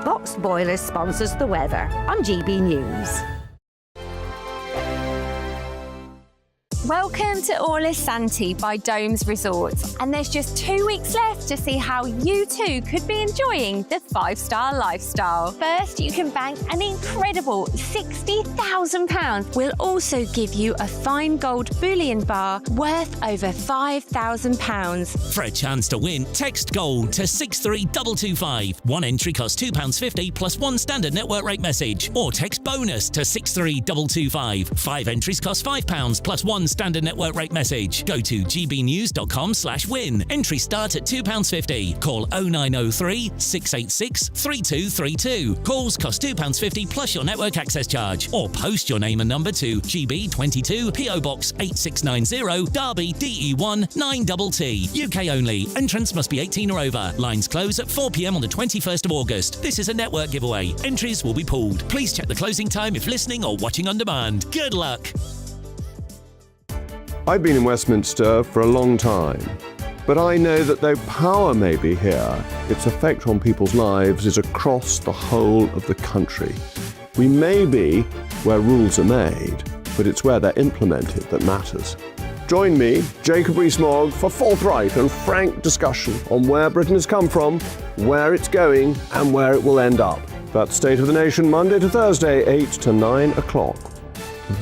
Vox Boilers sponsors the weather on GB News. Welcome to Orlis Santi by Domes Resorts, and there's just 2 weeks left to see how you too could be enjoying the 5-star lifestyle. First, you can bank an incredible £60,000. We'll also give you a fine gold bullion bar worth over £5,000. For a chance to win, text GOLD to 63225. One entry costs £2.50 plus one standard network rate message, or text BONUS to 63225. 5 entries cost £5 plus one standard network rate message. Go to gbnews.com/win. Entry start at £2.50. Call 0903 686 3232. Calls cost £2.50 plus your network access charge. Or post your name and number to GB22 PO Box 8690 Derby DE1 9TT. UK only. Entrance must be 18 or over. Lines close at 4 p.m. on the 21st of August. This is a network giveaway. Entries will be pooled. Please check the closing time if listening or watching on demand. Good luck. I've been in Westminster for a long time, but I know that though power may be here, its effect on people's lives is across the whole of the country. We may be where rules are made, but it's where they're implemented that matters. Join me, Jacob Rees-Mogg, for forthright and frank discussion on where Britain has come from, where it's going, and where it will end up. That's State of the Nation, Monday to Thursday, 8 to 9 o'clock.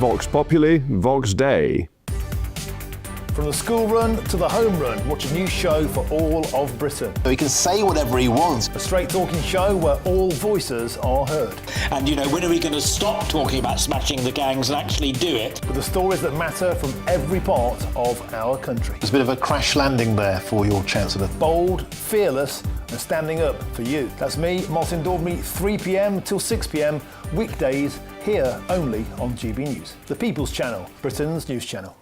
Vox Populi, Vox Dei. From the school run to the home run, watch a new show for all of Britain. He can say whatever he wants. A straight-talking show where all voices are heard. And, when are we going to stop talking about smashing the gangs and actually do it? With the stories that matter from every part of our country. There's a bit of a crash landing there for your Chancellor. Bold, fearless and standing up for you. That's me, Martin Daubney, 3 p.m. till 6 p.m, weekdays, here only on GB News. The People's Channel, Britain's news channel.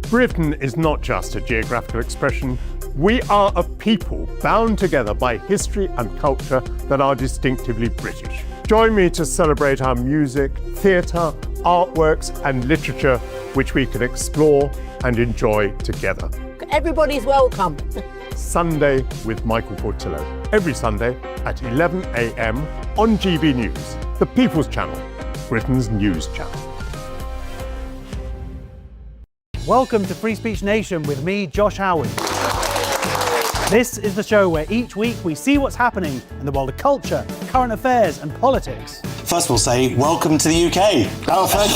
Britain is not just a geographical expression. We are a people bound together by history and culture that are distinctively British. Join me to celebrate our music, theatre, artworks and literature, which we can explore and enjoy together. Everybody's welcome. Sunday with Michael Portillo. Every Sunday at 11 a.m. on GB News, the People's Channel, Britain's news channel. Welcome to Free Speech Nation with me, Josh Howard. This is the show where each week we see what's happening in the world of culture, current affairs and politics. First we'll say, welcome to the UK. Oh, thank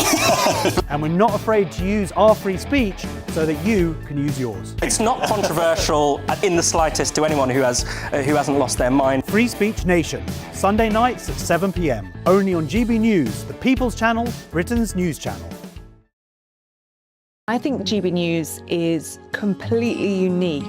you. And we're not afraid to use our free speech so that you can use yours. It's not controversial in the slightest to anyone who hasn't lost their mind. Free Speech Nation, Sunday nights at 7 p.m, only on GB News, the People's Channel, Britain's news channel. I think GB News is completely unique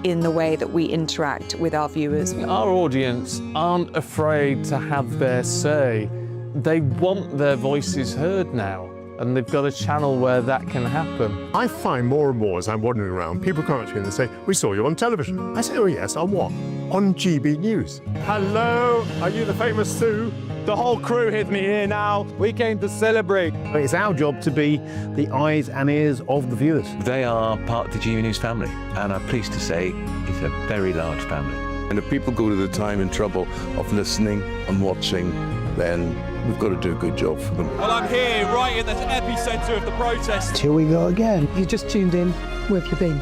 in the way that we interact with our viewers. Our audience aren't afraid to have their say. They want their voices heard now, and they've got a channel where that can happen. I find more and more as I'm wandering around, people come up to me and they say, "We saw you on television." I say, "Oh yes, on what?" "On GB News." "Hello, are you the famous Sue?" The whole crew hit me here now. We came to celebrate. It's our job to be the eyes and ears of the viewers. They are part of the GB News family, and I'm pleased to say it's a very large family. And if people go to the time and trouble of listening and watching, then we've got to do a good job for them. Well, I'm here right in the epicentre of the protest. Here we go again. You just tuned in. Where have you been?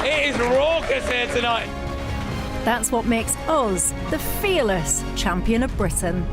It is raucous here tonight. That's what makes us the fearless champion of Britain.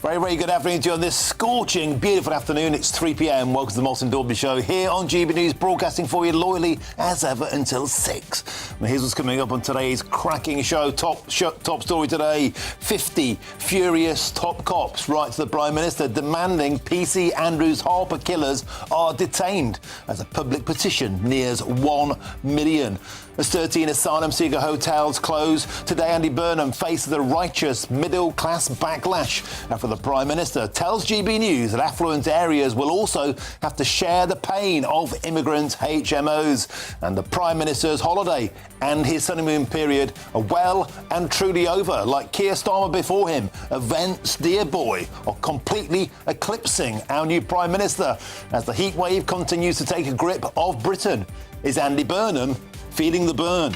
Very, very good afternoon to you on this scorching, beautiful afternoon. It's 3 p.m. Welcome to the Martin Daubney Show here on GB News, broadcasting for you loyally as ever until 6. Now, here's what's coming up on today's cracking show. Top story today, 50 furious top cops write to the Prime Minister demanding PC Andrews Harper killers are detained as a public petition nears 1 million. As 13 asylum seeker hotels close today, Andy Burnham faces a righteous middle-class backlash after the the Prime Minister tells GB News that affluent areas will also have to share the pain of immigrant HMOs. And the Prime Minister's holiday and his honeymoon period are well and truly over. Like Keir Starmer before him, events, dear boy, are completely eclipsing our new Prime Minister as the heat wave continues to take a grip of Britain. Is Andy Burnham feeling the burn?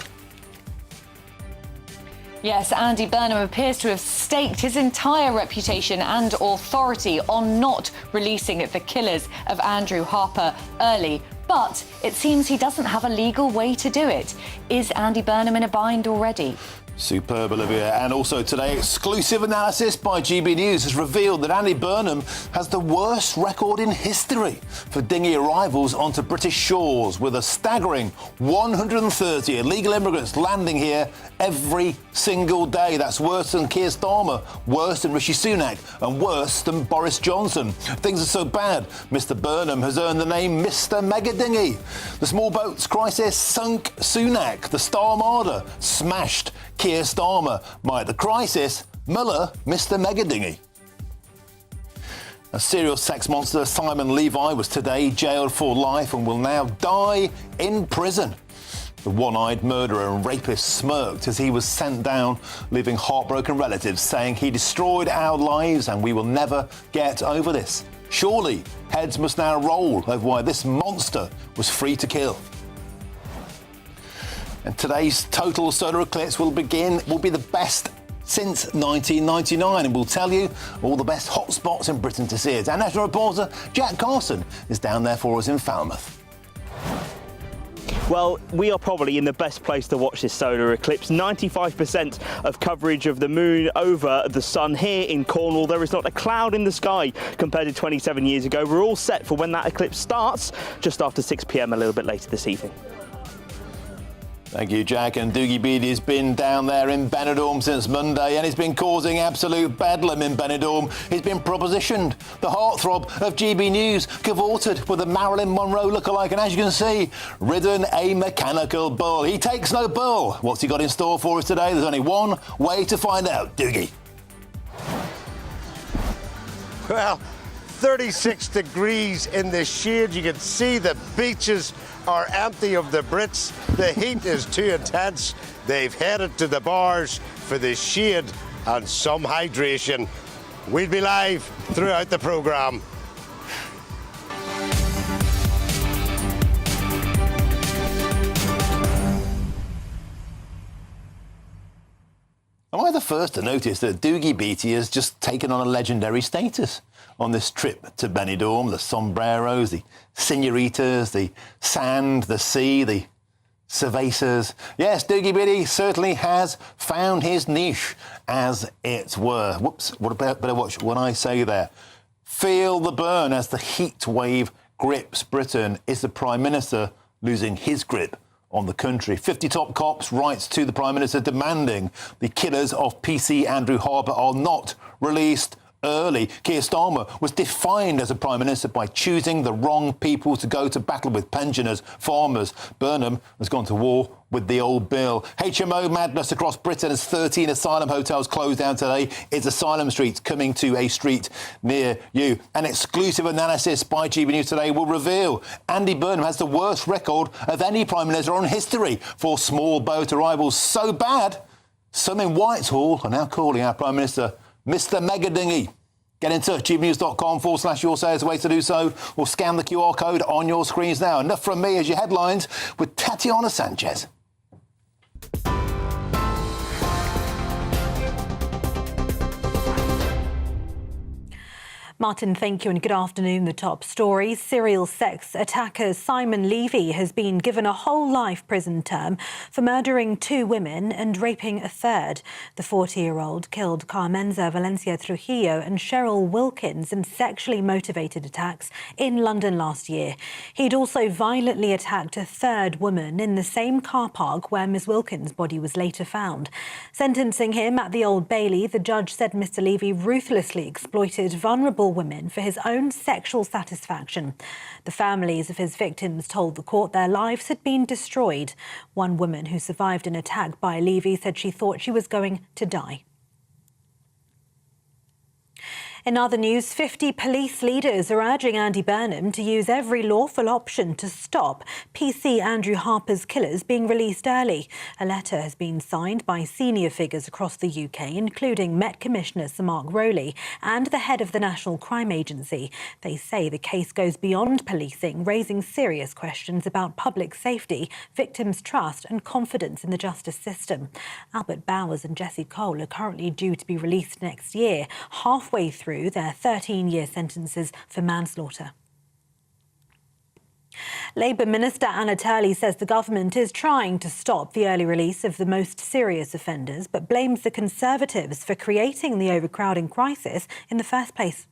Yes, Andy Burnham appears to have staked his entire reputation and authority on not releasing the killers of Andrew Harper early. But it seems he doesn't have a legal way to do it. Is Andy Burnham in a bind already? Superb, Olivia. And also today, exclusive analysis by GB News has revealed that Andy Burnham has the worst record in history for dinghy arrivals onto British shores, with a staggering 130 illegal immigrants landing here every single day. That's worse than Keir Starmer, worse than Rishi Sunak, and worse than Boris Johnson. Things are so bad, Mr Burnham has earned the name Mr Megadinghy. The small boats crisis sunk Sunak. The Star Armada smashed Keir Starmer. By the crisis, Muller Mr Megadinghy. A serial sex monster, Simon Levi, was today jailed for life and will now die in prison. The one-eyed murderer and rapist smirked as he was sent down, leaving heartbroken relatives saying he destroyed our lives and we will never get over this. Surely, heads must now roll over why this monster was free to kill. And today's total solar eclipse will be the best since 1999, and we'll tell you all the best hot spots in Britain to see it. Our national reporter, Jack Carson, is down there for us in Falmouth. Well, we are probably in the best place to watch this solar eclipse. 95% of coverage of the moon over the sun here in Cornwall. There is not a cloud in the sky compared to 27 years ago. We're all set for when that eclipse starts, just after 6 p.m. a little bit later this evening. Thank you, Jack. And Doogie Beattie has been down there in Benidorm since Monday, and he's been causing absolute bedlam in Benidorm. He's been propositioned. The heartthrob of GB News cavorted with a Marilyn Monroe lookalike, and as you can see, ridden a mechanical bull. He takes no bull. What's he got in store for us today? There's only one way to find out. Doogie. Well, 36 degrees in the shade. You can see the beaches are empty of the Brits. The heat is too intense. They've headed to the bars for the shade and some hydration. We'll be live throughout the programme. Am I the first to notice that Doogie Beattie has just taken on a legendary status on this trip to Benidorm? The sombreros, the senoritas, the sand, the sea, the cervezas. Yes, Doogie Beattie certainly has found his niche, as it were. Whoops, what about better watch when I say there. Feel the burn as the heat wave grips Britain. Is the Prime Minister losing his grip on the country? 50 top cops writes to the Prime Minister demanding the killers of PC Andrew Harper are not released early. Keir Starmer was defined as a Prime Minister by choosing the wrong people to go to battle with: pensioners, farmers. Burnham has gone to war with the old bill. HMO madness across Britain as 13 asylum hotels closed down today. Is Asylum Street coming to a street near you? An exclusive analysis by GB News today will reveal Andy Burnham has the worst record of any Prime Minister on history for small boat arrivals. So bad, some in Whitehall are now calling our Prime Minister Mr Megadinghy. Get in touch, gbnews.com/your say is the way to do so, or scan the QR code on your screens now. Enough from me as your headlines with Tatiana Sanchez. Martin, thank you and good afternoon. The top stories. Serial sex attacker Simon Levy has been given a whole life prison term for murdering 2 women and raping a third. The 40-year-old killed Carmenza Valencia Trujillo and Cheryl Wilkins in sexually motivated attacks in London last year. He'd also violently attacked a third woman in the same car park where Ms Wilkins' body was later found. Sentencing him at the Old Bailey, the judge said Mr Levy ruthlessly exploited vulnerable women for his own sexual satisfaction. The families of his victims told the court their lives had been destroyed. One woman who survived an attack by Levy said she thought she was going to die. In other news, 50 police leaders are urging Andy Burnham to use every lawful option to stop PC Andrew Harper's killers being released early. A letter has been signed by senior figures across the UK, including Met Commissioner Sir Mark Rowley and the head of the National Crime Agency. They say the case goes beyond policing, raising serious questions about public safety, victims' trust and confidence in the justice system. Albert Bowers and Jessie Cole are currently due to be released next year, halfway through their 13-year sentences for manslaughter. Labour Minister Anna Turley says the government is trying to stop the early release of the most serious offenders, but blames the Conservatives for creating the overcrowding crisis in the first place.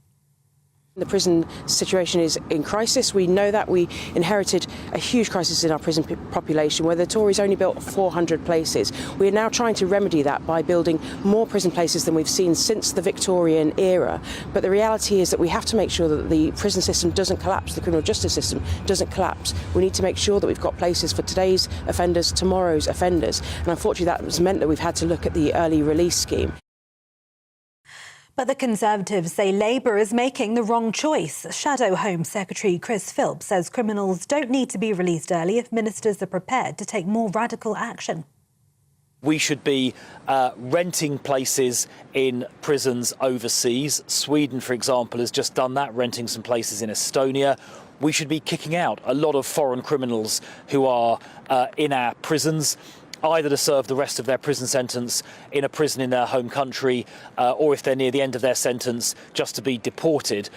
The prison situation is in crisis. We know that. We inherited a huge crisis in our prison population where the Tories only built 400 places. We are now trying to remedy that by building more prison places than we've seen since the Victorian era. But the reality is that we have to make sure that the prison system doesn't collapse, the criminal justice system doesn't collapse. We need to make sure that we've got places for today's offenders, tomorrow's offenders. And unfortunately that has meant that we've had to look at the early release scheme. But the Conservatives say Labour is making the wrong choice. Shadow Home Secretary Chris Philps says criminals don't need to be released early if ministers are prepared to take more radical action. We should be renting places in prisons overseas. Sweden, for example, has just done that, renting some places in Estonia. We should be kicking out a lot of foreign criminals who are in our prisons, either to serve the rest of their prison sentence in a prison in their home country, or if they're near the end of their sentence, just to be deported.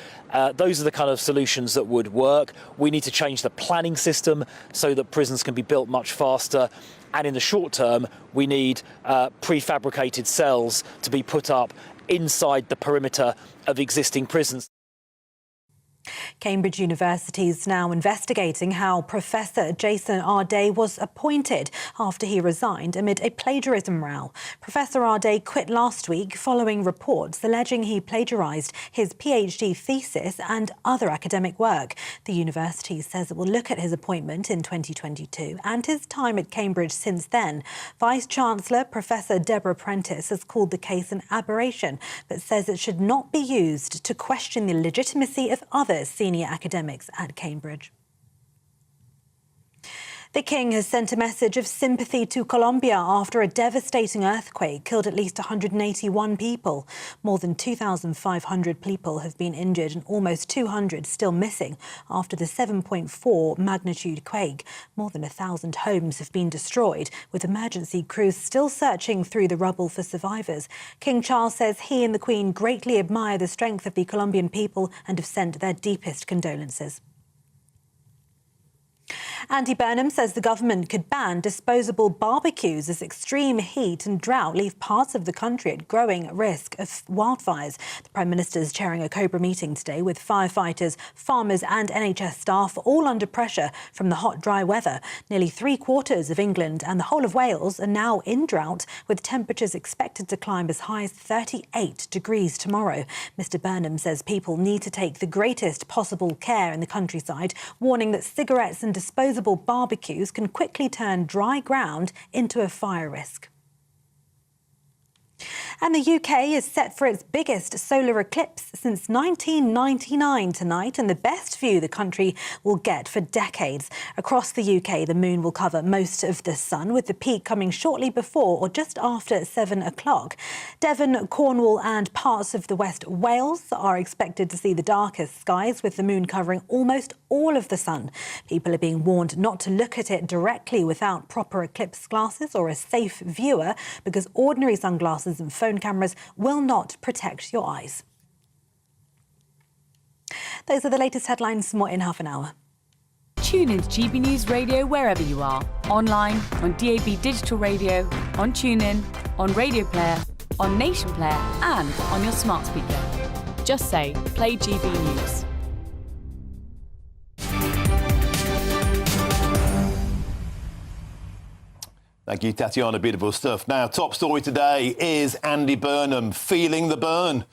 Those are the kind of solutions that would work. We need to change the planning system so that prisons can be built much faster. And in the short term, we need prefabricated cells to be put up inside the perimeter of existing prisons. Cambridge University is now investigating how Professor Jason Arday was appointed after he resigned amid a plagiarism row. Professor Arday quit last week following reports alleging he plagiarised his PhD thesis and other academic work. The university says it will look at his appointment in 2022 and his time at Cambridge since then. Vice-Chancellor Professor Deborah Prentice has called the case an aberration, but says it should not be used to question the legitimacy of other senior academics at Cambridge. The King has sent a message of sympathy to Colombia after a devastating earthquake killed at least 181 people. More than 2,500 people have been injured and almost 200 still missing after the 7.4 magnitude quake. More than 1,000 homes have been destroyed, with emergency crews still searching through the rubble for survivors. King Charles says he and the Queen greatly admire the strength of the Colombian people and have sent their deepest condolences. Andy Burnham says the government could ban disposable barbecues as extreme heat and drought leave parts of the country at growing risk of wildfires. The Prime Minister is chairing a Cobra meeting today with firefighters, farmers and NHS staff all under pressure from the hot, dry weather. Nearly 3/4 of England and the whole of Wales are now in drought, with temperatures expected to climb as high as 38 degrees tomorrow. Mr Burnham says people need to take the greatest possible care in the countryside, warning that cigarettes and disposable barbecues can quickly turn dry ground into a fire risk. And the UK is set for its biggest solar eclipse since 1999 tonight, and the best view the country will get for decades. Across the UK, the moon will cover most of the sun, with the peak coming shortly before or just after 7 o'clock. Devon, Cornwall and parts of the West Wales are expected to see the darkest skies, with the moon covering almost all of the sun. People are being warned not to look at it directly without proper eclipse glasses or a safe viewer, because ordinary sunglasses and phone cameras will not protect your eyes. Those are the latest headlines. More in half an hour. Tune in to GB News Radio wherever you are. Online, on DAB digital radio, on TuneIn, on Radio Player, on Nation Player and on your smart speaker. Just say, play GB News. Thank you, Tatiana. Beautiful stuff. Now, top story today is Andy Burnham feeling the burn.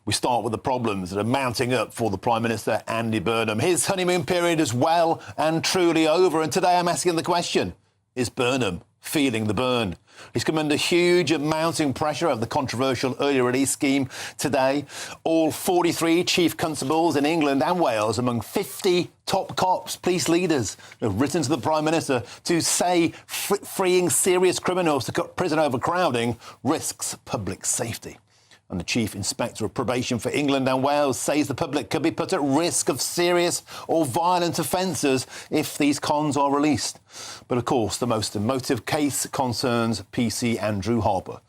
We start with the problems that are mounting up for the Prime Minister, Andy Burnham. His honeymoon period is well and truly over. And today I'm asking the question, is Burnham feeling the burn. He's come under huge and mounting pressure of the controversial early release scheme today. All 43 chief constables in England and Wales, among 50 top cops, police leaders, have written to the Prime Minister to say freeing serious criminals to cut prison overcrowding risks public safety. And the Chief Inspector of Probation for England and Wales says the public could be put at risk of serious or violent offences if these cons are released. But of course, the most emotive case concerns PC Andrew Harper.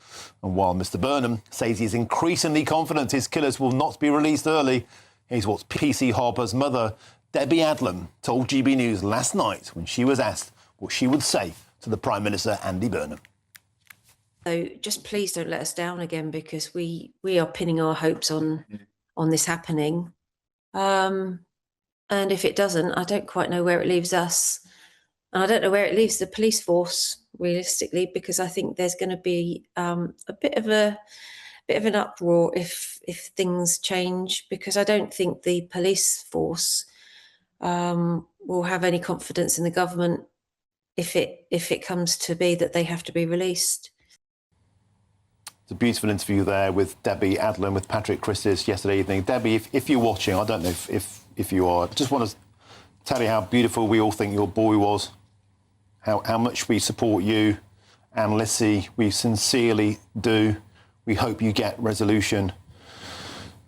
And while Mr Burnham says he's increasingly confident his killers will not be released early, here's what PC Harper's mother, Debbie Adlam, told GB News last night when she was asked what she would say to the Prime Minister, Andy Burnham. So just please don't let us down again, because we are pinning our hopes on this happening. And if it doesn't, I don't quite know where it leaves us. And I don't know where it leaves the police force, realistically, because I think there's going to be a bit of an uproar if things change, because I don't think the police force will have any confidence in the government if it comes to be that they have to be released. It's a beautiful interview there with Debbie Adlam, with Patrick Christis yesterday evening. Debbie, if you're watching, I don't know if you are, I just want to tell you how beautiful we all think your boy was, how much we support you and Lissy. We sincerely do. We hope you get resolution.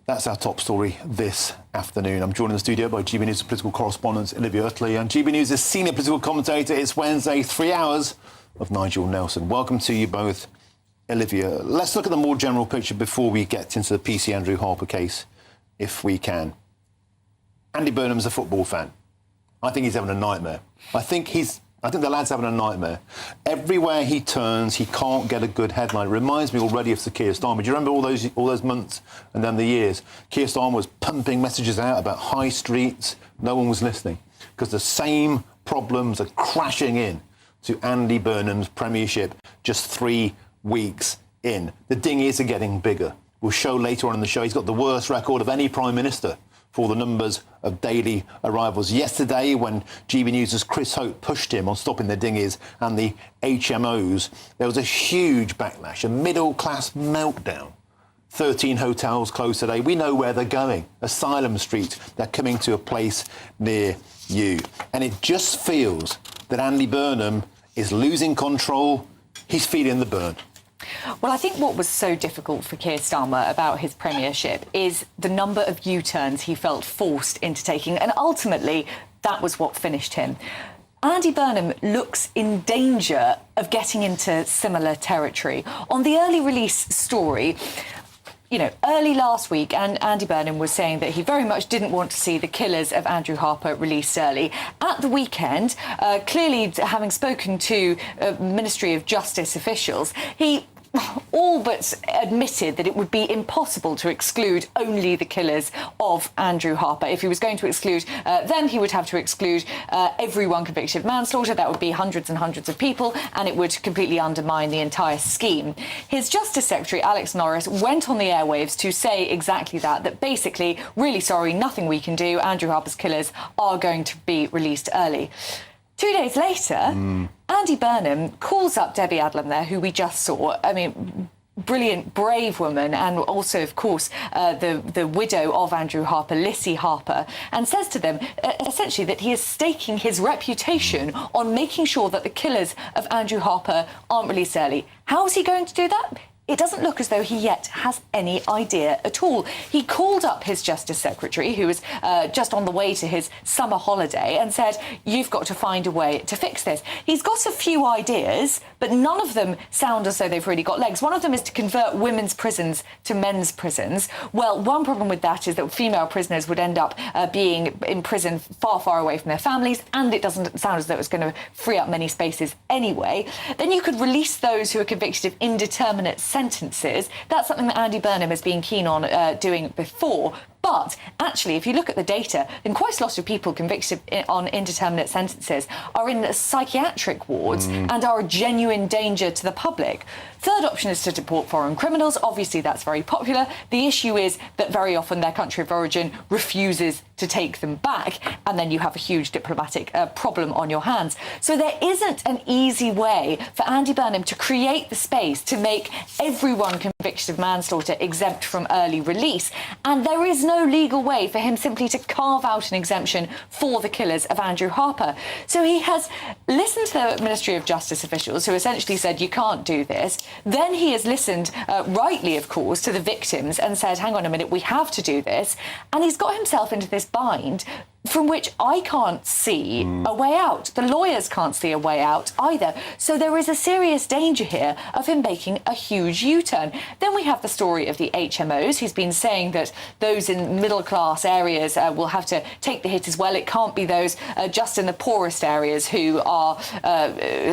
That's our top story this afternoon. I'm joined in the studio by GB News political correspondent Olivia Utley and GB News' senior political commentator. It's Wednesday, 3 hours of Nigel Nelson. Welcome to you both. Olivia, let's look at the more general picture before we get into the PC Andrew Harper case, if we can. Andy Burnham's a football fan. I think he's having a nightmare. I think the lad's having a nightmare. Everywhere he turns, he can't get a good headline. It reminds me already of Sir Keir Starmer. Do you remember all those months and then the years? Keir Starmer was pumping messages out about high streets. No one was listening because the same problems are crashing in to Andy Burnham's premiership just 3 weeks in. The dinghies are getting bigger. We'll show later on in the show he's got the worst record of any Prime Minister for the numbers of daily arrivals. Yesterday, when GB News' Chris Hope pushed him on stopping the dinghies and the HMOs, there was a huge backlash, a middle-class meltdown. 13 hotels closed today. We know where they're going. Asylum Street. They're coming to a place near you. And it just feels that Andy Burnham is losing control. He's feeling the burn. Well, I think what was so difficult for Keir Starmer about his premiership is the number of U-turns he felt forced into taking, and ultimately that was what finished him. Andy Burnham looks in danger of getting into similar territory. On the early release story, early last week, and Andy Burnham was saying that he very much didn't want to see the killers of Andrew Harper released early. At the weekend, clearly having spoken to Ministry of Justice officials, he all but admitted that it would be impossible to exclude only the killers of Andrew Harper. If he was going to exclude them, he would have to exclude everyone convicted of manslaughter. That would be hundreds and hundreds of people, and it would completely undermine the entire scheme. His Justice Secretary, Alex Norris, went on the airwaves to say exactly that basically, really sorry, nothing we can do. Andrew Harper's killers are going to be released early. 2 days later, Andy Burnham calls up Debbie Adlam there, who we just saw. I mean, brilliant, brave woman, and also, of course, the widow of Andrew Harper, Lissy Harper, and says to them, essentially, that he is staking his reputation on making sure that the killers of Andrew Harper aren't released early. How is he going to do that? It doesn't look as though he yet has any idea at all. He called up his Justice Secretary, who was just on the way to his summer holiday, and said, you've got to find a way to fix this. He's got a few ideas, but none of them sound as though they've really got legs. One of them is to convert women's prisons to men's prisons. Well, one problem with that is that female prisoners would end up being in prison far, far away from their families, and it doesn't sound as though it's going to free up many spaces anyway. Then you could release those who are convicted of indeterminate sentences. That's something that Andy Burnham has been keen on doing before. But actually, if you look at the data, then quite a lot of people convicted on indeterminate sentences are in psychiatric wards and are a genuine danger to the public. Third option is to deport foreign criminals. Obviously, that's very popular. The issue is that very often their country of origin refuses to take them back, and then you have a huge diplomatic problem on your hands. So there isn't an easy way for Andy Burnham to create the space to make everyone convicted of manslaughter exempt from early release. And there is no legal way for him simply to carve out an exemption for the killers of Andrew Harper. So he has listened to the Ministry of Justice officials who essentially said, you can't do this. Then he has listened, rightly, of course, to the victims and said, hang on a minute, we have to do this. And he's got himself into this bind from which I can't see a way out. The lawyers can't see a way out either. So there is a serious danger here of him making a huge U-turn. Then we have the story of the HMOs. He's been saying that those in middle-class areas will have to take the hit as well. It can't be those just in the poorest areas who are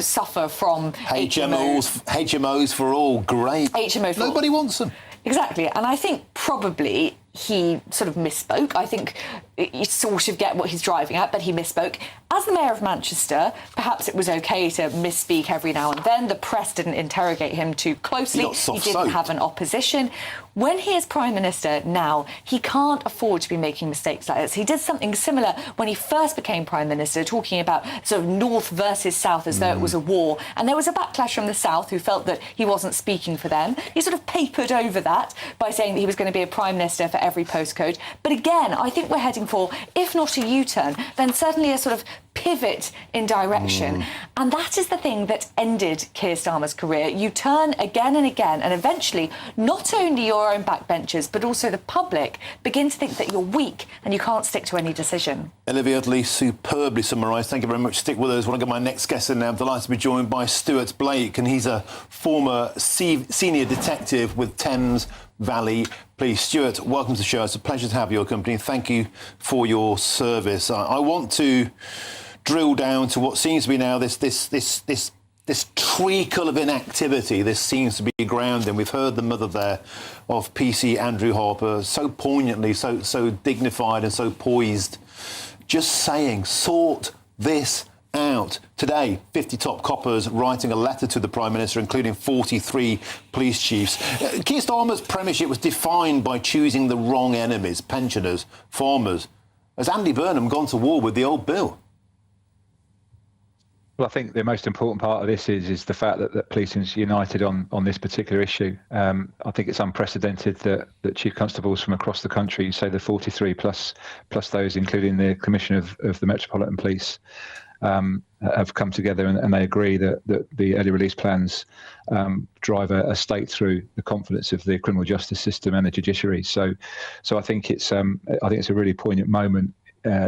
suffer from HMOs for all, great. HMO for all. Nobody wants them. Exactly. And I think probably he sort of misspoke. I think you sort of get what he's driving at, but he misspoke. As the Mayor of Manchester, perhaps it was OK to misspeak every now and then. The press didn't interrogate him too closely. He didn't have an opposition. When he is Prime Minister now, he can't afford to be making mistakes like this. He did something similar when he first became Prime Minister, talking about sort of North versus South as though it was a war. And there was a backlash from the South who felt that he wasn't speaking for them. He sort of papered over that by saying that he was going to be a Prime Minister for every postcode. But again, I think we're heading for, if not a U-turn, then certainly a sort of pivot in direction. And that is the thing that ended Keir Starmer's career. You turn again and again, and eventually not only your own backbenchers but also the public begin to think that you're weak and you can't stick to any decision. Olivia Utley, superbly summarised. Thank you very much. Stick with us. I want to get my next guest in now. I'm delighted to be joined by Stuart Blake, and he's a former senior detective with Thames Valley Police. Stuart, welcome to the show. It's a pleasure to have your company. Thank you for your service. I want to drill down to what seems to be now this treacle of inactivity. This seems to be grounding. We've heard the mother there of PC Andrew Harper so poignantly, so dignified and so poised, just saying, sort this out. Today, 50 top coppers writing a letter to the Prime Minister, including 43 police chiefs. Keir Starmer's premiership was defined by choosing the wrong enemies, pensioners, farmers. Has Andy Burnham gone to war with the old Bill? Well, I think the most important part of this is the fact that policing's united on this particular issue. I think it's unprecedented that chief constables from across the country, say the 43 plus those, including the Commissioner of the Metropolitan Police, have come together and they agree that the early release plans drive a stake through the confidence of the criminal justice system and the judiciary. So I think it's a really poignant moment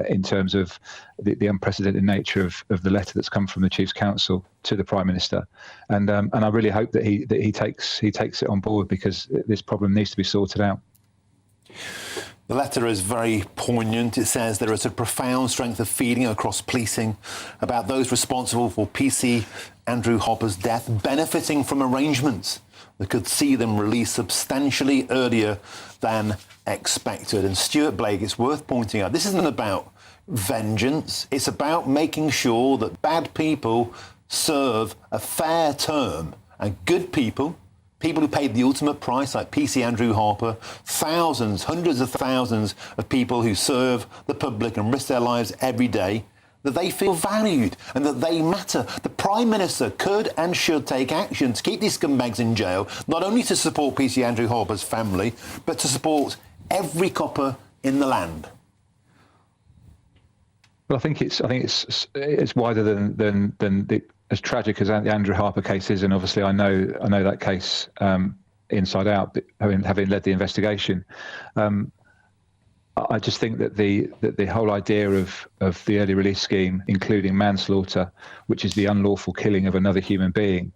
in terms of the unprecedented nature of the letter that's come from the Chiefs Council to the Prime Minister, and I really hope that he takes it on board, because this problem needs to be sorted out. The letter is very poignant. It says there is a profound strength of feeling across policing about those responsible for PC Andrew Harper's death benefiting from arrangements that could see them released substantially earlier than expected. And Stuart Blake, it's worth pointing out, this isn't about vengeance. It's about making sure that bad people serve a fair term and good people who paid the ultimate price, like PC Andrew Harper, thousands, hundreds of thousands of people who serve the public and risk their lives every day, that they feel valued and that they matter. The Prime Minister could and should take action to keep these scumbags in jail, not only to support PC Andrew Harper's family, but to support every copper in the land. Well, I think it's wider than the, as tragic as the Andrew Harper case is, and obviously I know that case inside out, having led the investigation. I just think that the whole idea of the early release scheme, including manslaughter, which is the unlawful killing of another human being,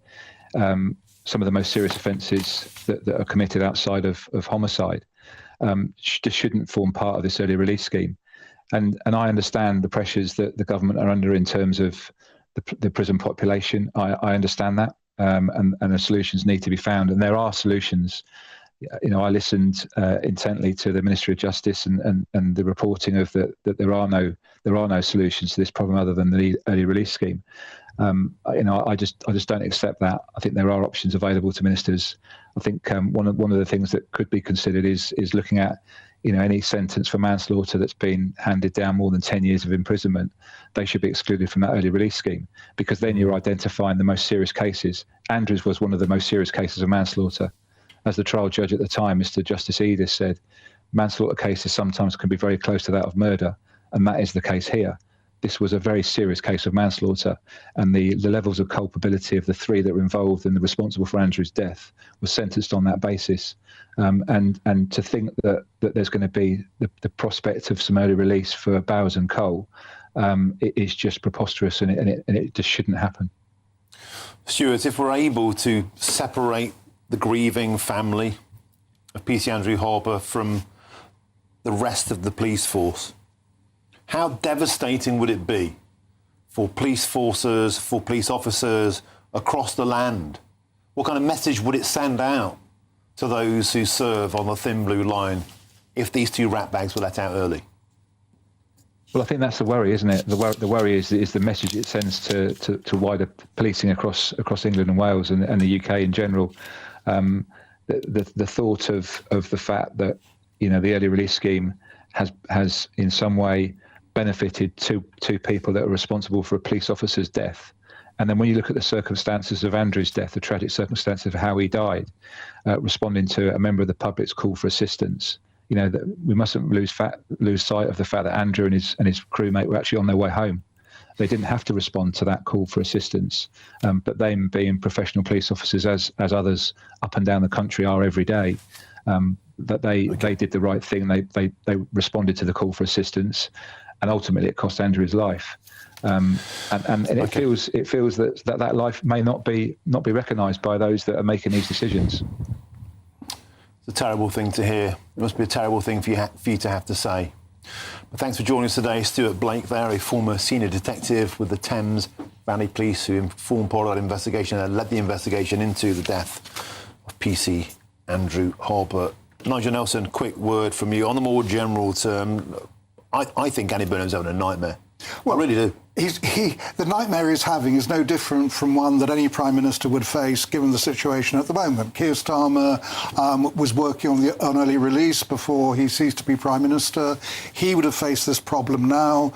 some of the most serious offences that are committed outside of homicide, just shouldn't form part of this early release scheme. And I understand the pressures that the government are under in terms of the prison population. I understand that, and the solutions need to be found, and there are solutions I listened intently to the Ministry of Justice and the reporting of that there are no solutions to this problem other than the early release scheme. I just don't accept that. I think there are options available to ministers. I think one of the things that could be considered is looking at any sentence for manslaughter that's been handed down more than 10 years of imprisonment. They should be excluded from that early release scheme, because then you're identifying the most serious cases. Andrews was one of the most serious cases of manslaughter. As the trial judge at the time, Mr. Justice Edis, said, manslaughter cases sometimes can be very close to that of murder, and that is the case here. This was a very serious case of manslaughter, and the levels of culpability of the three that were involved and responsible for Andrew's death was sentenced on that basis. And to think that there's going to be the prospect of some early release for Bowers and Cole, it is just preposterous, and it just shouldn't happen. Stuart, if we're able to separate the grieving family of PC Andrew Harper from the rest of the police force, how devastating would it be for police forces, for police officers across the land? What kind of message would it send out to those who serve on the thin blue line if these two ratbags were let out early? Well, I think that's the worry, isn't it? The worry is the message it sends to wider policing across England and Wales and the UK in general. The thought of the fact that the early release scheme has in some way benefited two people that are responsible for a police officer's death. And then when you look at the circumstances of Andrew's death, the tragic circumstances of how he died, responding to a member of the public's call for assistance, that we mustn't lose sight of the fact that Andrew and his crewmate were actually on their way home. They didn't have to respond to that call for assistance, but them being professional police officers, as others up and down the country are every day, that they did the right thing. They responded to the call for assistance, and ultimately it cost Andrew his life. It feels that life may not be recognised by those that are making these decisions. It's a terrible thing to hear. It must be a terrible thing for you to have to say. But thanks for joining us today, Stuart Blake there, a former senior detective with the Thames Valley Police, who formed part of that investigation and led the investigation into the death of PC Andrew Harper. Nigel Nelson, quick word from you on the more general term. I think Andy Burnham's having a nightmare. Well, I really do. The nightmare he's having is no different from one that any Prime Minister would face given the situation at the moment. Keir Starmer was working on early release before he ceased to be Prime Minister. He would have faced this problem now.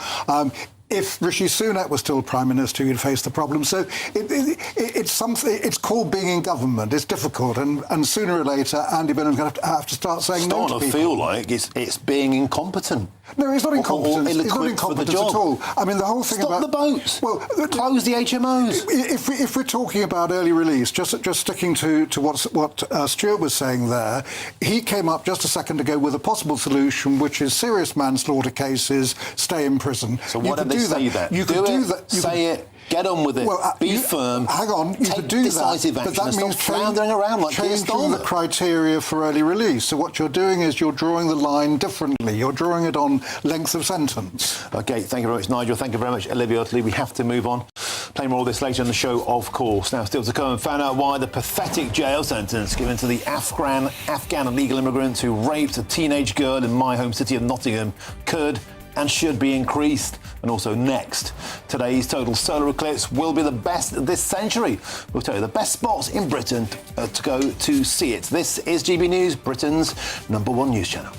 If Rishi Sunak was still Prime Minister, he'd face the problem. So it's something. It's called being in government. It's difficult, and sooner or later, Andy Burnham's going to have to start saying no to people. Starting to feel like it's being incompetent. No, he's not incompetent. He's not incompetent at all. I mean, the whole thing about the boats. Well, close the HMOs. If we're talking about early release, just sticking to what Stuart was saying there, he came up just a second ago with a possible solution, which is serious manslaughter cases stay in prison. So why don't they say that? You could do that. Say it. Get on with it. Well, be firm. Hang on. You take could do decisive that, action. but that means floundering around like changing the criteria for early release. So what you're doing is you're drawing the line differently. You're drawing it on length of sentence. OK, thank you very much, Nigel. Thank you very much, Olivia Utley. We have to move on. Play more of this later in the show, of course. Now, still to come and find out why the pathetic jail sentence given to the Afghan illegal immigrant who raped a teenage girl in my home city of Nottingham could and should be increased. And also next, today's total solar eclipse will be the best this century. We'll tell you the best spots in Britain to go to see it. This is GB News, Britain's #1 news channel.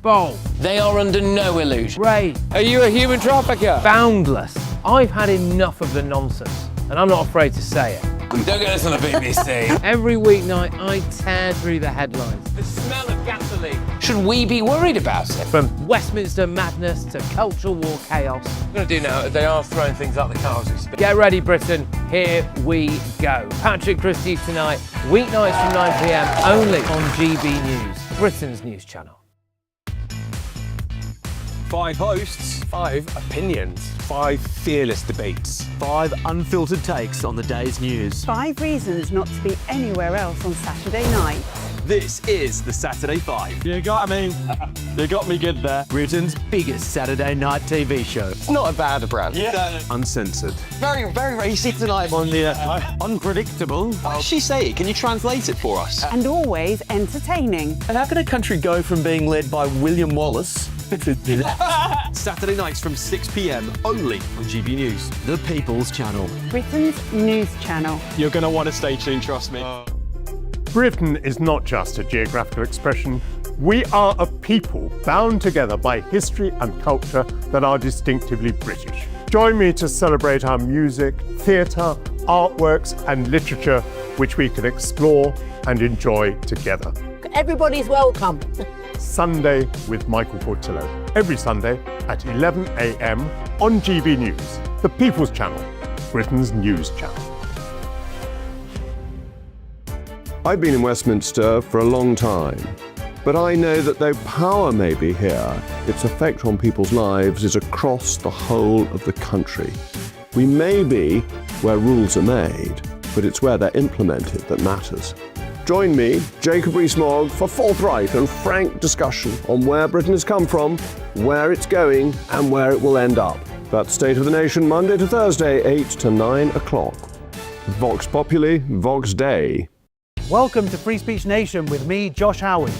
Bold. They are under no illusion. Ray, are you a human trafficker? Boundless. I've had enough of the nonsense, and I'm not afraid to say it. Don't get this on the BBC. Every weeknight, I tear through the headlines. The smell of gasoline. Should we be worried about it? From Westminster madness to cultural war chaos. What I'm going to do now, they are throwing things out the car as we speak. Get ready, Britain. Here we go. Patrick Christie's tonight, weeknights from 9 p.m, only on GB News, Britain's news channel. 5 hosts, 5 opinions, 5 fearless debates, 5 unfiltered takes on the day's news. 5 reasons not to be anywhere else on Saturday night. This is the Saturday 5. You got me. You got me good there. Britain's biggest Saturday night TV show. It's not a bad brand. Yeah. Uncensored. Very, very racy tonight. On the unpredictable. What did she say? Can you translate it for us? And always entertaining. And how can a country go from being led by William Wallace Saturday nights from 6 p.m. only on GB News. The People's Channel. Britain's news channel. You're going to want to stay tuned, trust me. Britain is not just a geographical expression. We are a people bound together by history and culture that are distinctively British. Join me to celebrate our music, theatre, artworks and literature, which we can explore and enjoy together. Everybody's welcome. Sunday with Michael Portillo. Every Sunday at 11 a.m. on GB News, the People's Channel, Britain's news channel. I've been in Westminster for a long time, but I know that though power may be here, its effect on people's lives is across the whole of the country. We may be where rules are made, but it's where they're implemented that matters. Join me, Jacob Rees-Mogg, for forthright and frank discussion on where Britain has come from, where it's going, and where it will end up. That's State of the Nation, Monday to Thursday, 8 to 9 o'clock. Vox Populi, Vox Dei. Welcome to Free Speech Nation with me, Josh Howard.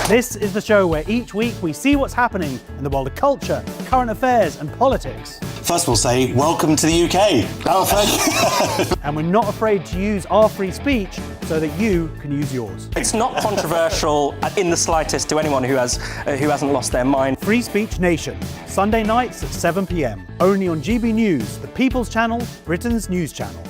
This is the show where each week we see what's happening in the world of culture, current affairs and politics. First we'll say, welcome to the UK. Oh, thank you. And we're not afraid to use our free speech so that you can use yours. It's not controversial in the slightest to anyone who hasn't lost their mind. Free Speech Nation, Sunday nights at 7 p.m. Only on GB News, the People's Channel, Britain's news channel.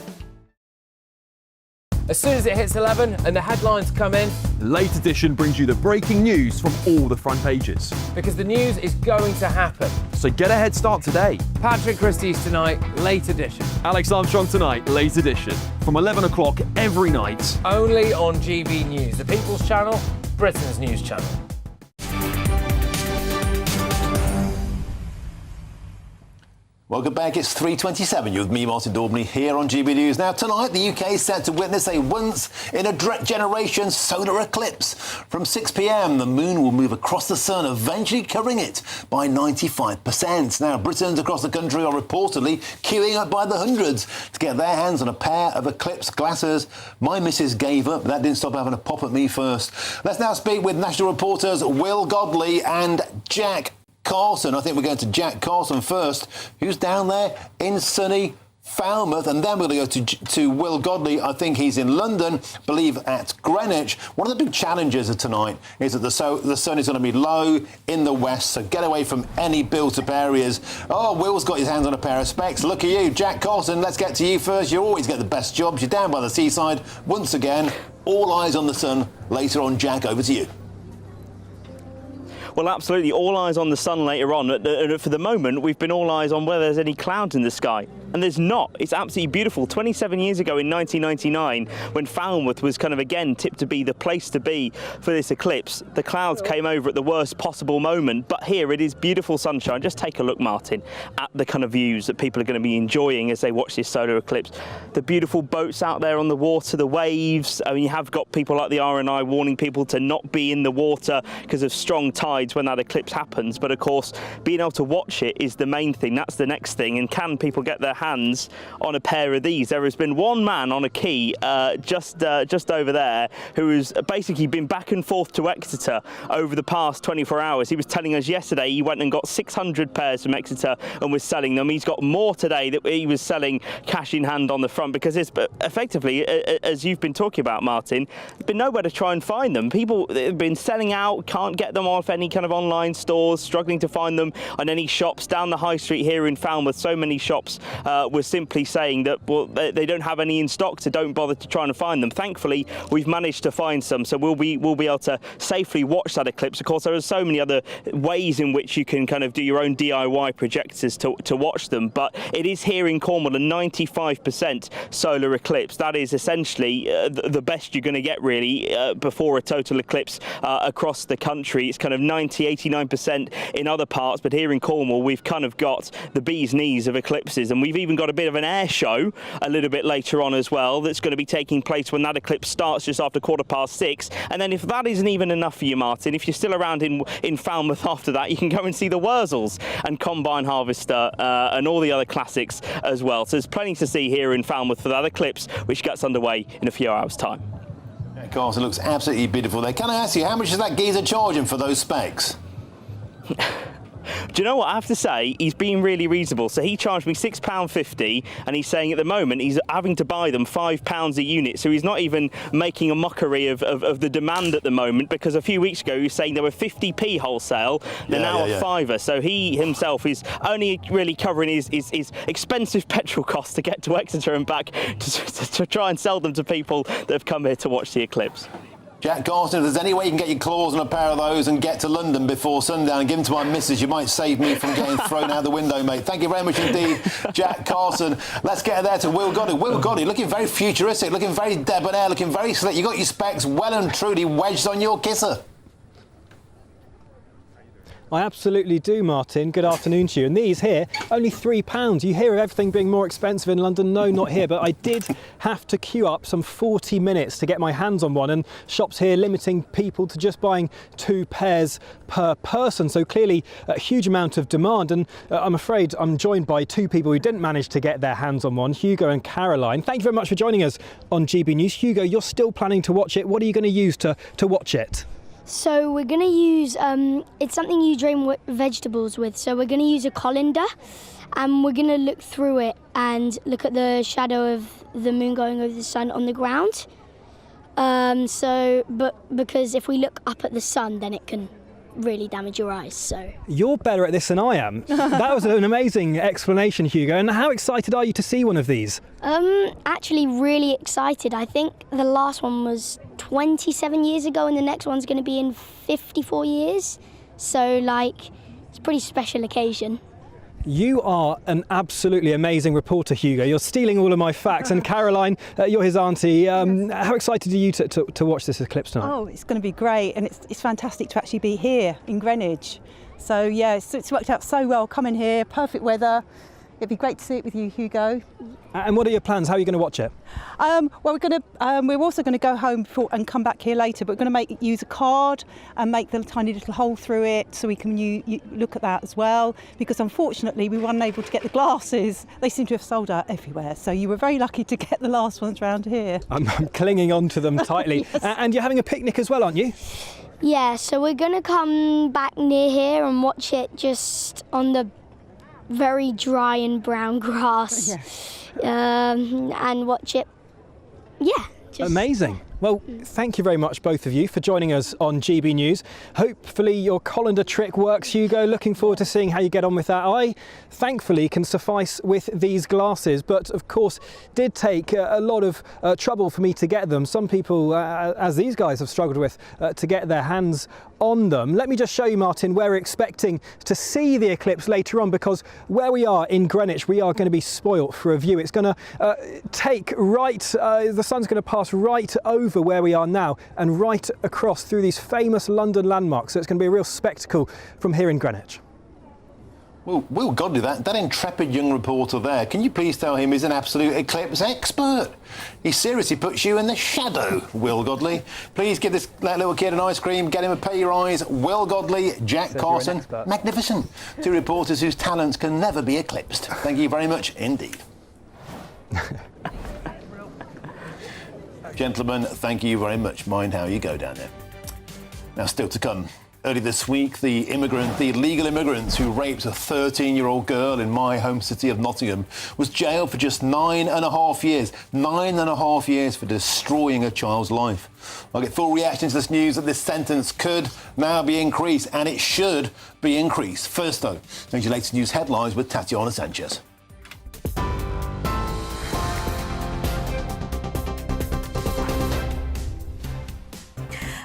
As soon as it hits 11 and the headlines come in, The Late Edition brings you the breaking news from all the front pages. because the news is going to happen. So get a head start today. Patrick Christie's tonight, Late Edition. Alex Armstrong tonight, Late Edition. From 11 o'clock every night. Only on GB News, the People's Channel, Britain's news channel. Welcome back. It's 3:27. You're with me, Martin Daubney, here on GB News. Now, tonight, the UK is set to witness a once-in-a-generation solar eclipse. From 6 p.m, the moon will move across the sun, eventually covering it by 95%. Now, Britons across the country are reportedly queuing up by the hundreds to get their hands on a pair of eclipse glasses. My missus gave up, but that didn't stop having a pop at me first. Let's now speak with national reporters Will Godley and Jack Carson. I think we're going to Jack Carson first, who's down there in sunny Falmouth, and then we're going to go to Will Godley. I think he's in London, believe at Greenwich. One of the big challenges of tonight is that the sun is going to be low in the west, so get away from any built-up areas. Oh, Will's got his hands on a pair of specs. Look at you, Jack Carson. Let's get to you first. You always get the best jobs. You're down by the seaside once again. All eyes on the sun. Later on, Jack, over to you. Well, absolutely. All eyes on the sun later on. For the moment, we've been all eyes on whether there's any clouds in the sky. And there's not. It's absolutely beautiful. 27 years ago in 1999, when Falmouth was kind of again tipped to be the place to be for this eclipse, the clouds came over at the worst possible moment. But here it is beautiful sunshine. Just take a look, Martin, at the kind of views that people are going to be enjoying as they watch this solar eclipse. The beautiful boats out there on the water, the waves. I mean, you have got people like the RNI warning people to not be in the water because of strong tides when that eclipse happens. But of course, being able to watch it is the main thing. That's the next thing. And can people get their hands on a pair of these? There has been one man on a quay just over there who has basically been back and forth to Exeter over the past 24 hours. He was telling us yesterday he went and got 600 pairs from Exeter and was selling them. He's got more today that he was selling cash in hand on the front, because it's effectively, as you've been talking about, Martin, there's been nowhere to try and find them. People have been selling out, can't get them off any kind of online stores, struggling to find them on any shops down the high street here in Falmouth. So many shops were simply saying that, well, they don't have any in stock, so don't bother to try and find them. Thankfully, we've managed to find some, so we'll be able to safely watch that eclipse. Of course, there are so many other ways in which you can kind of do your own DIY projectors to watch them, but it is here in Cornwall a 95% solar eclipse. That is essentially the best you're going to get, really, before a total eclipse across the country. It's kind of 90-89% in other parts, but here in Cornwall, we've kind of got the bee's knees of eclipses, and we've even got a bit of an air show a little bit later on as well that's going to be taking place when that eclipse starts just after 6:15. And then if that isn't even enough for you, Martin, if you're still around in Falmouth after that, you can go and see the Wurzels and Combine Harvester and all the other classics as well. So there's plenty to see here in Falmouth for that eclipse, which gets underway in a few hours' time. Carson, looks absolutely beautiful there. Can I ask you, how much is that geezer charging for those specs? Do you know what? I have to say, he's being really reasonable. So he charged me £6.50, and he's saying at the moment he's having to buy them £5 a unit. So he's not even making a mockery of the demand at the moment, because a few weeks ago he was saying they were 50p wholesale. They're now a fiver. So he himself is only really covering his expensive petrol costs to get to Exeter and back to try and sell them to people that have come here to watch the eclipse. Jack Carson, if there's any way you can get your claws on a pair of those and get to London before sundown and give them to my missus, you might save me from getting thrown out the window, mate. Thank you very much indeed, Jack Carson. Let's get there to Will Goddard. Will Goddard, looking very futuristic, looking very debonair, looking very slick. You got your specs well and truly wedged on your kisser. I absolutely do, Martin. Good afternoon to you. And these here, only £3. You hear of everything being more expensive in London. No, not here. But I did have to queue up some 40 minutes to get my hands on one. And shops here limiting people to just buying 2 pairs per person. So clearly a huge amount of demand. And I'm afraid I'm joined by 2 people who didn't manage to get their hands on one, Hugo and Caroline. Thank you very much for joining us on GB News. Hugo, you're still planning to watch it. What are you going to use to watch it? So we're going to use, it's something you drain vegetables with, so we're going to use a colander and we're going to look through it and look at the shadow of the moon going over the sun on the ground. But because if we look up at the sun, then it can really damage your eyes. So you're better at this than I am. That was an amazing explanation, Hugo. And how excited are you to see one of these? Actually really excited. I think the last one was 27 years ago and the next one's going to be in 54 years. So it's a pretty special occasion. You are an absolutely amazing reporter, Hugo. You're stealing all of my facts. And Caroline, you're his auntie. How excited are you to watch this eclipse tonight? Oh, it's going to be great, and it's fantastic to actually be here in Greenwich. So yeah, it's worked out so well coming here, perfect weather. It'd be great to see it with you, Hugo. And what are your plans? How are you going to watch it? Well, we're also going to go home and come back here later, but we're going to use a card and make the tiny little hole through it so we can look at that as well, because unfortunately we weren't able to get the glasses. They seem to have sold out everywhere, so you were very lucky to get the last ones around here. I'm clinging on to them tightly. Yes. And you're having a picnic as well, aren't you? Yeah, so we're going to come back near here and watch it just on the very dry and brown grass. Yeah. And watch it. Yeah. Amazing. Well, thank you very much, both of you, for joining us on GB News. Hopefully your colander trick works, Hugo. Looking forward to seeing how you get on with that. I, thankfully, can suffice with these glasses, but of course did take a lot of trouble for me to get them. Some people, as these guys have struggled with, to get their hands on them. Let me just show you, Martin, where we're expecting to see the eclipse later on, because where we are in Greenwich, we are going to be spoilt for a view. It's going to take the sun's going to pass right over where we are now and right across through these famous London landmarks. So it's going to be a real spectacle from here in Greenwich. Well, Will Godley, that intrepid young reporter there, can you please tell him he's an absolute eclipse expert? He seriously puts you in the shadow, Will Godley. Please give that little kid an ice cream, get him a pay rise. Will Godley, Jack Carson, magnificent. 2 reporters whose talents can never be eclipsed. Thank you very much indeed. Gentlemen, thank you very much. Mind how you go down there. Now, still to come. Early this week, the illegal immigrant who raped a 13-year-old girl in my home city of Nottingham was jailed for just 9.5 years. 9.5 years for destroying a child's life. I'll get full reaction to this news that this sentence could now be increased, and it should be increased. First, though, here's your latest news headlines with Tatiana Sanchez.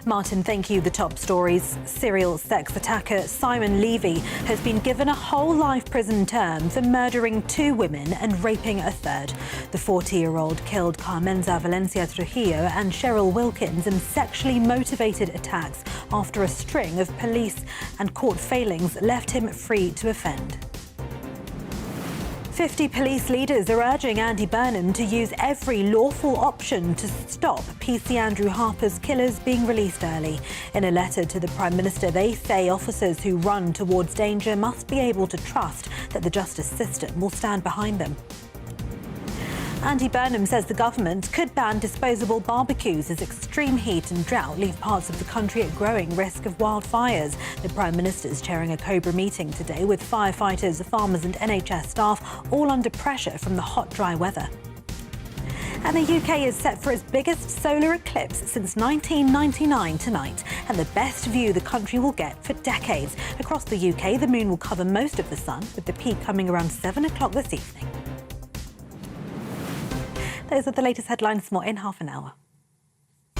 Martin, thank you. The top stories. Serial sex attacker Simon Levy has been given a whole life prison term for murdering 2 women and raping a third. The 40-year-old killed Carmenza Valencia Trujillo and Cheryl Wilkins in sexually motivated attacks after a string of police and court failings left him free to offend. 50 police leaders are urging Andy Burnham to use every lawful option to stop PC Andrew Harper's killers being released early. In a letter to the Prime Minister, they say officers who run towards danger must be able to trust that the justice system will stand behind them. Andy Burnham says the government could ban disposable barbecues as extreme heat and drought leave parts of the country at growing risk of wildfires. The Prime Minister is chairing a Cobra meeting today with firefighters, farmers and NHS staff all under pressure from the hot, dry weather. And the UK is set for its biggest solar eclipse since 1999 tonight, and the best view the country will get for decades. Across the UK, the moon will cover most of the sun, with the peak coming around 7 o'clock this evening. Those are the latest headlines. More in half an hour.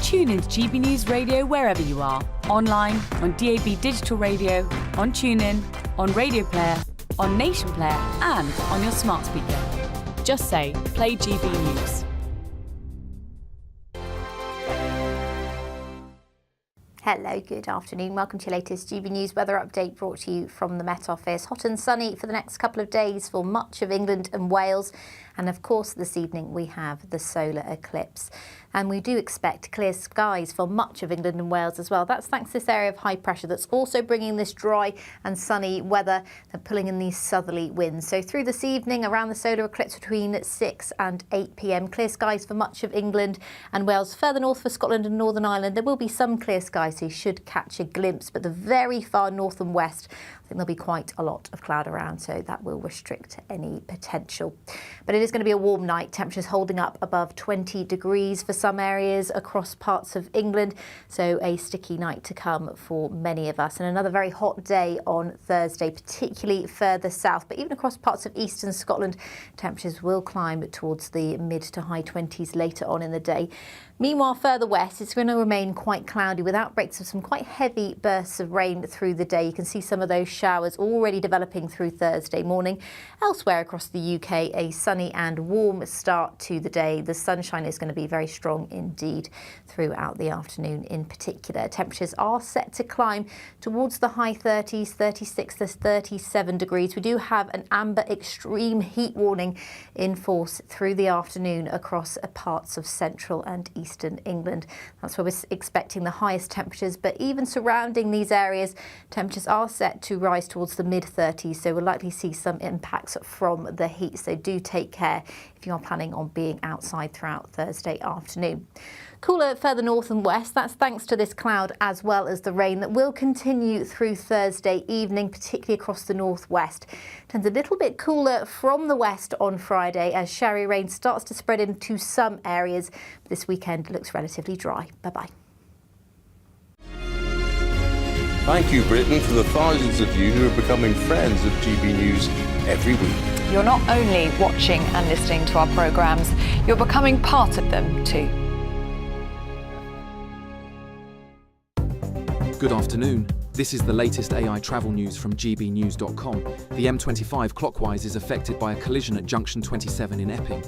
Tune in to GB News Radio wherever you are. Online, on DAB Digital Radio, on TuneIn, on Radio Player, on Nation Player and on your smart speaker. Just say, play GB News. Hello, good afternoon. Welcome to your latest GB News weather update brought to you from the Met Office. Hot and sunny for the next couple of days for much of England and Wales. And of course, this evening we have the solar eclipse. And we do expect clear skies for much of England and Wales as well. That's thanks to this area of high pressure that's also bringing this dry and sunny weather and pulling in these southerly winds. So through this evening, around the solar eclipse between 6 and 8 p.m, clear skies for much of England and Wales. Further north for Scotland and Northern Ireland, there will be some clear skies, so you should catch a glimpse. But the very far north and west, I think there'll be quite a lot of cloud around, so that will restrict any potential. But it is going to be a warm night, temperatures holding up above 20 degrees for some areas across parts of England, so a sticky night to come for many of us. And another very hot day on Thursday, particularly further south, but even across parts of eastern Scotland, temperatures will climb towards the mid to high 20s later on in the day. Meanwhile, further west, it's going to remain quite cloudy with outbreaks of some quite heavy bursts of rain through the day. You can see some of those showers already developing through Thursday morning. Elsewhere across the UK, a sunny and warm start to the day. The sunshine is going to be very strong indeed throughout the afternoon in particular. Temperatures are set to climb towards the high 30s, 36 to 37 degrees. We do have an amber extreme heat warning in force through the afternoon across parts of central and eastern England. That's where we're expecting the highest temperatures, but even surrounding these areas, temperatures are set to rise towards the mid-30s, so we'll likely see some impacts from the heat, so do take care if you are planning on being outside throughout Thursday afternoon. Cooler further north and west, that's thanks to this cloud as well as the rain that will continue through Thursday evening, particularly across the northwest. Turns a little bit cooler from the west on Friday as showery rain starts to spread into some areas. This weekend looks relatively dry. Bye-bye. Thank you, Britain, for the thousands of you who are becoming friends of GB News every week. You're not only watching and listening to our programmes, you're becoming part of them too. Good afternoon. This is the latest AI travel news from GBNews.com. The M25 clockwise is affected by a collision at junction 27 in Epping.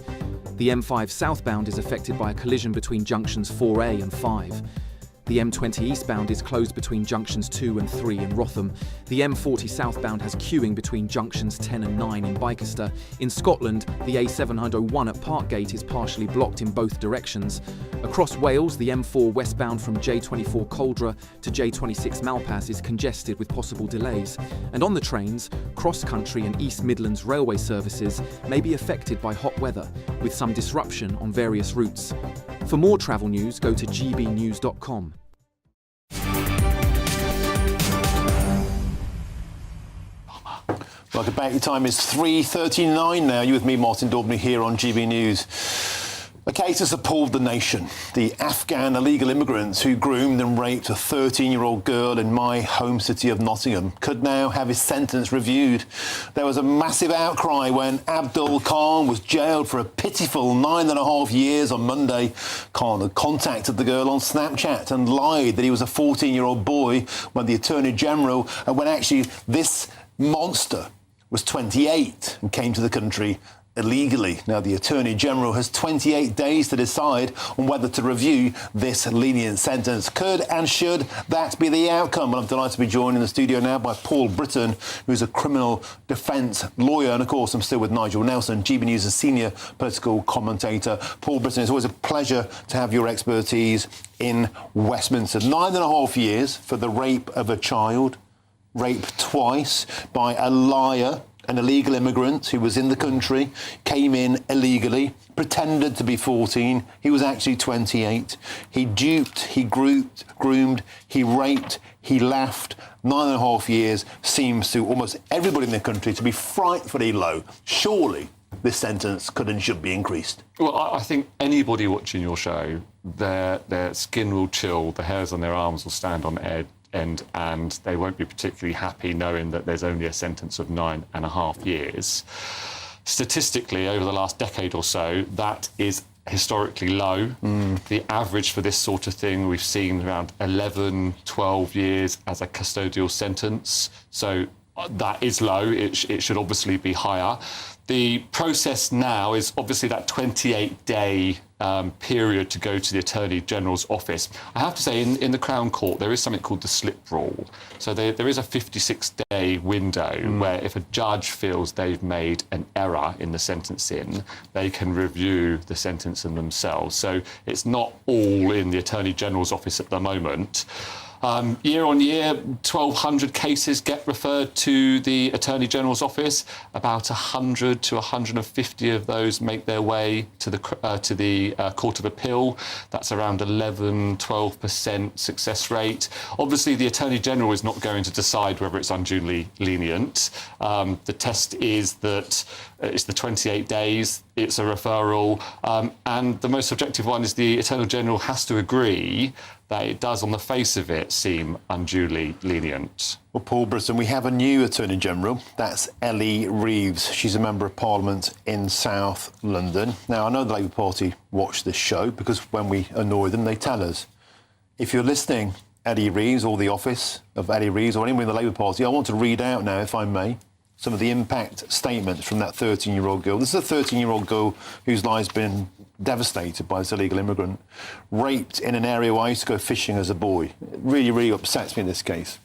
The M5 southbound is affected by a collision between junctions 4A and 5. The M20 eastbound is closed between junctions 2 and 3 in Wrotham. The M40 southbound has queuing between junctions 10 and 9 in Bicester. In Scotland, the A701 at Parkgate is partially blocked in both directions. Across Wales, the M4 westbound from J24 Coldra to J26 Malpas is congested with possible delays. And on the trains, cross-country and East Midlands railway services may be affected by hot weather, with some disruption on various routes. For more travel news, go to gbnews.com. Welcome back. Your time is 3:39 now. You're with me, Martin Daubney, here on GB News. A case has appalled the nation. The Afghan illegal immigrants who groomed and raped a 13-year-old girl in my home city of Nottingham could now have his sentence reviewed. There was a massive outcry when Abdul Khan was jailed for a pitiful 9.5 years on Monday. Khan had contacted the girl on Snapchat and lied that he was a 14-year-old boy when the Attorney General, when actually this monster was 28 and came to the country illegally. Now, the Attorney General has 28 days to decide on whether to review this lenient sentence. Could and should that be the outcome? Well, I'm delighted to be joined in the studio now by Paul Britton, who's a criminal defence lawyer. And, of course, I'm still with Nigel Nelson, GB News' senior political commentator. Paul Britton, it's always a pleasure to have your expertise in Westminster. 9.5 years for the rape of a child, raped twice by a liar, an illegal immigrant who was in the country, came in illegally, pretended to be 14. He was actually 28. He duped, he groomed, he raped, he laughed. 9.5 years seems to almost everybody in the country to be frightfully low. Surely this sentence could and should be increased. Well, I think anybody watching your show, their skin will chill, the hairs on their arms will stand on edge, and they won't be particularly happy knowing that there's only a sentence of 9.5 years. Statistically, over the last decade or so, that is historically low. The average for this sort of thing, we've seen around 11, 12 years as a custodial sentence. So that is low. It should obviously be higher. The process now is obviously that 28-day period to go to the Attorney General's office. I have to say, in the Crown Court, there is something called the slip rule. So there is a 56-day window where if a judge feels they've made an error in the sentencing, they can review the sentencing themselves. So it's not all in the Attorney General's office at the moment. Year on year, 1,200 cases get referred to the Attorney General's office. About 100 to 150 of those make their way to the Court of Appeal. That's around 11-12% success rate. Obviously, the Attorney General is not going to decide whether it's unduly lenient. The test is that it's the 28 days, it's a referral, and the most objective one is the Attorney General has to agree that it does, on the face of it, seem unduly lenient. Well, Paul Britton, we have a new Attorney General. That's Ellie Reeves. She's a Member of Parliament in South London. Now, I know the Labour Party watch this show because when we annoy them, they tell us. If you're listening, Ellie Reeves, or the office of Ellie Reeves, or anyone in the Labour Party, I want to read out now, if I may, some of the impact statements from that 13-year-old girl. This is a 13-year-old girl whose life's been devastated by this illegal immigrant, raped in an area where I used to go fishing as a boy. It really, really upsets me in this case.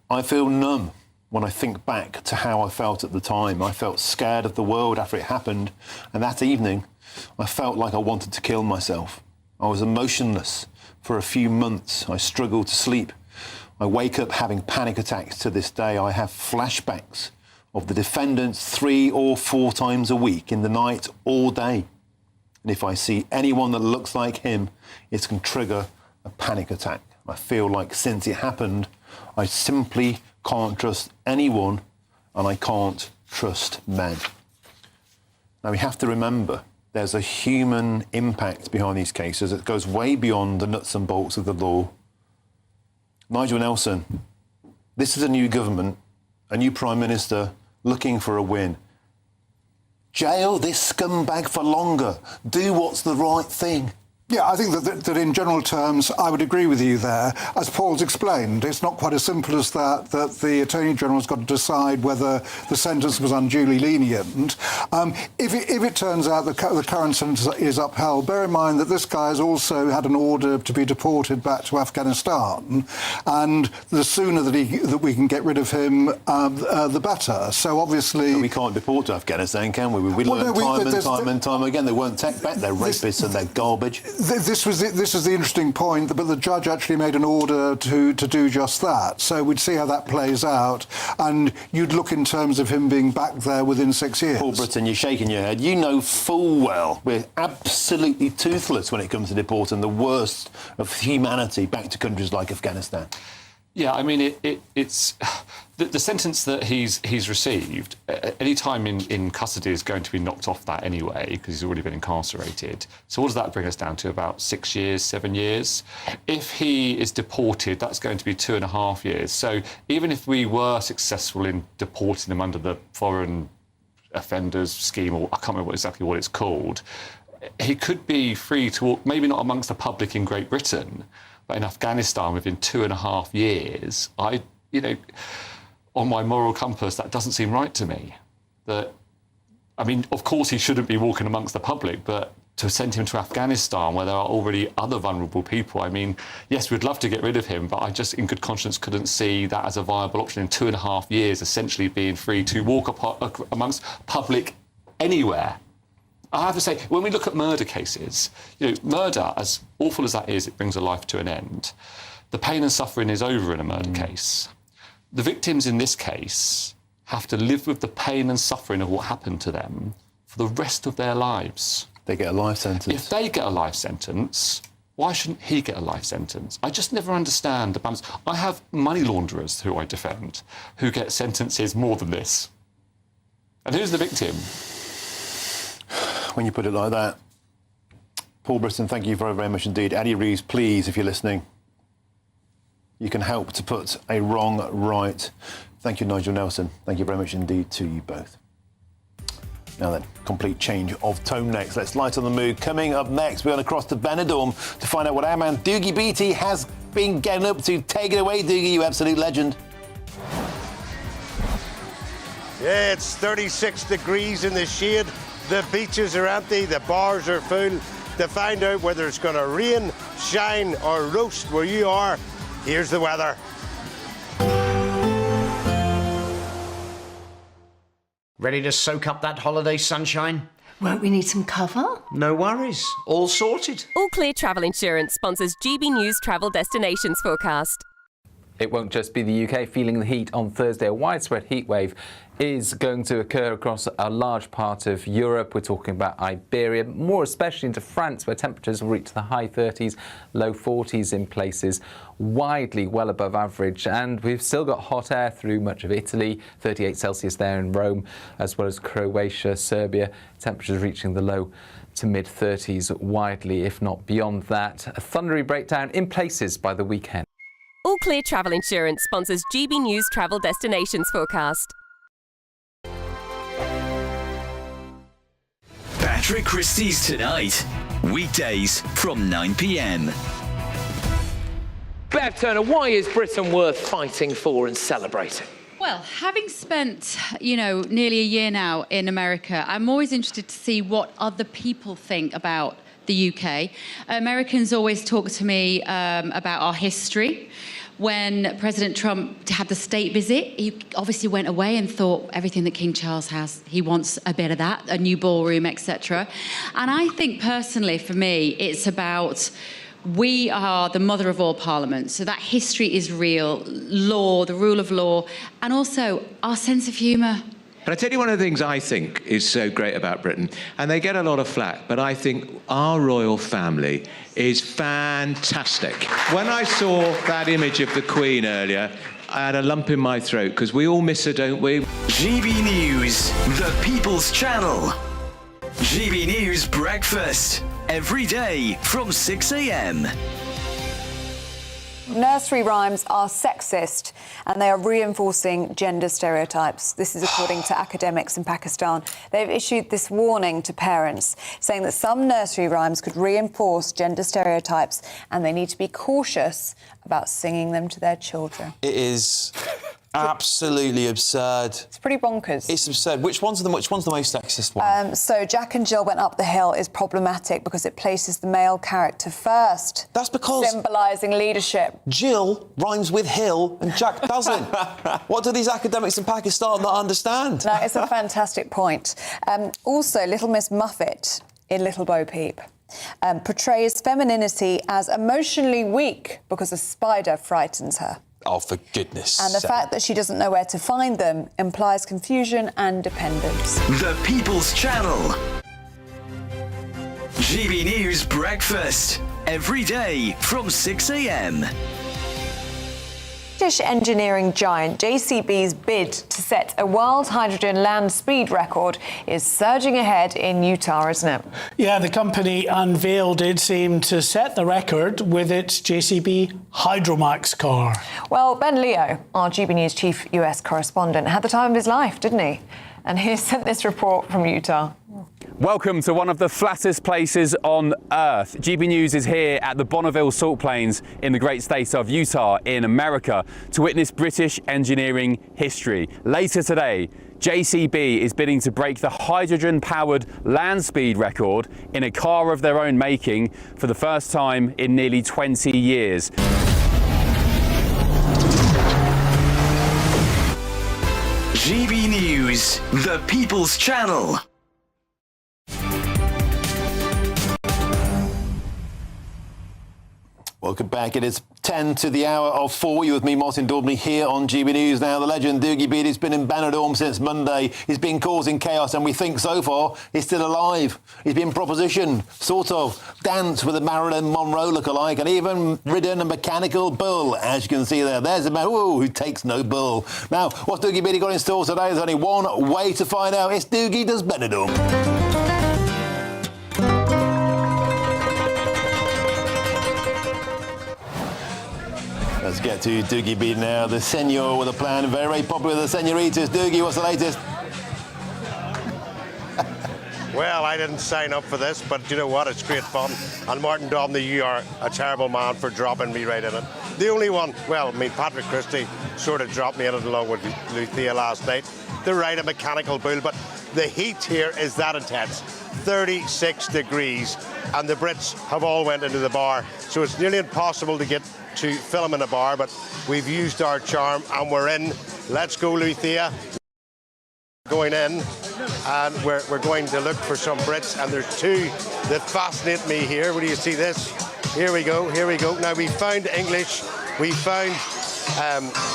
I feel numb when I think back to how I felt at the time. I felt scared of the world after it happened, and that evening I felt like I wanted to kill myself. I was emotionless for a few months. I struggled to sleep. I wake up having panic attacks to this day. I have flashbacks of the defendants 3 or 4 times a week, in the night, all day. And if I see anyone that looks like him, it can trigger a panic attack. I feel like since it happened, I simply can't trust anyone, and I can't trust men. Now, we have to remember there's a human impact behind these cases that goes way beyond the nuts and bolts of the law. Nigel Nelson, this is a new government, a new Prime Minister looking for a win. Jail this scumbag for longer. Do what's the right thing. Yeah, I think that in general terms, I would agree with you there. As Paul's explained, it's not quite as simple as that the Attorney General's got to decide whether the sentence was unduly lenient. If it turns out the current sentence is upheld, bear in mind that this guy has also had an order to be deported back to Afghanistan, and the sooner that we can get rid of him, the better. So obviously... But we can't deport to Afghanistan, can we? We learn time and time again. They won't take back their rapists and their garbage. This was the interesting point, but the judge actually made an order to do just that. So we'd see how that plays out, and you'd look in terms of him being back there within 6 years. Paul Britton, you're shaking your head. You know full well we're absolutely toothless when it comes to deporting the worst of humanity back to countries like Afghanistan. Yeah, I mean, it's the sentence that he's received. Any time in custody is going to be knocked off that anyway, because he's already been incarcerated. So what does that bring us down to? About 6 years, 7 years. If he is deported, that's going to be 2.5 years. So even if we were successful in deporting him under the foreign offenders scheme, or I can't remember exactly what it's called, he could be free to walk, maybe not amongst the public in Great Britain, but in Afghanistan within 2.5 years. On my moral compass, that doesn't seem right to me. That I mean, of course, he shouldn't be walking amongst the public, but to send him to Afghanistan, where there are already other vulnerable people, I mean, yes, we'd love to get rid of him, but I just, in good conscience, couldn't see that as a viable option in 2.5 years, essentially being free to walk amongst public anywhere. I have to say, when we look at murder cases, murder, as awful as that is, it brings a life to an end. The pain and suffering is over in a murder case. The victims in this case have to live with the pain and suffering of what happened to them for the rest of their lives. They get a life sentence. If they get a life sentence, why shouldn't he get a life sentence? I just never understand the balance. I have money launderers who I defend who get sentences more than this. And who's the victim? When you put it like that. Paul Britton, thank you very, very much indeed. Annie Reeves, please, if you're listening, you can help to put a wrong right. Thank you, Nigel Nelson. Thank you very much indeed to you both. Now then, complete change of tone next. Let's light on the mood. Coming up next, we're going to cross to Benidorm to find out what our man Doogie Beattie has been getting up to. Take it away, Doogie, you absolute legend. Yeah, it's 36 degrees in the shade. The beaches are empty, the bars are full. To find out whether it's going to rain, shine or roast where you are, here's the weather. Ready to soak up that holiday sunshine? Won't we need some cover? No worries, all sorted. All Clear Travel Insurance sponsors GB News travel destinations forecast. It won't just be the UK feeling the heat on Thursday. A widespread heat wave is going to occur across a large part of Europe. We're talking about Iberia, more especially into France, where temperatures will reach the high 30s, low 40s in places, widely well above average. And we've still got hot air through much of Italy, 38 Celsius there in Rome, as well as Croatia, Serbia, temperatures reaching the low to mid-30s widely, if not beyond that. A thundery breakdown in places by the weekend. All Clear Travel Insurance sponsors GB News travel destinations forecast. Patrick Christie's Tonight, weekdays from 9 p.m. Bev Turner, why is Britain worth fighting for and celebrating? Well, having spent, nearly a year now in America, I'm always interested to see what other people think about the UK. Americans always talk to me about our history. When President Trump had the state visit, he obviously went away and thought everything that King Charles has, he wants a bit of that, a new ballroom, etc. And I think personally, for me, it's about we are the mother of all parliaments. So that history is real, law, the rule of law, and also our sense of humour. But I tell you one of the things I think is so great about Britain, and they get a lot of flack, but I think our royal family is fantastic. When I saw that image of the Queen earlier, I had a lump in my throat, because we all miss her, don't we? GB News, the People's Channel. GB News Breakfast, every day from 6 a.m. Nursery rhymes are sexist and they are reinforcing gender stereotypes. This is according to academics in Pakistan. They've issued this warning to parents, saying that some nursery rhymes could reinforce gender stereotypes and they need to be cautious about singing them to their children. It is absolutely absurd. It's pretty bonkers. It's absurd. Which one's the most sexist one? So Jack and Jill Went Up the Hill is problematic because it places the male character first. That's because symbolising leadership. Jill rhymes with hill and Jack doesn't. What do these academics in Pakistan not understand? No, it's a fantastic point. Also, Little Miss Muffet in Little Bo Peep portrays femininity as emotionally weak because a spider frightens her. Oh, for goodness sake. And the fact that she doesn't know where to find them implies confusion and dependence. The People's Channel. GB News Breakfast, every day from 6 a.m. British engineering giant JCB's bid to set a world hydrogen land speed record is surging ahead in Utah, isn't it? Yeah, the company unveiled its aim to set the record with its JCB Hydromax car. Well, Ben Leo, our GB News chief US correspondent, had the time of his life, didn't he? And he sent this report from Utah. Welcome to one of the flattest places on Earth. GB News is here at the Bonneville Salt Plains in the great state of Utah in America to witness British engineering history. Later today, JCB is bidding to break the hydrogen-powered land speed record in a car of their own making for the first time in nearly 20 years. GB News, the People's Channel. Welcome back. It is 10 to the hour of 4. You with me, Martin Daubney, here on GB News. Now, the legend Dougie Beattie's been in Benidorm since Monday. He's been causing chaos, and we think so far he's still alive. He's been propositioned, sort of, danced with a Marilyn Monroe lookalike, and even ridden a mechanical bull, as you can see there. There's a man who takes no bull. Now, what's Dougie Beattie got in store today? There's only one way to find out. It's Dougie Does Benidorm. Let's get to Dougie Beattie now, the senor with a plan, very, very popular with the senoritas. Dougie, what's the latest? Well, I didn't sign up for this, but you know what? It's great fun. And Martin Daubney, you are a terrible man for dropping me right in it. The only one, well, I mean, Patrick Christie sort of dropped me in it along with Luthea last night. They're right, a mechanical bull, but the heat here is that intense. 36 degrees, and the Brits have all went into the bar. So it's nearly impossible to get to film in a bar, but we've used our charm and we're in. Let's go, Luthea. Going in, and we're going to look for some Brits, and there's two that fascinate me here. What do you see this? Here we go, here we go. Now, we found English, we found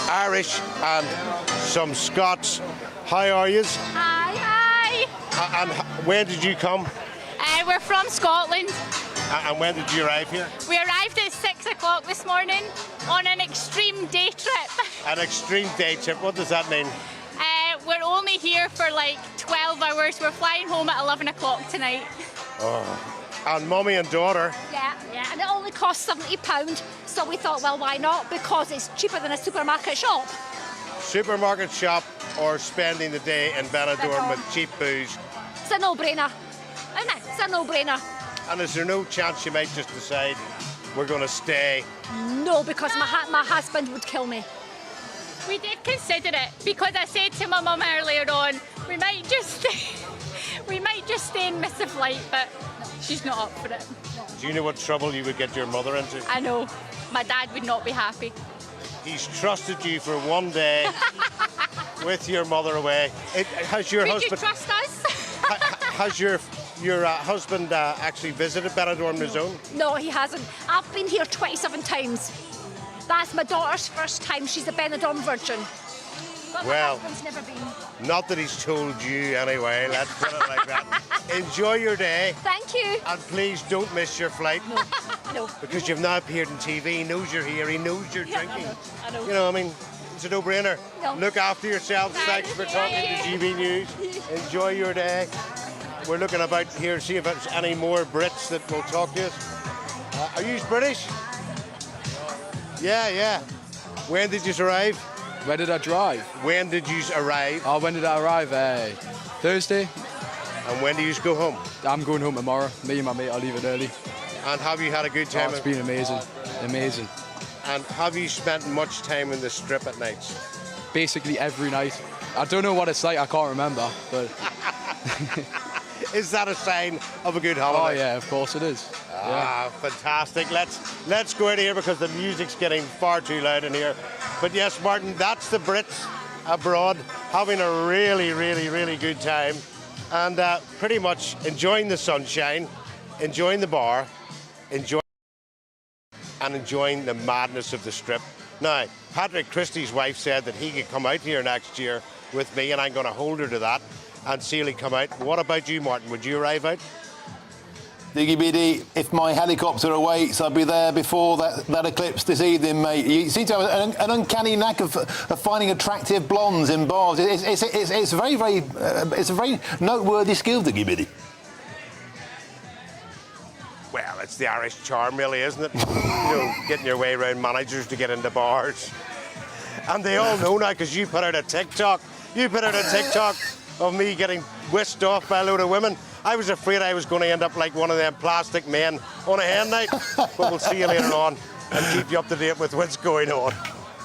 Irish and some Scots. How are yous? Hi, hi. And where did you come? We're from Scotland. And when did you arrive here? We arrived at 6 o'clock this morning on an extreme day trip. An extreme day trip, what does that mean? We're only here for like 12 hours. We're flying home at 11 o'clock tonight. Oh. And mummy and daughter? Yeah, and it only costs £70, so we thought, well, why not? Because it's cheaper than a supermarket shop. Supermarket shop or spending the day in Benidorm with cheap booze? It's a no-brainer, isn't it? It's a no-brainer. And is there no chance you might just decide we're going to stay? No, because my husband would kill me. We did consider it because I said to my mum earlier on, we might just stay and miss the flight, but she's not up for it. Do you know what trouble you would get your mother into? I know. My dad would not be happy. He's trusted you for one day with your mother away. Has your Would husband? you trust us? Has your husband actually visited Benidorm on his own? No, he hasn't. I've been here 27 times. That's my daughter's first time. She's a Benidorm virgin. But well, my husband's never been. Not that he's told you anyway, let's put it like that. Enjoy your day. Thank you. And please don't miss your flight. No. Because you've now appeared on TV, he knows you're here, he knows you're drinking. I know. You know, I mean, it's a no-brainer. No. Look after yourselves. Thanks for talking to GB News. Enjoy your day. We're looking about here to see if there's any more Brits that will talk to us. Are you British? Yeah. When did you arrive? Where did I drive? When did you arrive? Oh, when did I arrive? Thursday. And when do you go home? I'm going home tomorrow. Me and my mate are leaving early. And have you had a good time? Oh, it's been amazing. Amazing. And have you spent much time in the strip at nights? Basically every night. I don't know what it's like, I can't remember, but... Is that a sign of a good holiday? Oh yeah, of course it is. Fantastic. Let's go out of here because the music's getting far too loud in here. But yes, Martin, that's the Brits abroad having a really, really, really good time and pretty much enjoying the sunshine, enjoying the bar, enjoying the madness of the strip. Now, Patrick Christie's wife said that he could come out here next year with me, and I'm going to hold her to that and see he'll come out. What about you, Martin? Would you arrive out? Dougie Beattie, if my helicopter awaits, I'll be there before that eclipse this evening, mate. You seem to have an uncanny knack of finding attractive blondes in bars. It's a very noteworthy skill, Dougie Beattie. Well, it's the Irish charm, really, isn't it? You know, getting your way around managers to get into bars. And they all know now because you put out a TikTok. You put out a TikTok of me getting whisked off by a load of women. I was afraid I was going to end up like one of them plastic men on a hen night. But we'll see you later on and keep you up to date with what's going on.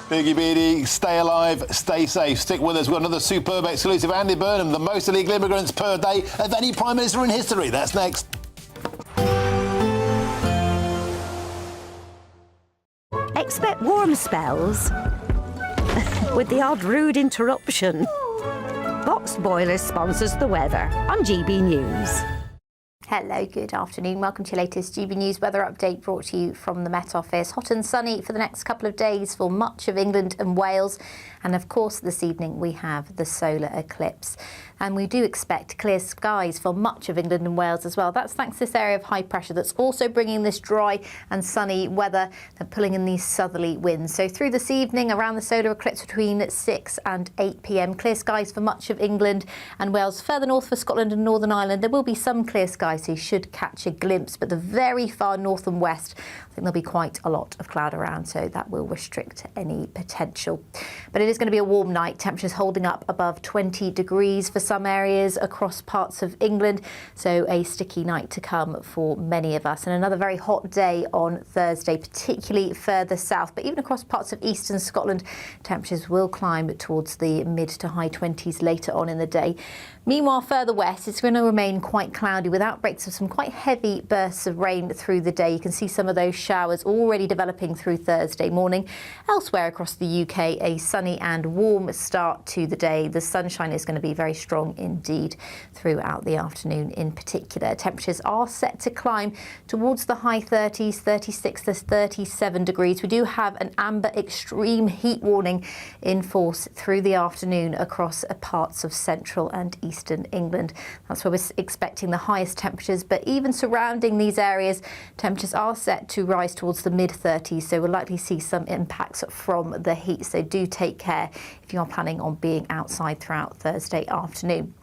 Biggie Beatty, stay alive, stay safe. Stick with us. We've got another superb exclusive. Andy Burnham, the most illegal immigrants per day of any Prime Minister in history. That's next. Expect warm spells with the odd rude interruption. Boxed Boilers sponsors the weather on GB News. Hello, good afternoon. Welcome to your latest GB News weather update brought to you from the Met Office. Hot and sunny for the next couple of days for much of England and Wales. And of course, this evening we have the solar eclipse. And we do expect clear skies for much of England and Wales as well. That's thanks to this area of high pressure that's also bringing this dry and sunny weather and pulling in these southerly winds. So through this evening, around the solar eclipse between 6 and 8 p.m, clear skies for much of England and Wales. Further north for Scotland and Northern Ireland, there will be some clear skies, so you should catch a glimpse. But the very far north and west, I think there'll be quite a lot of cloud around, so that will restrict any potential. But it is going to be a warm night. Temperatures holding up above 20 degrees for some areas across parts of England, so a sticky night to come for many of us. And another very hot day on Thursday, particularly further south, but even across parts of eastern Scotland, temperatures will climb towards the mid to high 20s later on in the day. Meanwhile, further west, it's going to remain quite cloudy with outbreaks of some quite heavy bursts of rain through the day. You can see some of those showers already developing through Thursday morning. Elsewhere across the UK, a sunny and warm start to the day. The sunshine is going to be very strong indeed throughout the afternoon in particular. Temperatures are set to climb towards the high 30s, 36 to 37 degrees. We do have an amber extreme heat warning in force through the afternoon across parts of central and eastern England. That's where we're expecting the highest temperatures, but even surrounding these areas, temperatures are set to rise towards the mid-30s, so we'll likely see some impacts from the heat, so do take care if you are planning on being outside throughout Thursday afternoon.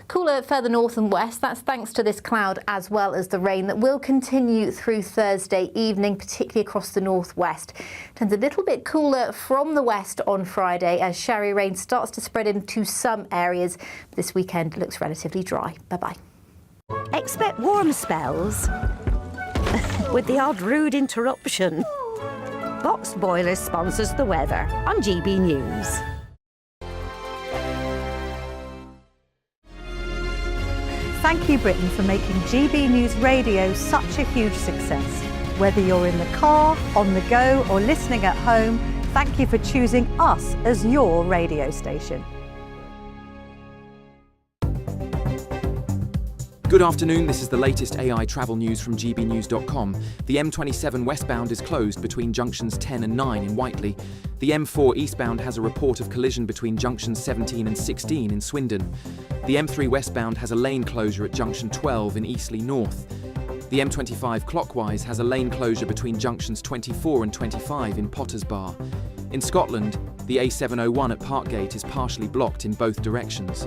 Cooler further north and west, that's thanks to this cloud as well as the rain that will continue through Thursday evening, particularly across the northwest. Turns a little bit cooler from the west on Friday as showery rain starts to spread into some areas. This weekend looks relatively dry. Bye-bye. Expect warm spells with the odd rude interruption. Boxed Boilers sponsors the weather on GB News. Thank you, Britain, for making GB News Radio such a huge success. Whether you're in the car, on the go, or listening at home, thank you for choosing us as your radio station. Good afternoon, this is the latest AI travel news from GBNews.com. The M27 westbound is closed between junctions 10 and 9 in Whiteley. The M4 eastbound has a report of collision between junctions 17 and 16 in Swindon. The M3 westbound has a lane closure at junction 12 in Eastleigh North. The M25 clockwise has a lane closure between junctions 24 and 25 in Potters Bar. In Scotland, the A701 at Parkgate is partially blocked in both directions.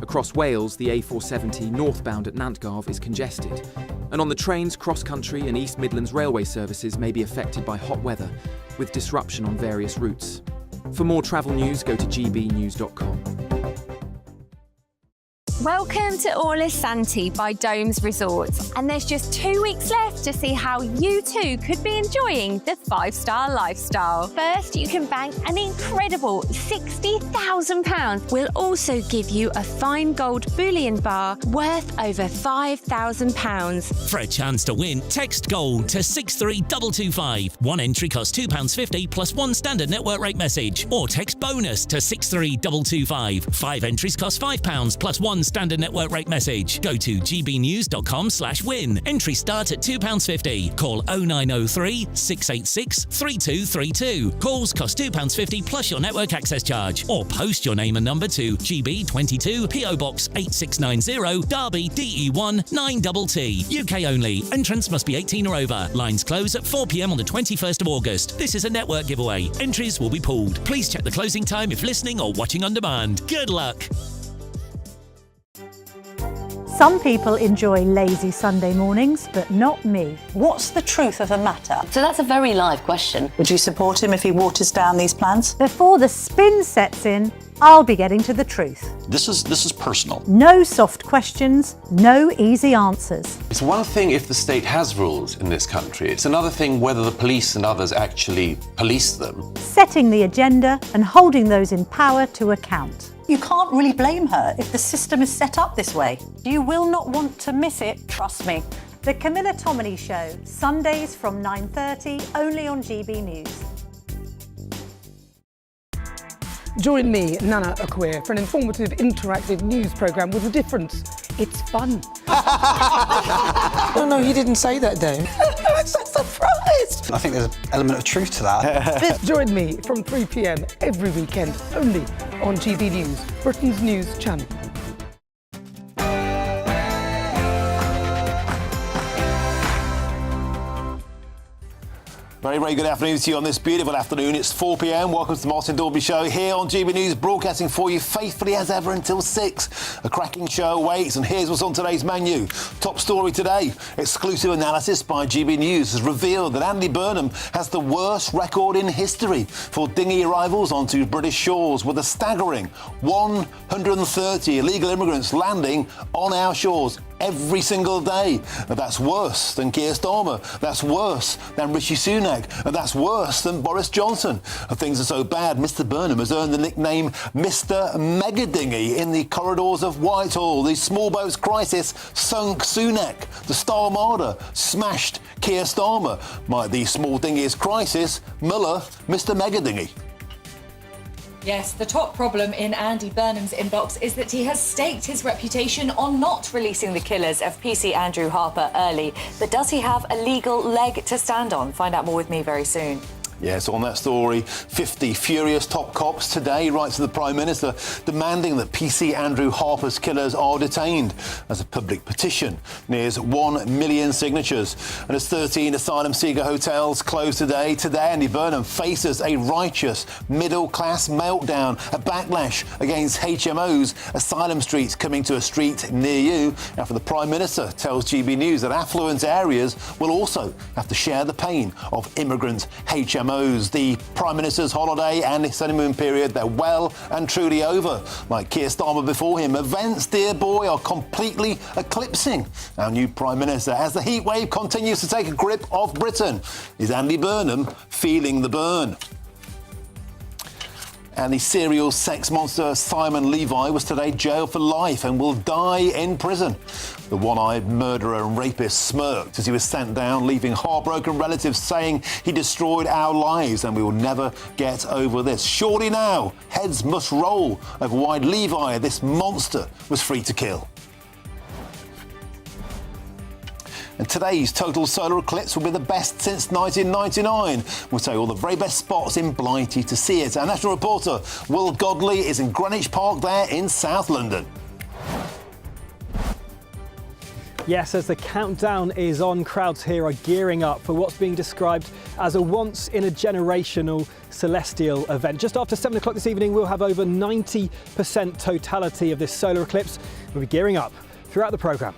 Across Wales, the A470 northbound at Nantgarv is congested. And on the trains, cross-country and East Midlands railway services may be affected by hot weather, with disruption on various routes. For more travel news, go to gbnews.com. Welcome to Orla Santi by Domes Resorts, and there's just 2 weeks left to see how you too could be enjoying the 5-star lifestyle. First, you can bank an incredible £60,000. We'll also give you a fine gold bullion bar worth over £5,000. For a chance to win, text GOLD to 63225. One entry costs £2.50 plus one standard network rate message, or text BONUS to 63225. 5 entries cost £5 plus one standard network rate message. Go to gbnews.com/win. Entry start at £2.50. Call 0903 686 3232. Calls cost £2.50 plus your network access charge. Or post your name and number to GB22 PO Box 8690 Derby DE1 9TT. UK only. Entrance must be 18 or over. Lines close at 4 p.m. on the 21st of August. This is a network giveaway. Entries will be pulled. Please check the closing time if listening or watching on demand. Good luck. Some people enjoy lazy Sunday mornings, but not me. What's the truth of the matter? So that's a very live question. Would you support him if he waters down these plans? Before the spin sets in, I'll be getting to the truth. This is personal. No soft questions, no easy answers. It's one thing if the state has rules in this country. It's another thing whether the police and others actually police them. Setting the agenda and holding those in power to account. You can't really blame her if the system is set up this way. You will not want to miss it, trust me. The Camilla Tominey Show, Sundays from 9:30, only on GB News. Join me, Nana Akwe, for an informative, interactive news programme with a difference. It's fun. No, he didn't say that, Dave. I'm so surprised. I think there's an element of truth to that. Join me from 3 p.m. every weekend, only on GB News, Britain's news channel. Very, very good afternoon to you on this beautiful afternoon. It's 4 p.m. Welcome to the Martin Daubney Show here on GB News, broadcasting for you faithfully as ever until 6. A cracking show awaits, and here's what's on today's menu. Top story today. Exclusive analysis by GB News has revealed that Andy Burnham has the worst record in history for dinghy arrivals onto British shores, with a staggering 130 illegal immigrants landing on our shores every single day. That's worse than Keir Starmer. That's worse than Rishi Sunak. And that's worse than Boris Johnson. And things are so bad, Mr. Burnham has earned the nickname Mr. Megadinghy in the corridors of Whitehall. The small boats crisis sunk Sunak. The Star Armada smashed Keir Starmer. Might the small dinghies crisis Muller Mr. Megadinghy? Yes, the top problem in Andy Burnham's inbox is that he has staked his reputation on not releasing the killers of PC Andrew Harper early. But does he have a legal leg to stand on? Find out more with me very soon. Yes, on that story, 50 furious top cops today write to the Prime Minister demanding that PC Andrew Harper's killers are detained, as a public petition nears 1 million signatures. And as 13 asylum seeker hotels close today, Andy Burnham faces a righteous middle-class meltdown, a backlash against HMOs, asylum streets coming to a street near you, after the Prime Minister tells GB News that affluent areas will also have to share the pain of immigrant HMOs. The Prime Minister's holiday and his honeymoon period, they're well and truly over. Like Keir Starmer before him, events, dear boy, are completely eclipsing our new Prime Minister. As the heat wave continues to take a grip of Britain, is Andy Burnham feeling the burn? And the serial sex monster Simon Levi was today jailed for life and will die in prison. The one-eyed murderer and rapist smirked as he was sent down, leaving heartbroken relatives saying he destroyed our lives and we will never get over this. Surely now, heads must roll over why Levi, this monster, was free to kill. And today's total solar eclipse will be the best since 1999. We'll tell you all the very best spots in Blighty to see it. Our national reporter, Will Godley, is in Greenwich Park there in South London. Yes, as the countdown is on, crowds here are gearing up for what's being described as a once-in-a-generational celestial event. Just after 7 o'clock this evening, we'll have over 90% totality of this solar eclipse. We'll be gearing up throughout the programme.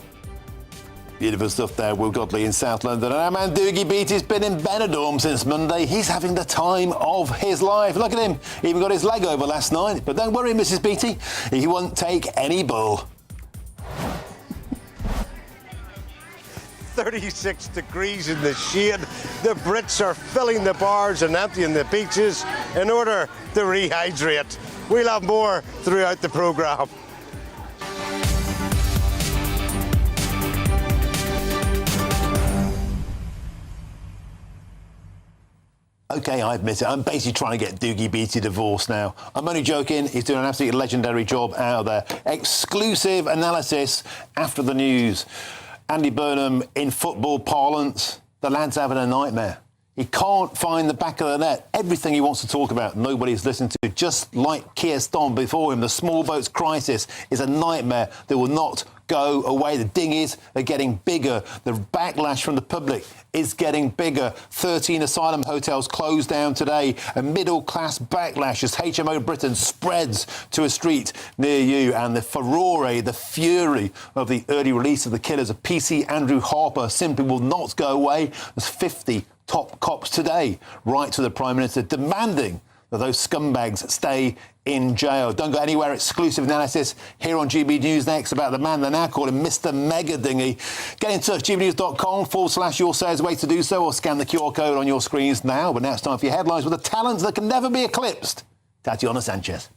Beautiful stuff there, Will Godley in South London. And our man Doogie Beattie's been in Benidorm since Monday. He's having the time of his life. Look at him. He even got his leg over last night. But don't worry, Mrs. Beattie. He won't take any bull. 36 degrees in the shade. The Brits are filling the bars and emptying the beaches in order to rehydrate. We'll have more throughout the programme. OK, I admit it. I'm basically trying to get Doogie Beattie divorced now. I'm only joking. He's doing an absolutely legendary job out there. Exclusive analysis after the news. Andy Burnham, in football parlance, the lad's having a nightmare. He can't find the back of the net. Everything he wants to talk about, nobody's listening to. Just like Keir Starmer before him, the small boats crisis is a nightmare that will not go away. The dinghies are getting bigger. The backlash from the public is getting bigger. 13 asylum hotels closed down today. A middle-class backlash as HMO Britain spreads to a street near you. And the furore, the fury of the early release of the killers of PC Andrew Harper simply will not go away. There's 50 top cops today write to the Prime Minister demanding that those scumbags stay in jail. Don't go anywhere. Exclusive analysis here on GB News next about the man they now call him Mr. Mega Dinghy. Get in touch, gbnews.com/your say is the way to do so, or scan the QR code on your screens now. But now it's time for your headlines with a talent that can never be eclipsed. Tatiana Sanchez.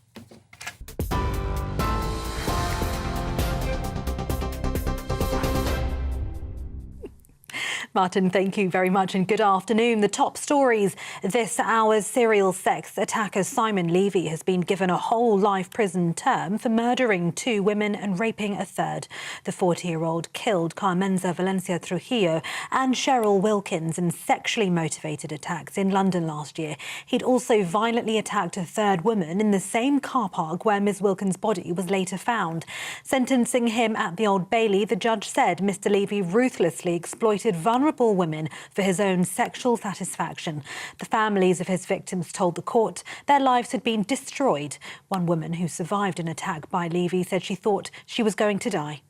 Martin, thank you very much and good afternoon. The top stories this hour's serial sex attacker Simon Levy has been given a whole life prison term for murdering 2 women and raping a third. The 40-year-old killed Carmenza Valencia Trujillo and Cheryl Wilkins in sexually motivated attacks in London last year. He'd also violently attacked a third woman in the same car park where Ms Wilkins' body was later found. Sentencing him at the Old Bailey, the judge said Mr Levy ruthlessly exploited vulnerable women for his own sexual satisfaction. The families of his victims told the court their lives had been destroyed. One woman who survived an attack by Levy said she thought she was going to die.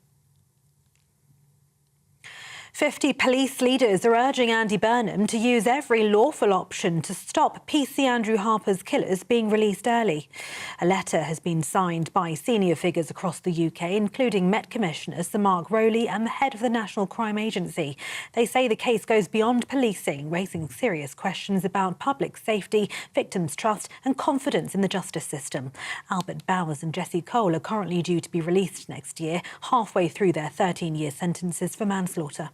50 police leaders are urging Andy Burnham to use every lawful option to stop PC Andrew Harper's killers being released early. A letter has been signed by senior figures across the UK, including Met Commissioner Sir Mark Rowley and the head of the National Crime Agency. They say the case goes beyond policing, raising serious questions about public safety, victims' trust and confidence in the justice system. Albert Bowers and Jessie Cole are currently due to be released next year, halfway through their 13-year sentences for manslaughter.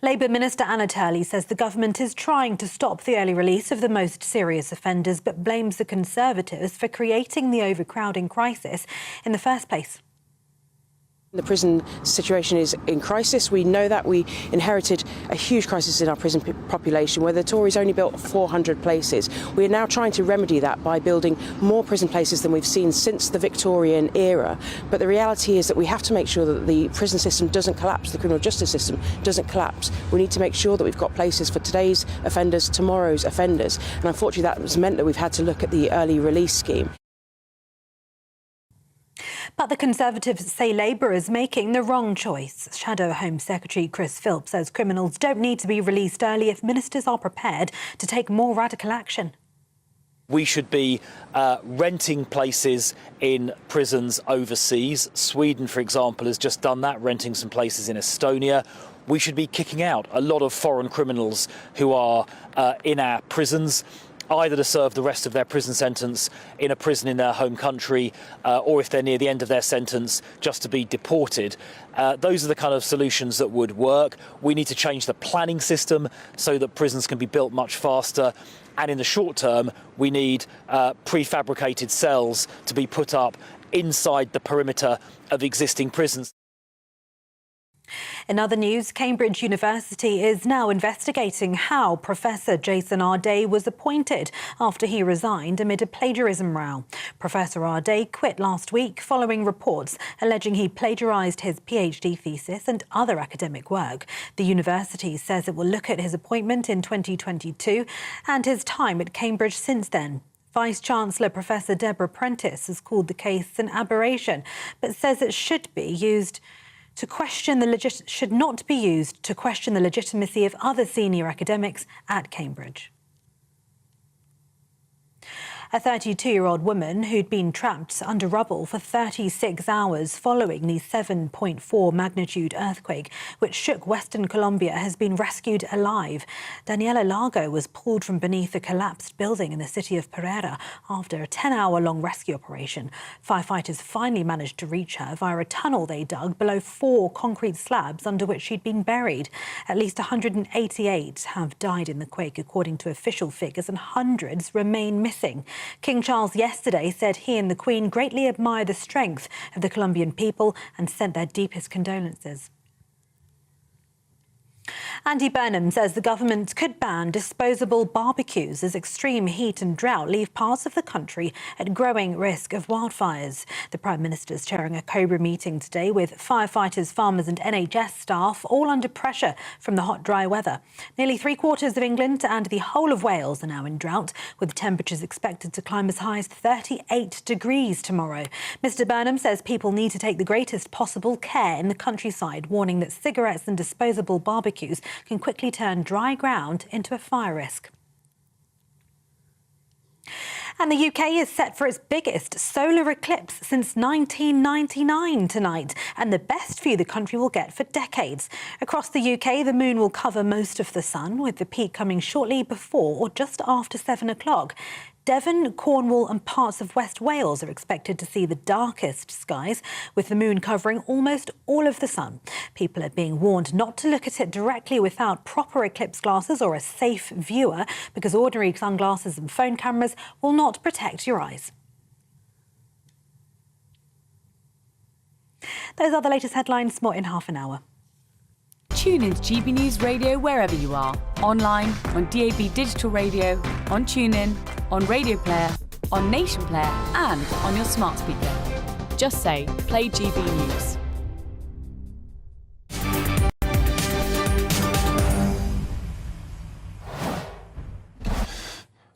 Labour Minister Anna Turley says the government is trying to stop the early release of the most serious offenders, but blames the Conservatives for creating the overcrowding crisis in the first place. The prison situation is in crisis. We know that. We inherited a huge crisis in our prison population where the Tories only built 400 places. We are now trying to remedy that by building more prison places than we've seen since the Victorian era. But the reality is that we have to make sure that the prison system doesn't collapse, the criminal justice system doesn't collapse. We need to make sure that we've got places for today's offenders, tomorrow's offenders. And unfortunately that has meant that we've had to look at the early release scheme. But the Conservatives say Labour is making the wrong choice. Shadow Home Secretary Chris Philp says criminals don't need to be released early if ministers are prepared to take more radical action. We should be renting places in prisons overseas. Sweden, for example, has just done that, renting some places in Estonia. We should be kicking out a lot of foreign criminals who are in our prisons, either to serve the rest of their prison sentence in a prison in their home country, or if they're near the end of their sentence, just to be deported. Those are the kind of solutions that would work. We need to change the planning system so that prisons can be built much faster. And in the short term, we need prefabricated cells to be put up inside the perimeter of existing prisons. In other news, Cambridge University is now investigating how Professor Jason Arday was appointed after he resigned amid a plagiarism row. Professor Arday quit last week following reports alleging he plagiarised his PhD thesis and other academic work. The university says it will look at his appointment in 2022 and his time at Cambridge since then. Vice-Chancellor Professor Deborah Prentice has called the case an aberration, but says it should not be used to question the legitimacy of other senior academics at Cambridge. A 32-year-old woman who'd been trapped under rubble for 36 hours following the 7.4 magnitude earthquake, which shook Western Colombia, has been rescued alive. Daniela Lago was pulled from beneath a collapsed building in the city of Pereira after a 10-hour-long rescue operation. Firefighters finally managed to reach her via a tunnel they dug below 4 concrete slabs under which she'd been buried. At least 188 have died in the quake, according to official figures, and hundreds remain missing. King Charles yesterday said he and the Queen greatly admire the strength of the Colombian people and sent their deepest condolences. Andy Burnham says the government could ban disposable barbecues as extreme heat and drought leave parts of the country at growing risk of wildfires. The Prime Minister is chairing a Cobra meeting today with firefighters, farmers and NHS staff, all under pressure from the hot, dry weather. Nearly 3/4 of England and the whole of Wales are now in drought, with temperatures expected to climb as high as 38 degrees tomorrow. Mr Burnham says people need to take the greatest possible care in the countryside, warning that cigarettes and disposable barbecues can quickly turn dry ground into a fire risk. And the UK is set for its biggest solar eclipse since 1999 tonight, and the best view the country will get for decades. Across the UK, the moon will cover most of the sun, with the peak coming shortly before or just after 7 o'clock. Devon, Cornwall and parts of West Wales are expected to see the darkest skies, with the moon covering almost all of the sun. People are being warned not to look at it directly without proper eclipse glasses or a safe viewer, because ordinary sunglasses and phone cameras will not protect your eyes. Those are the latest headlines, more in half an hour. Tune in to GB News Radio wherever you are. Online, on DAB digital radio, on TuneIn, on Radio Player, on Nation Player and on your smart speaker. Just say, play GB News.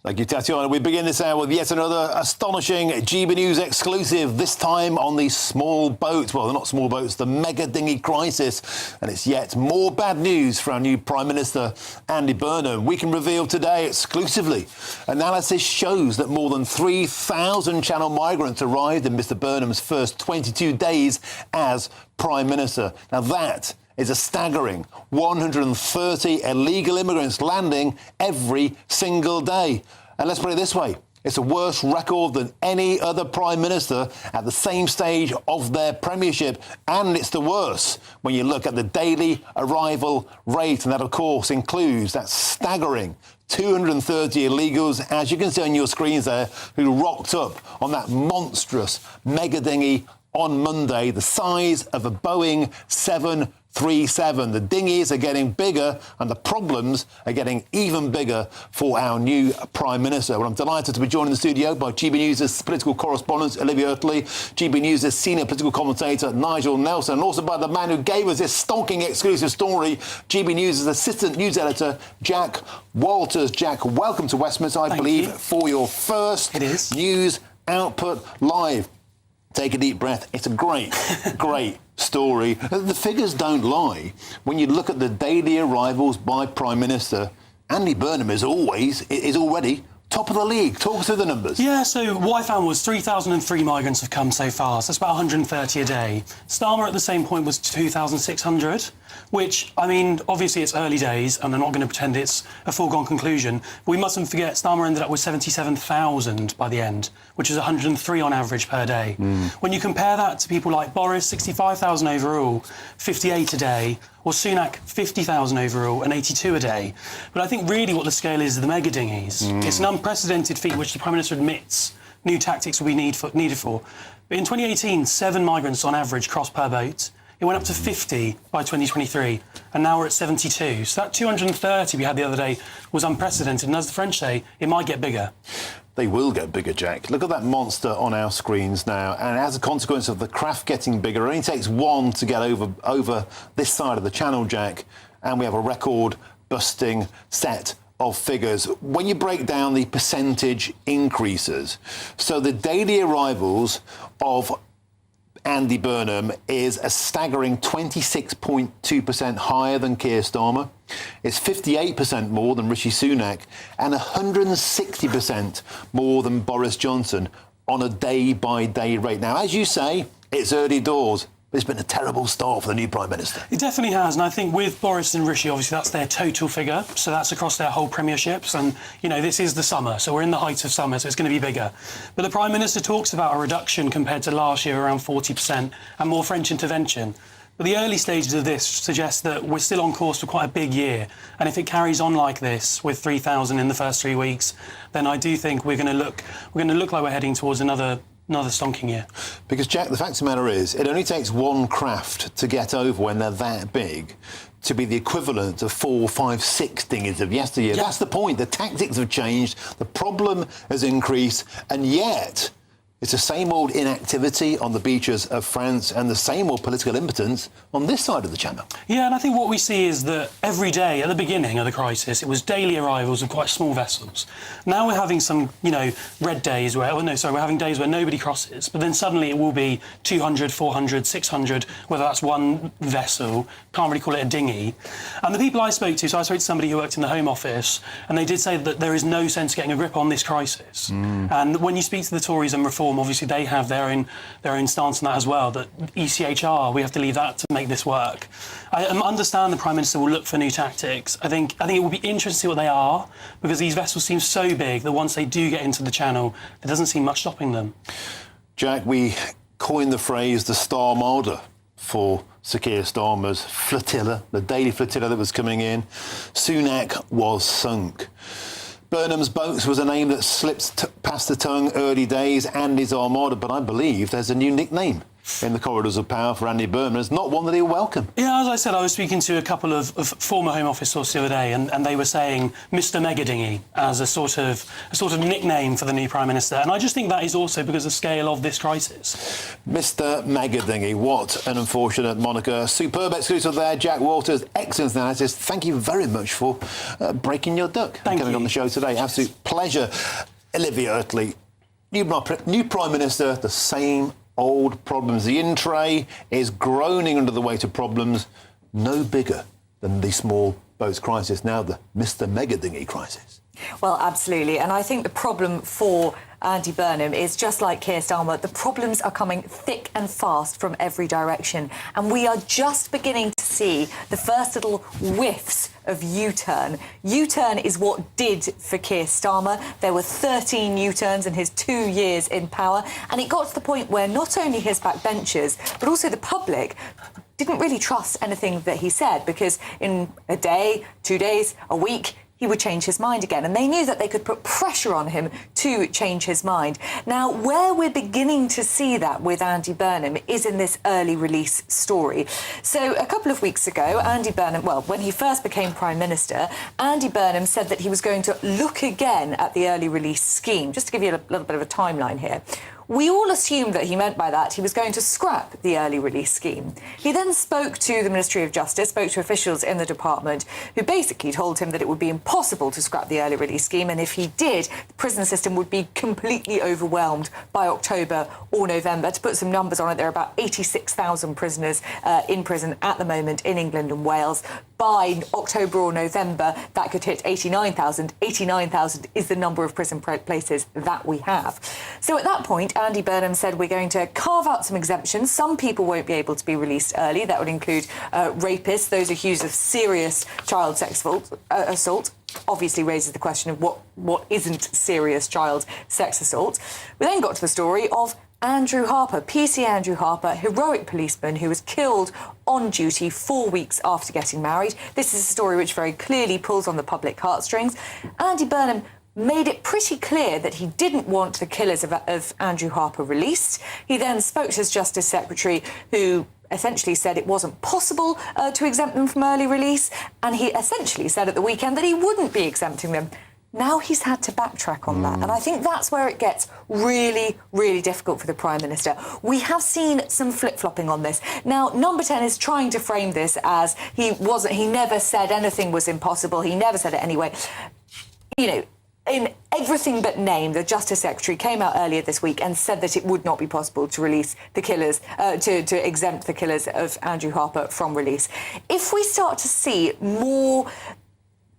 Thank you, Tatiana. We begin this hour with yet another astonishing GB News exclusive, this time on the small boat. Well, they're not small boats, the mega dinghy crisis. And it's yet more bad news for our new Prime Minister, Andy Burnham. We can reveal today exclusively analysis shows that more than 3,000 Channel migrants arrived in Mr Burnham's first 22 days as Prime Minister. Now that is a staggering 130 illegal immigrants landing every single day. And let's put it this way, it's a worse record than any other Prime Minister at the same stage of their premiership. And it's the worst when you look at the daily arrival rate. And that, of course, includes that staggering 230 illegals, as you can see on your screens there, who rocked up on that monstrous mega dinghy on Monday, the size of a Boeing 737. The dinghies are getting bigger and the problems are getting even bigger for our new Prime Minister. Well, I'm delighted to be joined in the studio by GB News' political correspondent Olivia Utley, GB News' senior political commentator Nigel Nelson, and also by the man who gave us this stonking exclusive story, GB News' assistant news editor Jack Walters. Jack, welcome to Westminster, I believe, for your first news output live. Take a deep breath. It's a great, great story. The figures don't lie. When you look at the daily arrivals by Prime Minister, Andy Burnham is already top of the league. Talk us through the numbers. Yeah, so what I found was 3,003 migrants have come so far. So that's about 130 a day. Starmer at the same point was 2,600, which, I mean, obviously it's early days and I'm not going to pretend it's a foregone conclusion. But we mustn't forget Starmer ended up with 77,000 by the end, which is 103 on average per day. When you compare that to people like Boris, 65,000 overall, 58 a day, or Sunak, 50,000 overall and 82 a day. But I think really what the scale is the mega dinghies. It's an unprecedented feat which the Prime Minister admits new tactics will be needed for. But in 2018, 7 migrants on average crossed per boat. It went up to 50 by 2023, and now we're at 72. So that 230 we had the other day was unprecedented, and as the French say, it might get bigger. They will get bigger, Jack. Look at that monster on our screens now. And as a consequence of the craft getting bigger, it only takes one to get over this side of the channel, Jack, and we have a record-busting set of figures. When you break down the percentage increases, so the daily arrivals of Andy Burnham is a staggering 26.2% higher than Keir Starmer. It's 58% more than Rishi Sunak and 160% more than Boris Johnson on a day-by-day rate. Now, as you say, it's early doors. It's been a terrible start for the new Prime Minister. It definitely has, and I think with Boris and Rishi, obviously that's their total figure, so that's across their whole premierships, and, you know, this is the summer, so we're in the height of summer, so it's going to be bigger. But the Prime Minister talks about a reduction compared to last year, around 40%, and more French intervention. But the early stages of this suggest that we're still on course for quite a big year, and if it carries on like this, with 3,000 in the first 3 weeks, then I do think we're going to look like we're heading towards another stonking year. Because, Jack, the fact of the matter is, it only takes one craft to get over when they're that big to be the equivalent of 4, 5, 6 dinghies of yesteryear. Yeah. That's the point. The tactics have changed, the problem has increased, and yet It's the same old inactivity on the beaches of France and the same old political impotence on this side of the channel. Yeah, and I think what we see is that every day at the beginning of the crisis, it was daily arrivals of quite small vessels. Now we're having some, red days where, we're having days where nobody crosses, but then suddenly it will be 200, 400, 600, whether that's one vessel, can't really call it a dinghy. And the people I spoke to, so I spoke to somebody who worked in the Home Office, and they did say that there is no sense getting a grip on this crisis. And when you speak to the Tories and Reform, obviously they have their own stance on that as well, that ECHR, we have to leave that to make this work. I understand the Prime Minister will look for new tactics. I think it will be interesting to see what they are, because these vessels seem so big that once they do get into the channel, there doesn't seem much stopping them. Jack, we coined the phrase the Star Marder for Sir Keir Starmer's flotilla, the daily flotilla that was coming in. Sunak was sunk. Burnham's Boats was a name that slipped past the tongue early days, Andy's Armada, but I believe there's a new nickname in the corridors of power for Andy Burnham. It's not one that he'll welcome. Yeah, as I said, I was speaking to a couple of former Home Office sources the other day, and they were saying Mr Megadingy as a sort of nickname for the new Prime Minister. And I just think that is also because of the scale of this crisis. Mr Megadingy, what an unfortunate moniker. Superb exclusive there, Jack Walters. Excellent analysis. Thank you very much for breaking your duck and coming on the show today. Absolute pleasure. Olivia Oatley, new Prime Minister, the same old problems. The in-tray is groaning under the weight of problems no bigger than the small boats crisis, now the Mr Megadingy crisis. Well, absolutely. And I think the problem for Andy Burnham is just like Keir Starmer. The problems are coming thick and fast from every direction. And we are just beginning to see the first little whiffs of U-turn. U-turn is what did for Keir Starmer. There were 13 U-turns in his 2 years in power. And it got to the point where not only his backbenchers, but also the public didn't really trust anything that he said, because in a day, 2 days, a week, he would change his mind again. And they knew that they could put pressure on him to change his mind. Now, where we're beginning to see that with Andy Burnham is in this early release story. So a couple of weeks ago, Andy Burnham, well, when he first became Prime Minister, Andy Burnham said that he was going to look again at the early release scheme. Just to give you a little bit of a timeline here. We all assumed that he meant by that he was going to scrap the early release scheme. He then spoke to the Ministry of Justice, spoke to officials in the department, who basically told him that it would be impossible to scrap the early release scheme, and if he did, the prison system would be completely overwhelmed by October or November. To put some numbers on it, there are about 86,000 prisoners in prison at the moment in England and Wales. By October or November, that could hit 89,000. 89,000 is the number of prison places that we have. So at that point, Andy Burnham said we're going to carve out some exemptions. Some people won't be able to be released early. That would include rapists, those accused of serious child sex assault. Obviously raises the question of what isn't serious child sex assault. We then got to the story of Andrew Harper, PC Andrew Harper, heroic policeman who was killed on duty 4 weeks after getting married. This is a story which very clearly pulls on the public heartstrings. Andy Burnham made it pretty clear that he didn't want the killers of Andrew Harper released. He then spoke to his Justice Secretary, who essentially said it wasn't possible to exempt them from early release, and he essentially said at the weekend that he wouldn't be exempting them. Now he's had to backtrack on that, and I think that's where it gets really, really difficult for the Prime Minister. We have seen some flip-flopping on this. Now, Number 10 is trying to frame this as he never said anything was impossible, he never said it anyway. You know, in everything but name, the Justice Secretary came out earlier this week and said that it would not be possible to release the killers, to exempt the killers of Andrew Harper from release. If we start to see more,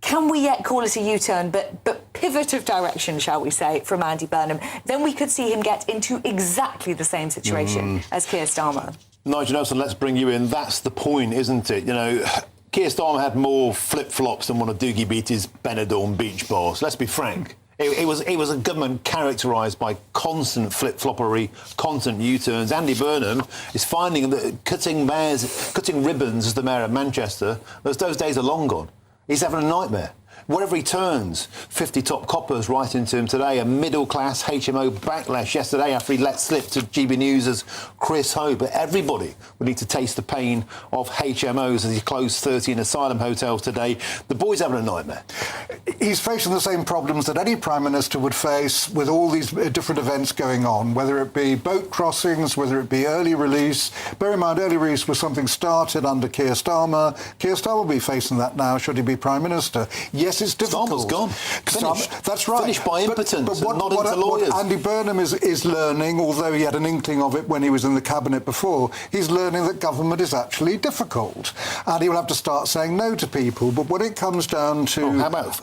can we yet call it a U-turn, but pivot of direction, shall we say, from Andy Burnham, then we could see him get into exactly the same situation as Keir Starmer. Nigel Nelson, let's bring you in. That's the point, isn't it? You know, Keir Starmer had more flip-flops than one of Doogie Beattie's Benidorm beach bars. Let's be frank. It was a government characterised by constant flip-floppery, constant U-turns. Andy Burnham is finding that cutting ribbons as the mayor of Manchester, those days are long gone. He's having a nightmare. Wherever he turns, 50 top coppers right into him today. A middle-class HMO backlash yesterday after he let slip to GBNews' Chris Ho. But everybody would need to taste the pain of HMOs as he closed 13 asylum hotels today. The boy's having a nightmare. he's facing the same problems that any Prime Minister would face with all these different events going on, whether it be boat crossings, whether it be early release. Bear in mind, early release was something started under Keir Starmer. Keir Starmer will be facing that now, should he be Prime Minister. Yes, it's difficult. Starmer's gone. Finished. That's right. Finished by impotence, but not into lawyers. What Andy Burnham is learning, although he had an inkling of it when he was in the Cabinet before, he's learning that government is actually difficult. And he will have to start saying no to people. But when it comes down to... how about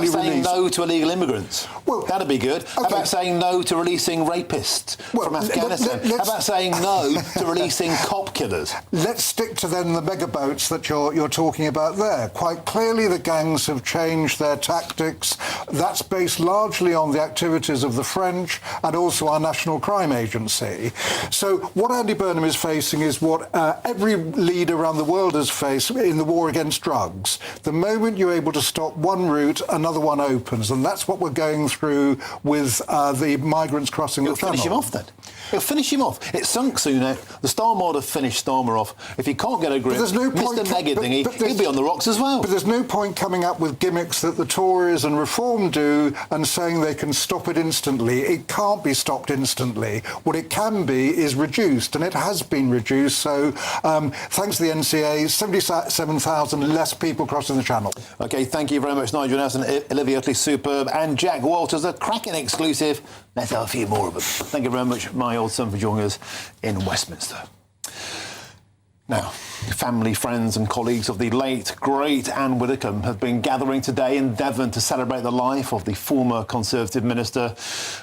saying no to illegal immigrants? Well, that'd be good. How about saying no to releasing rapists from Afghanistan? How about saying no to releasing cop killers? Let's stick to then the mega boats that you're talking about there. Quite clearly the gangs have changed their tactics. That's based largely on the activities of the French and also our National Crime Agency. So what Andy Burnham is facing is what every leader around the world has faced in the war against drugs. The moment you're able to stop one route, another one opens, and that's what we're going through with the migrants crossing the Channel. Finish him off then. It'll finish him off. It sunk Sunak. The Starmer would have finished Starmer off. If he can't get a grip, Mr Neged thingy, he'll be on the rocks as well. But there's no point coming up with gimmicks that the Tories and Reform do and saying they can stop it instantly. It can't be stopped instantly. What it can be is reduced, and it has been reduced. So thanks to the NCA, 77,000 less people crossing the Channel. OK, thank you very much, Nigel Nelson, Olivia Utley, superb, and Jack Walters, a cracking exclusive. Let's have a few more of them. Thank you very much, my old son, for joining us in Westminster. Now, family, friends and colleagues of the late, great Anne Widdecombe have been gathering today in Devon to celebrate the life of the former Conservative minister.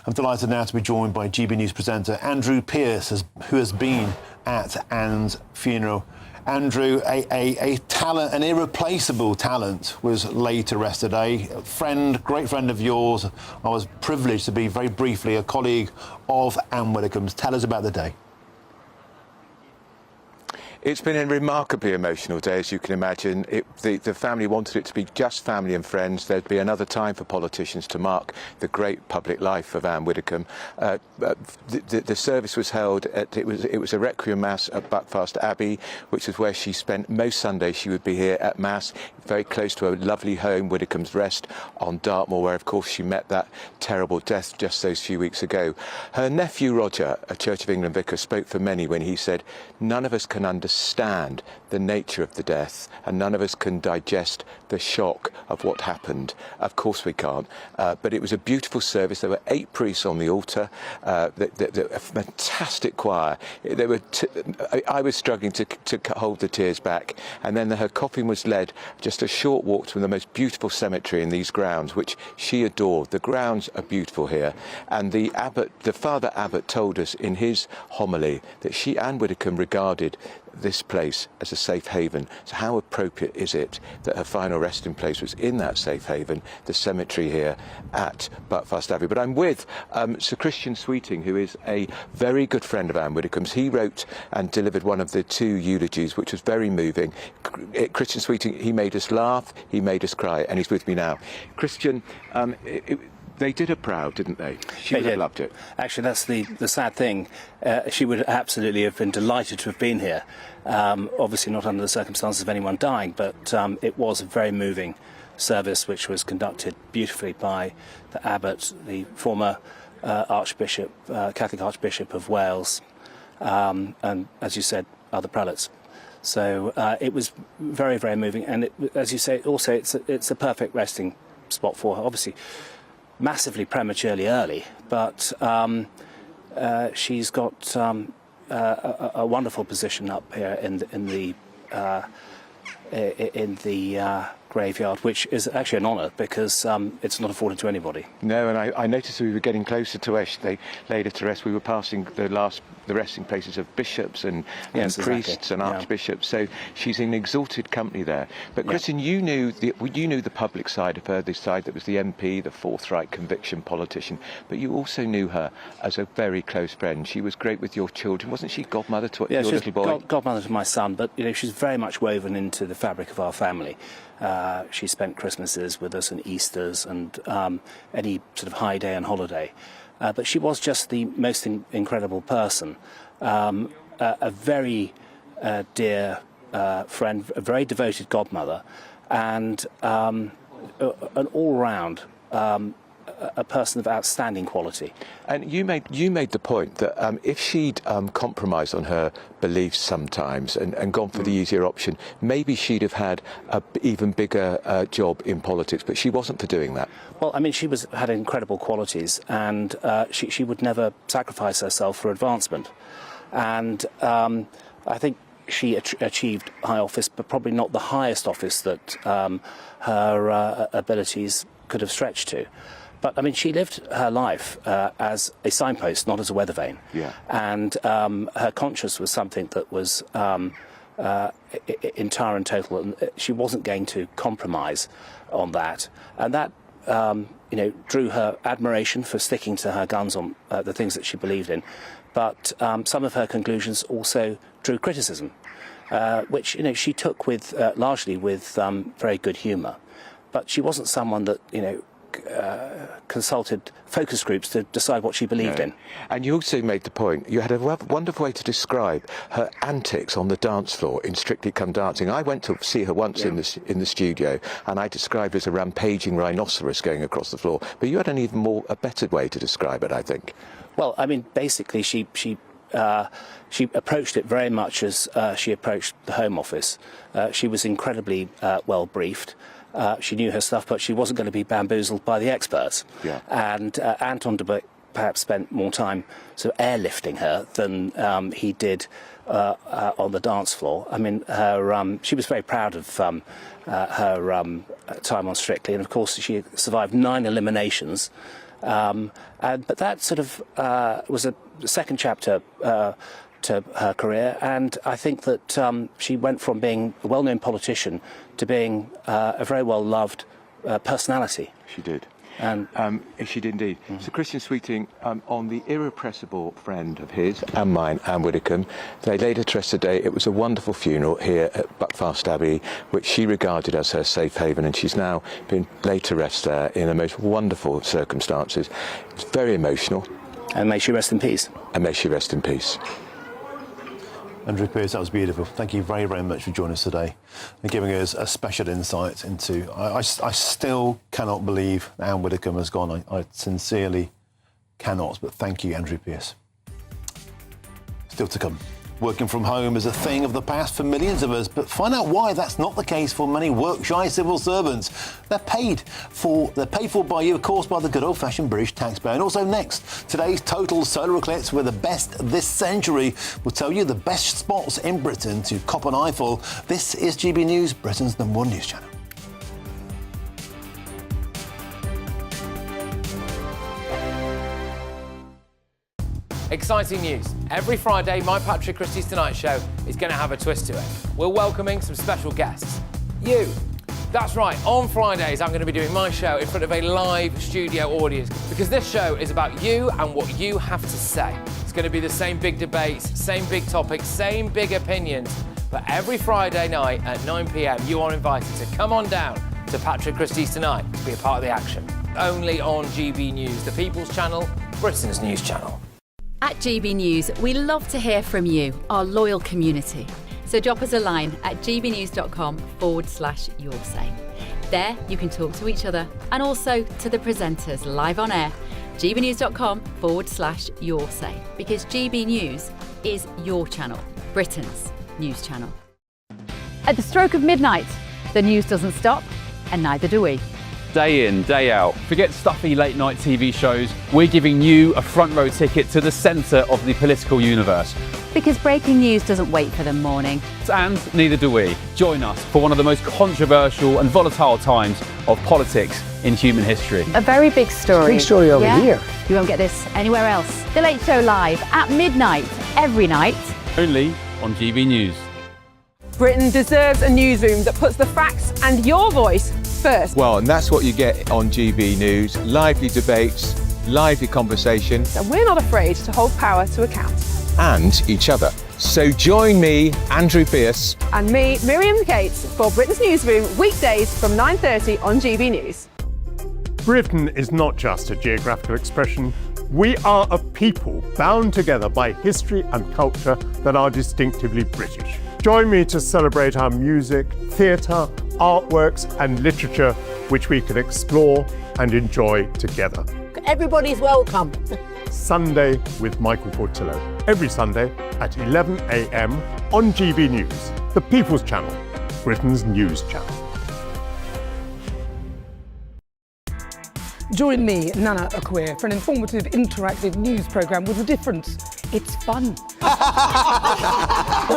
I'm delighted now to be joined by GB News presenter Andrew Pearce, who has been at Anne's funeral. Andrew, a talent, an irreplaceable talent, was laid to rest today. A friend, great friend of yours. I was privileged to be very briefly a colleague of Anne Widdecombe's. Tell us about the day. It's been a remarkably emotional day, as you can imagine. The family wanted it to be just family and friends. There'd be another time for politicians to mark the great public life of Anne Widdecombe. The service was held it was a requiem mass at Buckfast Abbey, which is where she spent most Sundays. She would be here at mass, very close to her lovely home, Widdecombe's Rest, on Dartmoor, where of course she met that terrible death just those few weeks ago. Her nephew Roger, a Church of England vicar, spoke for many when he said, "None of us can understand the nature of the death, and none of us can digest the shock of what happened." Of course we can't, but it was a beautiful service. There were 8 priests on the altar, a fantastic choir. I was struggling to hold the tears back, and then her coffin was led just a short walk to the most beautiful cemetery in these grounds, which she adored. The grounds are beautiful here, and the Father Abbot told us in his homily that Anne Widdecombe regarded this place as a safe haven. So how appropriate is it that her final resting place was in that safe haven, the cemetery here at Buckfast Abbey? But I'm with Sir Christian Sweeting, who is a very good friend of Anne Widdecombe's. He wrote and delivered one of the 2 eulogies, which was very moving. Christian Sweeting, he made us laugh, he made us cry, and he's with me now. Christian, they did her proud, didn't they? She would have loved it. Actually, that's the sad thing. She would absolutely have been delighted to have been here. Obviously not under the circumstances of anyone dying, but it was a very moving service which was conducted beautifully by the abbot, the former Archbishop, Catholic Archbishop of Wales, and, as you said, other prelates. So it was very, very moving. And as you say, also it's a perfect resting spot for her. Obviously, massively prematurely early, but she's got a wonderful position up here in the graveyard, which is actually an honour because it's not afforded to anybody. No, and I noticed we were getting closer to where they laid her to rest. We were passing the resting places of bishops and priests and archbishops. So she's in exalted company there. But Christian, you knew the public side of her, the side that was the MP, the forthright conviction politician. But you also knew her as a very close friend. She was great with your children, wasn't she? Godmother to your little boy. Godmother to my son. But she's very much woven into the fabric of our family. She spent Christmases with us and Easters and any sort of high day and holiday. But she was just the most incredible person, a very dear friend, a very devoted godmother, and an all-round a person of outstanding quality. And you made the point that if she'd compromised on her beliefs sometimes and gone for the easier option, maybe she'd have had an even bigger job in politics, but she wasn't for doing that. Well, I mean, she had incredible qualities, and she would never sacrifice herself for advancement. And I think she achieved high office, but probably not the highest office that her abilities could have stretched to. But, I mean, she lived her life as a signpost, not as a weather vane. Yeah. And her conscience was something that was entire and total. And she wasn't going to compromise on that. And that, drew her admiration for sticking to her guns on the things that she believed in. But some of her conclusions also drew criticism, which, she took with largely with very good humour. But she wasn't someone that, consulted focus groups to decide what she believed in. And you also made the point, you had a wonderful way to describe her antics on the dance floor in Strictly Come Dancing. I went to see her once in the studio, and I described her as a rampaging rhinoceros going across the floor. But you had a better way to describe it, I think. Well, I mean, basically, she approached it very much as she approached the Home Office. She was incredibly well briefed. She knew her stuff, but she wasn't going to be bamboozled by the experts. Yeah. And Anton de Beek perhaps spent more time sort of airlifting her than he did on the dance floor. I mean, she was very proud of her time on Strictly, and of course she survived 9 eliminations. But that sort of was a second chapter to her career, and I think that she went from being a well-known politician to being a very well-loved personality. She did. And she did indeed. So Christian Sweeting, on the irrepressible friend of his and mine, Anne Widdecombe, they laid her to rest today. It was a wonderful funeral here at Buckfast Abbey, which she regarded as her safe haven, and she's now been laid to rest there in the most wonderful circumstances. It's very emotional. And may she rest in peace. And may she rest in peace. Andrew Pearce, that was beautiful. Thank you very, very much for joining us today and giving us a special insight into... I still cannot believe Anne Widdecombe has gone. I sincerely cannot, but thank you, Andrew Pearce. Still to come. Working from home is a thing of the past for millions of us, but find out why that's not the case for many work-shy civil servants. They're paid for by you, of course, by the good old-fashioned British taxpayer. And also next, today's total solar eclipse with the best this century. We'll tell you the best spots in Britain to cop an eyeful. This is GB News, Britain's #1 news channel. Exciting news. Every Friday, my Patrick Christie's Tonight Show is going to have a twist to it. We're welcoming some special guests. You. That's right, on Fridays I'm going to be doing my show in front of a live studio audience because this show is about you and what you have to say. It's going to be the same big debates, same big topics, same big opinions. But every Friday night at 9 p.m, you are invited to come on down to Patrick Christie's Tonight to be a part of the action. Only on GB News, the People's Channel, Britain's news channel. At GB News, we love to hear from you, our loyal community. So drop us a line at gbnews.com/your say. There you can talk to each other and also to the presenters live on air. gbnews.com/your say, because GB News is your channel, Britain's news channel. At the stroke of midnight, the news doesn't stop, and neither do we. Day in, day out. Forget stuffy late night TV shows. We're giving you a front row ticket to the centre of the political universe. Because breaking news doesn't wait for the morning. And neither do we. Join us for one of the most controversial and volatile times of politics in human history. A very big story. Big story over here. You won't get this anywhere else. The Late Show live at midnight, every night. Only on GB News. Britain deserves a newsroom that puts the facts and your voice first. Well, and that's what you get on GB News. Lively debates, lively conversation. And we're not afraid to hold power to account. And each other. So join me, Andrew Pearce. And me, Miriam Cates, for Britain's Newsroom, weekdays from 9:30 on GB News. Britain is not just a geographical expression. We are a people bound together by history and culture that are distinctively British. Join me to celebrate our music, theatre, artworks and literature, which we can explore and enjoy together. Everybody's welcome. Sunday with Michael Portillo, every Sunday at 11 a.m. on GB News, the People's Channel, Britain's news channel. Join me, Nana Akweer, for an informative, interactive news programme with a difference. It's fun.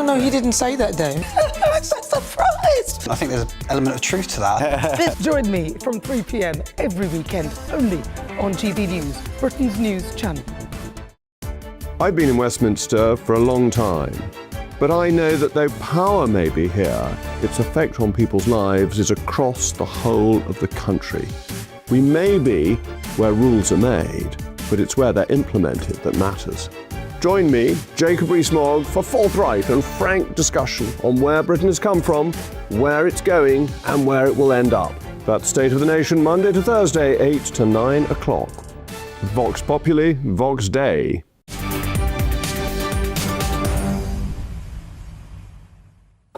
No, you didn't say that, Dave. I'm so surprised. I think there's an element of truth to that. Join me from 3 p.m. every weekend, only on GB News, Britain's news channel. I've been in Westminster for a long time, but I know that though power may be here, its effect on people's lives is across the whole of the country. We may be where rules are made, but it's where they're implemented that matters. Join me, Jacob Rees-Mogg, for forthright and frank discussion on where Britain has come from, where it's going, and where it will end up. That's State of the Nation, Monday to Thursday, 8 to 9 o'clock. Vox Populi, Vox Dei.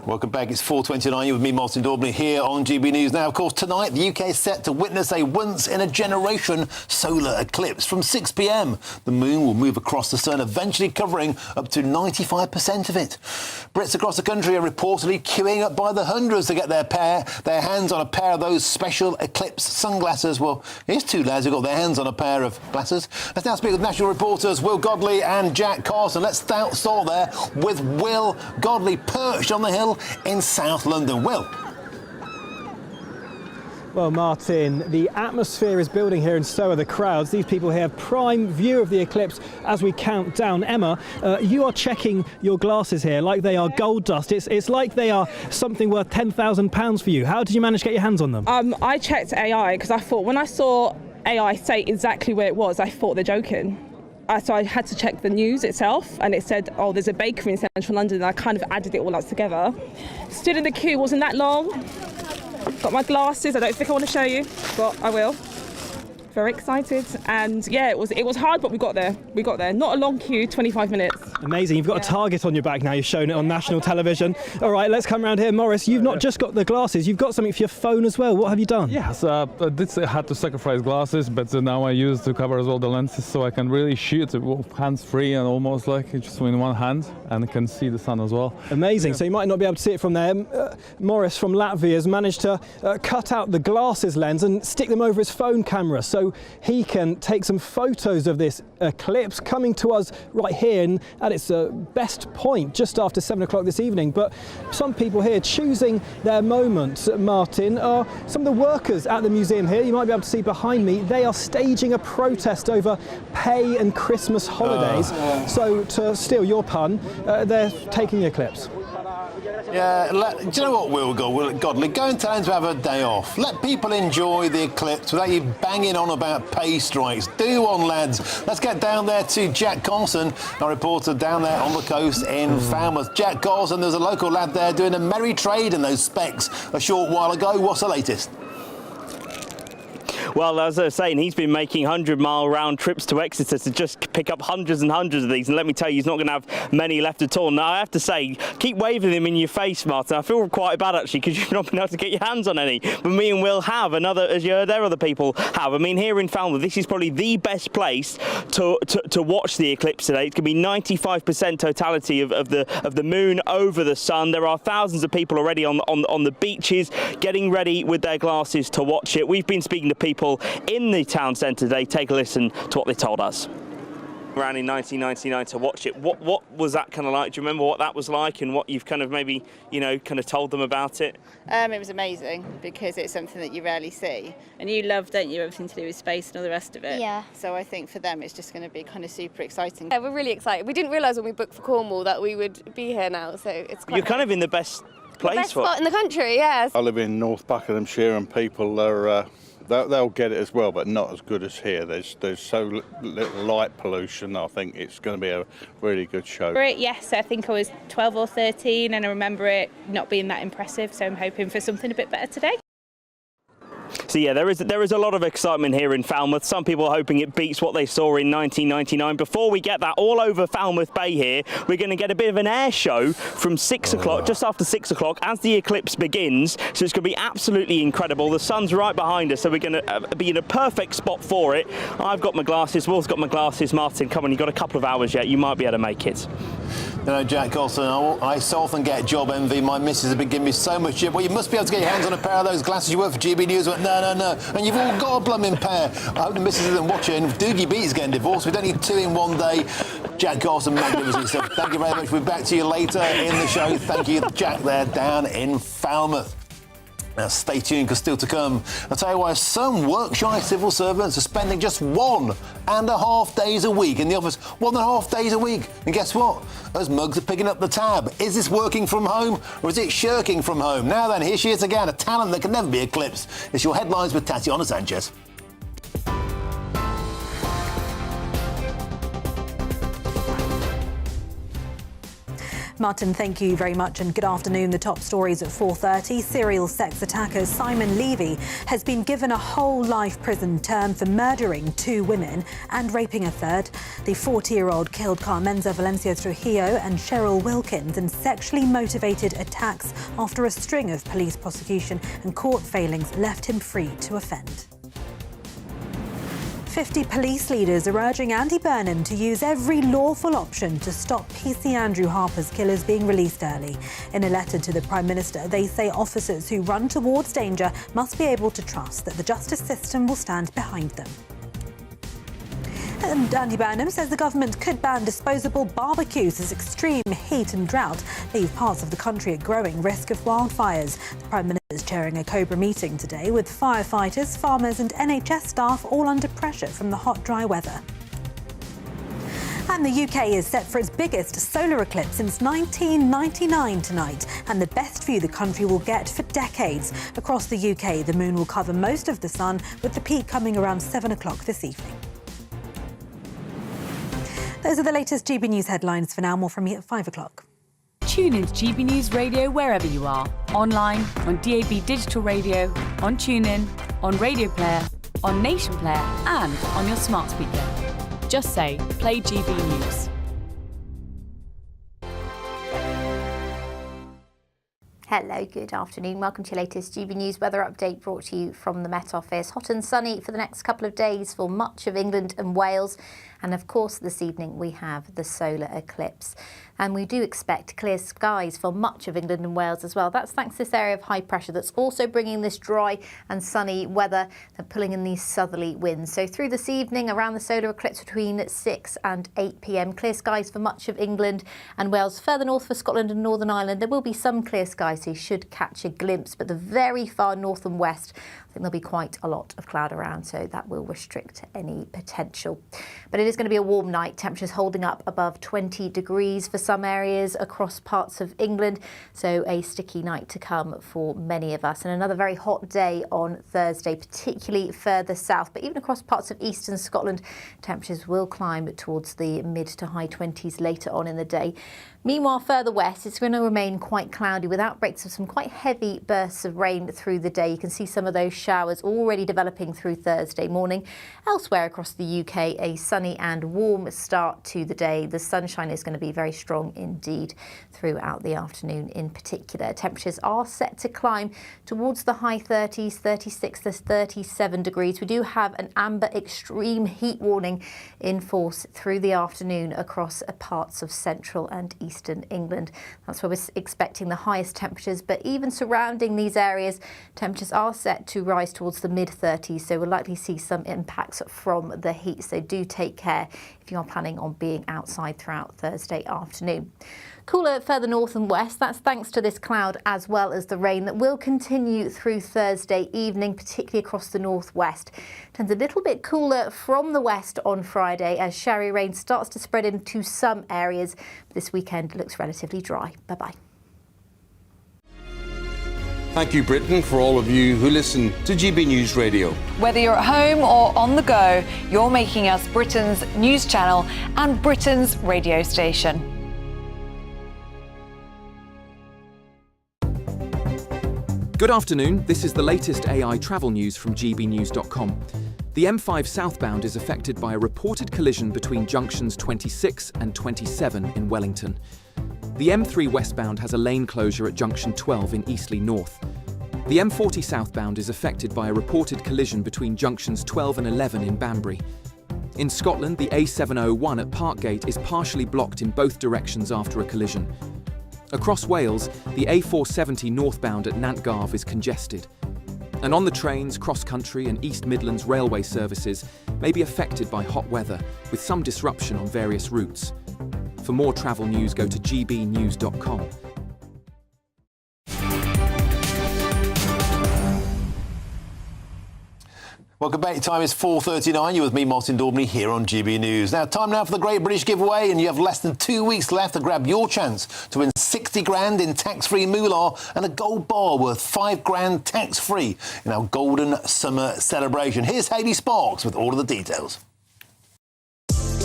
Welcome back. It's 4:29. You're with me, Martin Daubney, here on GB News. Now, of course, tonight the UK is set to witness a once-in-a-generation solar eclipse from 6 p.m. The moon will move across the sun, eventually covering up to 95% of it. Brits across the country are reportedly queuing up by the hundreds to get their hands on a pair of those special eclipse sunglasses. Well, here's two lads who got their hands on a pair of glasses. Let's now speak with national reporters Will Godley and Jack Carson. Let's start there with Will Godley, perched on the hill in South London. Will. Well, Martin, the atmosphere is building here and so are the crowds. These people here have prime view of the eclipse as we count down. Emma, you are checking your glasses here like they are gold dust. It's like they are something worth £10,000 for you. How did you manage to get your hands on them? I checked AI because I thought when I saw AI say exactly where it was, I thought they're joking. So I had to check the news itself, and it said, oh, there's a bakery in central London, and I kind of added it all up together. Stood in the queue, wasn't that long. Got my glasses, I don't think I want to show you, but I will. Very excited, and yeah, it was hard, but we got there. Not a long queue, 25 minutes. Amazing, you've got a target on your back now, you've shown it on national television. All right, let's come around here. Morris, you've not just got the glasses, you've got something for your phone as well. What have you done? Yes, I had to sacrifice glasses, but now I use to cover as well the lenses, so I can really shoot hands-free and almost like just in one hand, and I can see the sun as well. Amazing, so you might not be able to see it from there. Morris from Latvia has managed to cut out the glasses lens and stick them over his phone camera, so he can take some photos of this eclipse coming to us right here and at its best point just after 7 o'clock this evening. But some people here choosing their moment, Martin, are some of the workers at the museum here. You might be able to see behind me, they are staging a protest over pay and Christmas holidays. So to steal your pun, they're taking the eclipse. Yeah, do you know what, Will Godley? Go and tell them to have a day off. Let people enjoy the eclipse without you banging on about pay strikes. Do one, lads. Let's get down there to Jack Carson, our reporter down there on the coast in Falmouth. Jack Carson, there's a local lad there doing a merry trade in those specs a short while ago. What's the latest? Well, as I was saying, he's been making 100-mile round trips to Exeter to just pick up hundreds and hundreds of these. And let me tell you, he's not going to have many left at all. Now, I have to say, keep waving them in your face, Martin. I feel quite bad, actually, because you've not been able to get your hands on any. But me and Will have, and as you heard there, other people have. I mean, here in Falmouth, this is probably the best place to watch the eclipse today. It's going to be 95% totality of the moon over the sun. There are thousands of people already on the beaches getting ready with their glasses to watch it. We've been speaking to people in the town centre today. Take a listen to what they told us. Around in 1999 to watch it. What was that kind of like? Do you remember what that was like and what you've kind of maybe, kind of told them about it? It was amazing because it's something that you rarely see. And you love, don't you, everything to do with space and all the rest of it? Yeah. So I think for them it's just going to be kind of super exciting. Yeah, we're really excited. We didn't realise when we booked for Cornwall that we would be here now, so it's quite You're kind of in the best place. The best spot in the country, yes. I live in North Buckinghamshire and people are... They'll get it as well, but not as good as here. There's so little light pollution. I think it's going to be a really good show. Yes, I think I was 12 or 13 and I remember it not being that impressive, so I'm hoping for something a bit better today. So yeah, there is a lot of excitement here in Falmouth. Some people are hoping it beats what they saw in 1999. Before we get that, all over Falmouth Bay here, we're going to get a bit of an air show from 6 o'clock, just after 6 o'clock, as the eclipse begins. So it's going to be absolutely incredible. The sun's right behind us, so we're going to be in a perfect spot for it. I've got my glasses, Will's got my glasses. Martin, come on, you've got a couple of hours yet. You might be able to make it. You know, Jack Gosson, I so often get job envy. My missus has been giving me so much shit. Well, you must be able to get your hands on a pair of those glasses. You work for GB News. I went, no. And you've all got a blooming pair. I hope the missus isn't watching. Doogie Beat is getting divorced. We don't need two in one day. Jack Gosson, magnificent stuff. Thank you very much. We'll be back to you later in the show. Thank you, Jack, there down in Falmouth. Now, stay tuned, because still to come, I'll tell you why some work-shy civil servants are spending just 1.5 days a week in the office. 1.5 days a week. And guess what? Those mugs are picking up the tab. Is this working from home, or is it shirking from home? Now then, here she is again, a talent that can never be eclipsed. It's your headlines with Tatiana Sanchez. Martin, thank you very much, and good afternoon. The top stories at 4:30. Serial sex attacker Simon Levy has been given a whole life prison term for murdering 2 women and raping a third. The 40-year-old killed Carmenza Valencia Trujillo and Cheryl Wilkins in sexually motivated attacks after a string of police prosecution and court failings left him free to offend. 50 police leaders are urging Andy Burnham to use every lawful option to stop PC Andrew Harper's killers being released early. In a letter to the Prime Minister, they say officers who run towards danger must be able to trust that the justice system will stand behind them. And Andy Burnham says the government could ban disposable barbecues as extreme heat and drought leave parts of the country at growing risk of wildfires. The Prime Minister is chairing a Cobra meeting today with firefighters, farmers and NHS staff all under pressure from the hot, dry weather. And the UK is set for its biggest solar eclipse since 1999 tonight, and the best view the country will get for decades. Across the UK, the moon will cover most of the sun, with the peak coming around 7 o'clock this evening. Those are the latest GB News headlines for now. More from me at 5 o'clock. Tune into GB News Radio wherever you are. Online, on DAB Digital Radio, on TuneIn, on Radio Player, on Nation Player and on your smart speaker. Just say, play GB News. Hello, good afternoon. Welcome to your latest GB News weather update, brought to you from the Met Office. Hot and sunny for the next couple of days for much of England and Wales. And of course, this evening we have the solar eclipse. And we do expect clear skies for much of England and Wales as well. That's thanks to this area of high pressure that's also bringing this dry and sunny weather and pulling in these southerly winds. So through this evening, around the solar eclipse between 6 and 8 p.m, clear skies for much of England and Wales. Further north for Scotland and Northern Ireland, there will be some clear skies, so you should catch a glimpse. But the very far north and west, I think there'll be quite a lot of cloud around, so that will restrict any potential. But it is going to be a warm night, temperatures holding up above 20 degrees for some areas across parts of England, so a sticky night to come for many of us. And another very hot day on Thursday, particularly further south, but even across parts of eastern Scotland, temperatures will climb towards the mid to high 20s later on in the day. Meanwhile, further west, it's going to remain quite cloudy with outbreaks of some quite heavy bursts of rain through the day. You can see some of those showers already developing through Thursday morning. Elsewhere across the UK, a sunny and warm start to the day. The sunshine is going to be very strong indeed throughout the afternoon in particular. Temperatures are set to climb towards the high 30s, 36 to 37 degrees. We do have an amber extreme heat warning in force through the afternoon across parts of central and eastern England. That's where we're expecting the highest temperatures, but even surrounding these areas, temperatures are set to rise towards the mid-30s, so we'll likely see some impacts from the heat, so do take care if you are planning on being outside throughout Thursday afternoon. Cooler further north and west, that's thanks to this cloud as well as the rain that will continue through Thursday evening, particularly across the northwest. Turns a little bit cooler from the west on Friday as showery rain starts to spread into some areas. This weekend looks relatively dry. Bye-bye. Thank you, Britain, for all of you who listen to GB News Radio. Whether you're at home or on the go, you're making us Britain's news channel and Britain's radio station. Good afternoon, this is the latest AI travel news from GBNews.com. The M5 southbound is affected by a reported collision between junctions 26 and 27 in Wellington. The M3 westbound has a lane closure at junction 12 in Eastleigh North. The M40 southbound is affected by a reported collision between junctions 12 and 11 in Banbury. In Scotland, the A701 at Parkgate is partially blocked in both directions after a collision. Across Wales, the A470 northbound at Nantgarv is congested. And on the trains, cross-country and East Midlands railway services may be affected by hot weather, with some disruption on various routes. For more travel news, go to gbnews.com. Welcome back. Time is 4:39. You're with me, Martin Daubney, here on GB News. Now, time now for the Great British Giveaway, and you have less than 2 weeks left to grab your chance to win 60 grand in tax-free moolah and a gold bar worth 5 grand tax-free in our Golden Summer celebration. Here's Hayley Sparks with all of the details.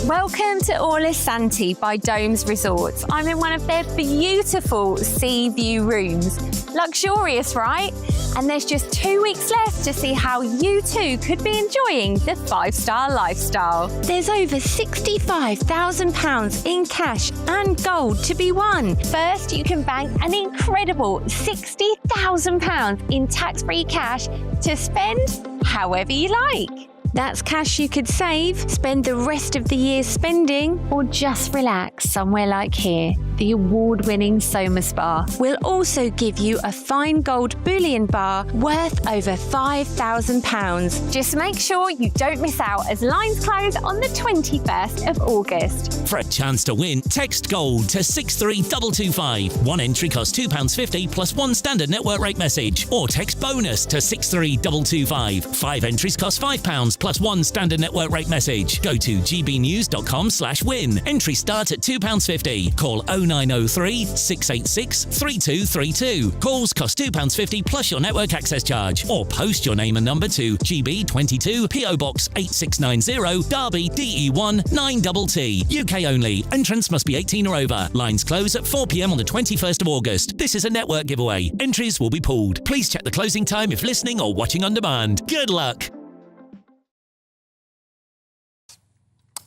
Welcome to Orlis Santi by Domes Resorts. I'm in one of their beautiful sea view rooms. Luxurious, right? And there's just 2 weeks left to see how you too could be enjoying the 5-star lifestyle. There's over £65,000 in cash and gold to be won. First, you can bank an incredible £60,000 in tax-free cash to spend however you like. That's cash you could save, spend the rest of the year spending, or just relax somewhere like here. The award-winning Soma Spa will also give you a fine gold bullion bar worth over £5,000. Just make sure you don't miss out as lines close on the 21st of August. For a chance to win, text GOLD to 63225. One entry costs £2.50 plus one standard network rate message. Or text BONUS to 63225. 5 entries cost £5 plus one standard network rate message. Go to gbnews.com/win. Entry start at £2.50. Call 0903 686 3232. Calls cost £2.50 plus your network access charge. Or post your name and number to GB22 PO Box 8690 Derby DE1 9TT. UK only. Entrance must be 18 or over. Lines close at 4 p.m. on the 21st of August. This is a network giveaway. Entries will be pooled. Please check the closing time if listening or watching on demand. Good luck.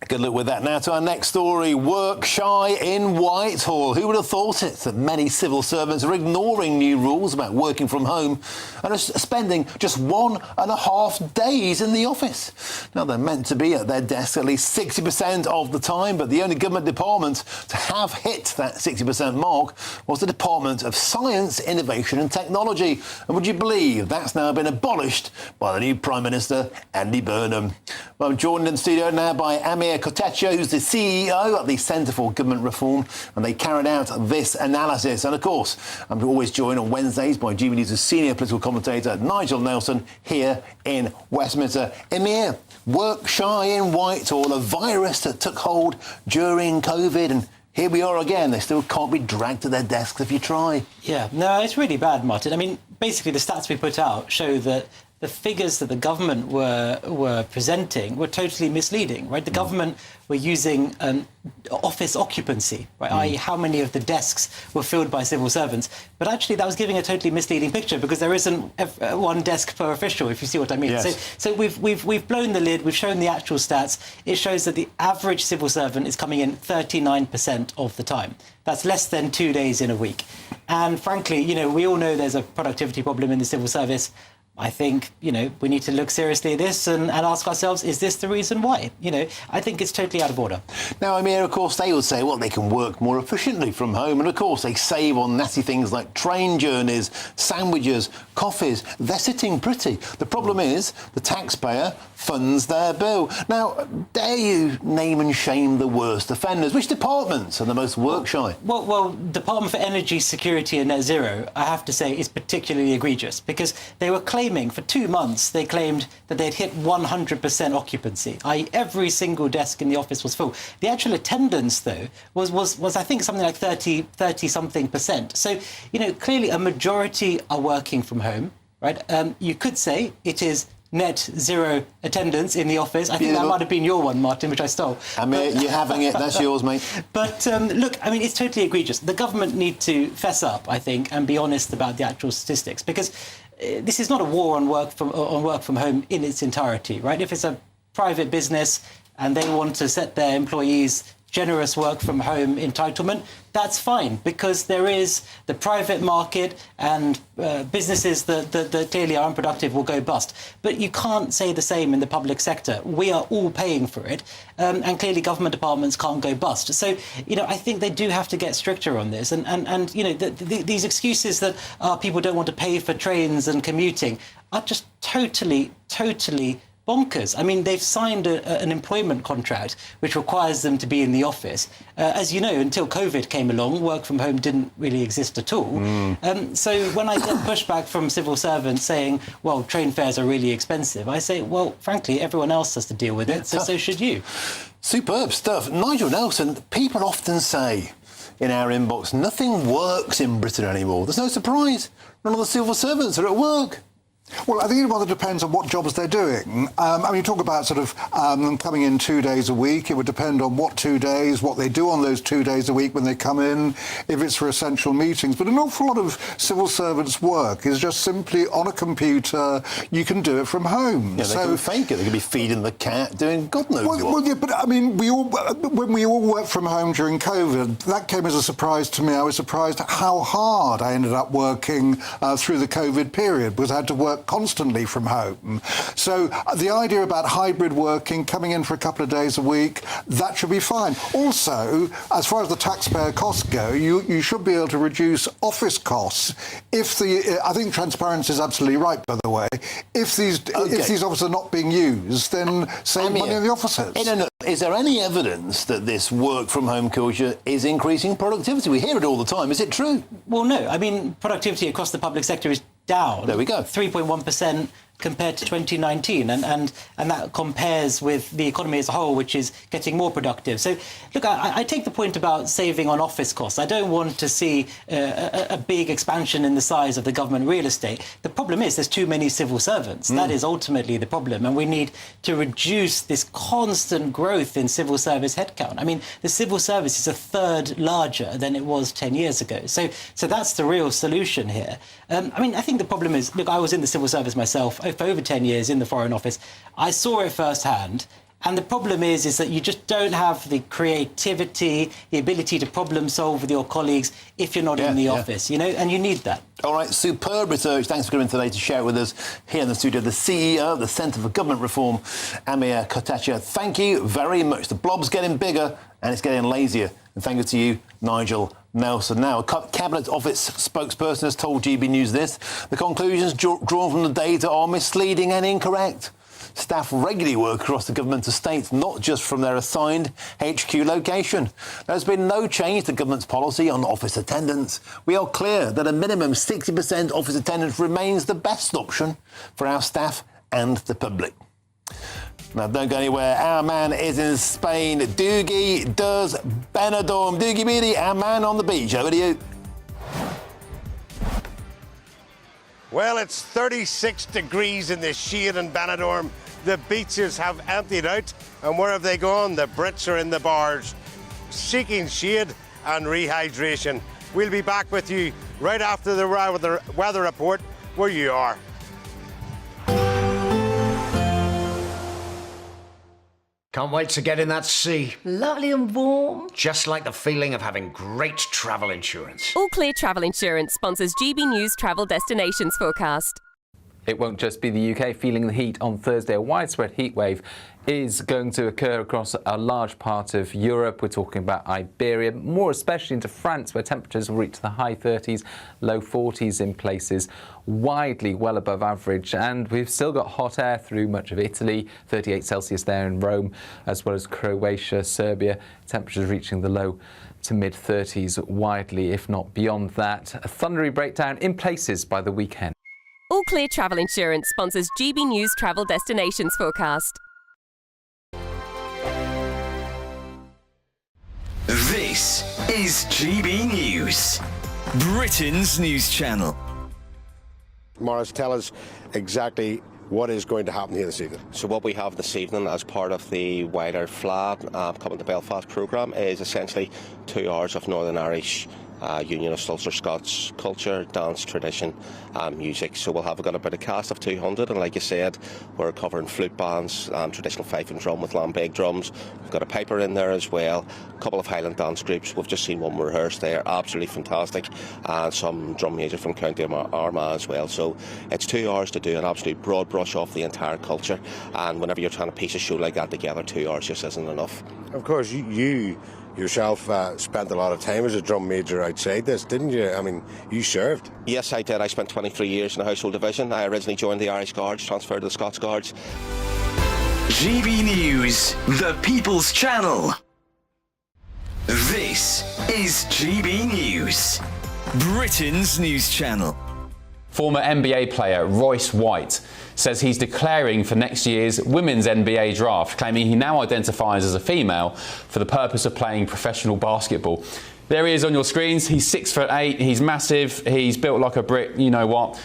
Good luck with that. Now to our next story. Work shy in Whitehall. Who would have thought it that many civil servants are ignoring new rules about working from home and are spending just 1.5 days in the office? Now, they're meant to be at their desk at least 60% of the time, but the only government department to have hit that 60% mark was the Department of Science, Innovation and Technology. And would you believe that's now been abolished by the new Prime Minister, Andy Burnham? Well, I'm joined in the studio now by Amir Kotecha, who's the CEO at the Centre for Government Reform, and they carried out this analysis. And of course, I'm always joined on Wednesdays by GB News' senior political commentator Nigel Nelson here in Westminster. Amir, work shy in Whitehall, a virus that took hold during COVID, and here we are again. They still can't be dragged to their desks if you try. Yeah, no, it's really bad, Martin. I mean, basically the stats we put out show that the figures that the government were presenting were totally misleading, right? The government were using office occupancy, right? i.e. how many of the desks were filled by civil servants. But actually that was giving a totally misleading picture because there isn't one desk per official, if you see what I mean. Yes. So we've blown the lid, we've shown the actual stats. It shows that the average civil servant is coming in 39% of the time. That's less than 2 days in a week. And frankly, you know, we all know there's a productivity problem in the civil service. I think, you know, we need to look seriously at this and ask ourselves, is this the reason why? You know, I think it's totally out of order. Now, Amir, of course, they would say, well, they can work more efficiently from home. And, of course, they save on nasty things like train journeys, sandwiches, coffees. They're sitting pretty. The problem is the taxpayer funds their bill. Now, dare you name and shame the worst offenders? Which departments are the most work shy? Well, Department for Energy Security and Net Zero, I have to say, is particularly egregious because they were claiming for 2 months, they claimed that they'd hit 100% occupancy, i.e. every single desk in the office was full. The actual attendance, though, was I think something like 30-something%. So, you know, clearly a majority are working from home, right? You could say it is net zero attendance in the office. I think that might have been your one, Martin, which I stole. Amir, you're having it. That's yours, mate. But look, I mean, it's totally egregious. The government need to fess up, I think, and be honest about the actual statistics, because this is not a war on work from home in its entirety, right? If it's a private business and they want to set their employees generous work from home entitlement, that's fine, because there is the private market, and businesses that clearly are unproductive will go bust. But you can't say the same in the public sector. We are all paying for it, and clearly government departments can't go bust. So, I think they do have to get stricter on this. And these excuses that people don't want to pay for trains and commuting are just totally bonkers. I mean, they've signed an employment contract which requires them to be in the office. As you know, until COVID came along, work from home didn't really exist at all. So when I get pushback from civil servants saying, well, train fares are really expensive, I say, well, frankly, everyone else has to deal with it, so should you. Superb stuff. Nigel Nelson, people often say in our inbox, nothing works in Britain anymore. There's no surprise. None of the civil servants are at work. Well, I think it rather depends on what jobs they're doing. You talk about sort of coming in 2 days a week. It would depend on what 2 days, what they do on those 2 days a week when they come in, if it's for essential meetings. But an awful lot of civil servants' work is just simply on a computer. You can do it from home. Yeah, they can fake it. They can be feeding the cat, doing God knows what. Well, yeah, but I mean, when we all worked from home during COVID, that came as a surprise to me. I was surprised at how hard I ended up working through the COVID period, because I had to work constantly from home. So the idea about hybrid working, coming in for a couple of days a week, that should be fine. Also, as far as the taxpayer costs go, you should be able to reduce office costs if I think transparency is absolutely right, by the way. If these offices are not being used, then save money in the offices. Is there any evidence that this work from home culture is increasing productivity? We hear it all the time. Is it true? Well, no. I mean, productivity across the public sector is down. There we go. 3.1% compared to 2019, and that compares with the economy as a whole, which is getting more productive. So, look, I take the point about saving on office costs. I don't want to see a big expansion in the size of the government real estate. The problem is there's too many civil servants. That is ultimately the problem, and we need to reduce this constant growth in civil service headcount. I mean, the civil service is a third larger than it was 10 years ago. So that's the real solution here. I mean, I think the problem is, look, I was in the civil service myself for over 10 years in the Foreign Office. I saw it firsthand. And the problem is that you just don't have the creativity, the ability to problem solve with your colleagues if you're not in the office, and you need that. All right, superb research. Thanks for coming today to share it with us here in the studio. The CEO of the Centre for Government Reform, Amir Kotecha. Thank you very much. The blob's getting bigger and it's getting lazier. And thank you to you, Nigel Nelson. Now, a Cabinet Office spokesperson has told GB News this. The conclusions drawn from the data are misleading and incorrect. Staff regularly work across the government estates, not just from their assigned HQ location. There's been no change to government's policy on office attendance. We are clear that a minimum 60% office attendance remains the best option for our staff and the public. Now, don't go anywhere. Our man is in Spain. Doogie does Benidorm. Doogie Beatty, our man on the beach. Over to you. Well, it's 36 degrees in the shade in Benidorm. The beaches have emptied out. And where have they gone? The Brits are in the bars, seeking shade and rehydration. We'll be back with you right after the weather report where you are. Can't wait to get in that sea. Lovely and warm. Just like the feeling of having great travel insurance. All Clear Travel Insurance sponsors GB News Travel Destinations Forecast. It won't just be the UK feeling the heat on Thursday. A widespread heat wave is going to occur across a large part of Europe. We're talking about Iberia, more especially into France, where temperatures will reach the high 30s, low 40s in places, widely well above average. And we've still got hot air through much of Italy, 38 Celsius there in Rome, as well as Croatia, Serbia, temperatures reaching the low to mid-30s widely, if not beyond that. A thundery breakdown in places by the weekend. All Clear Travel Insurance sponsors GB News Travel Destinations Forecast. This is GB News, Britain's news channel. Morris, tell us exactly what is going to happen here this evening? So what we have this evening as part of the wider FLAD Coming to Belfast programme is essentially 2 hours of Northern Irish Unionist Ulster Scots culture, dance, tradition, music. So we'll have got about a cast of 200, and like you said, we're covering flute bands, traditional fife and drum with lambeg drums. We've got a piper in there as well, a couple of Highland dance groups. We've just seen one rehearse there, absolutely fantastic, and some drum music from County Armagh as well. So it's 2 hours to do an absolute broad brush off the entire culture, and whenever you're trying to piece a show like that together, 2 hours just isn't enough. Of course, you yourself spent a lot of time as a drum major outside this, didn't you? I mean, you served. Yes, I did. I spent 23 years in the Household Division. I originally joined the Irish Guards, transferred to the Scots Guards. GB News, the People's Channel. This is GB News, Britain's news channel. Former NBA player Royce White says he's declaring for next year's women's NBA draft, claiming he now identifies as a female for the purpose of playing professional basketball. There he is on your screens. He's 6'8", he's massive, he's built like a brick, you know what.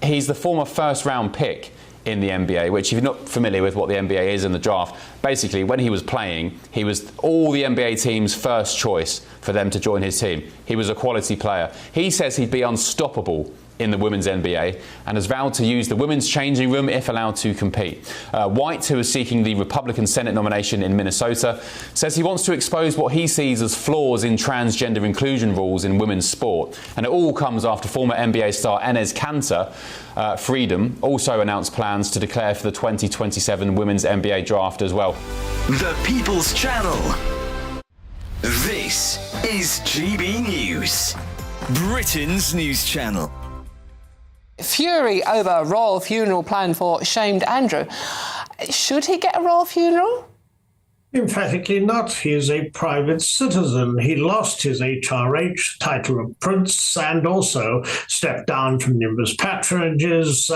He's the former first-round pick in the NBA, which if you're not familiar with what the NBA is in the draft, basically when he was playing, he was all the NBA team's first choice for them to join his team. He was a quality player. He says he'd be unstoppable in the women's NBA and has vowed to use the women's changing room if allowed to compete. White, who is seeking the Republican Senate nomination in Minnesota, says he wants to expose what he sees as flaws in transgender inclusion rules in women's sport. And it all comes after former NBA star Enes Kanter, Freedom, also announced plans to declare for the 2027 women's NBA draft as well. The People's Channel. This is GB News, Britain's news channel. Fury over a royal funeral planned for shamed Andrew. Should he get a royal funeral? Emphatically not. He is a private citizen. He lost his HRH title of prince and also stepped down from numerous patronages.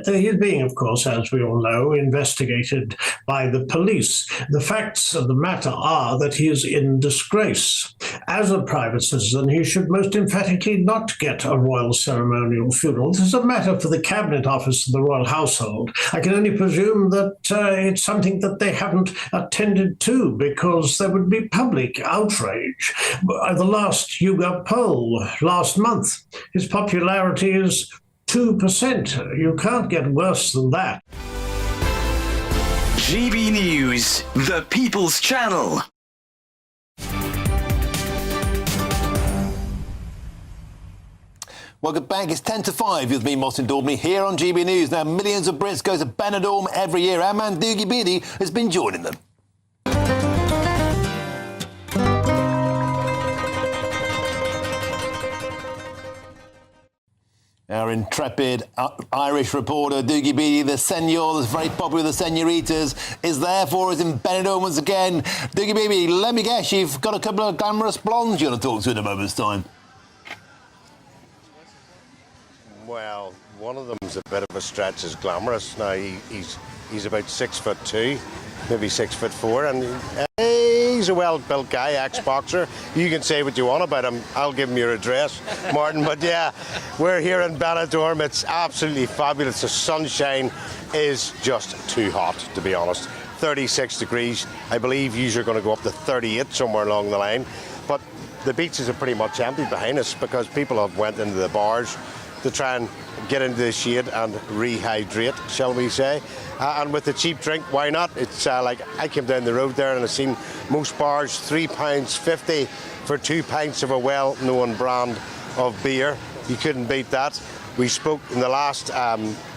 He's being, of course, as we all know, investigated by the police. The facts of the matter are that he is in disgrace. As a private citizen, he should most emphatically not get a royal ceremonial funeral. This is a matter for the Cabinet Office of the Royal Household. I can only presume that it's something that they haven't attended to, because there would be public outrage. The last YouGov poll last month, his popularity is 2%. You can't get worse than that. GB News, the People's Channel. Welcome back. It's 10 to 5 with me, Martin Daubney, here on GB News. Now, millions of Brits go to Benidorm every year. Our man Doogie Beattie has been joining them. Our intrepid Irish reporter, Doogie Beattie, the senor that's very popular with the senoritas, is there for us in Benidorm once again. Doogie Beattie, let me guess, you've got a couple of glamorous blondes you want to talk to in a moment's time. Well, one of them's a bit of a stretch as glamorous. Now, he's about 6'2", maybe 6'4", and he's a well-built guy, ex-boxer. You can say what you want about him. I'll give him your address, Martin. But yeah, we're here in Benidorm. It's absolutely fabulous. The sunshine is just too hot, to be honest. 36 degrees. I believe you're going to go up to 38 somewhere along the line. But the beaches are pretty much empty behind us because people have went into the bars to try and get into the shade and rehydrate, shall we say. And with the cheap drink, why not? It's like I came down the road there and I've seen most bars £3.50 for 2 pints of a well-known brand of beer. You couldn't beat that. We spoke in the last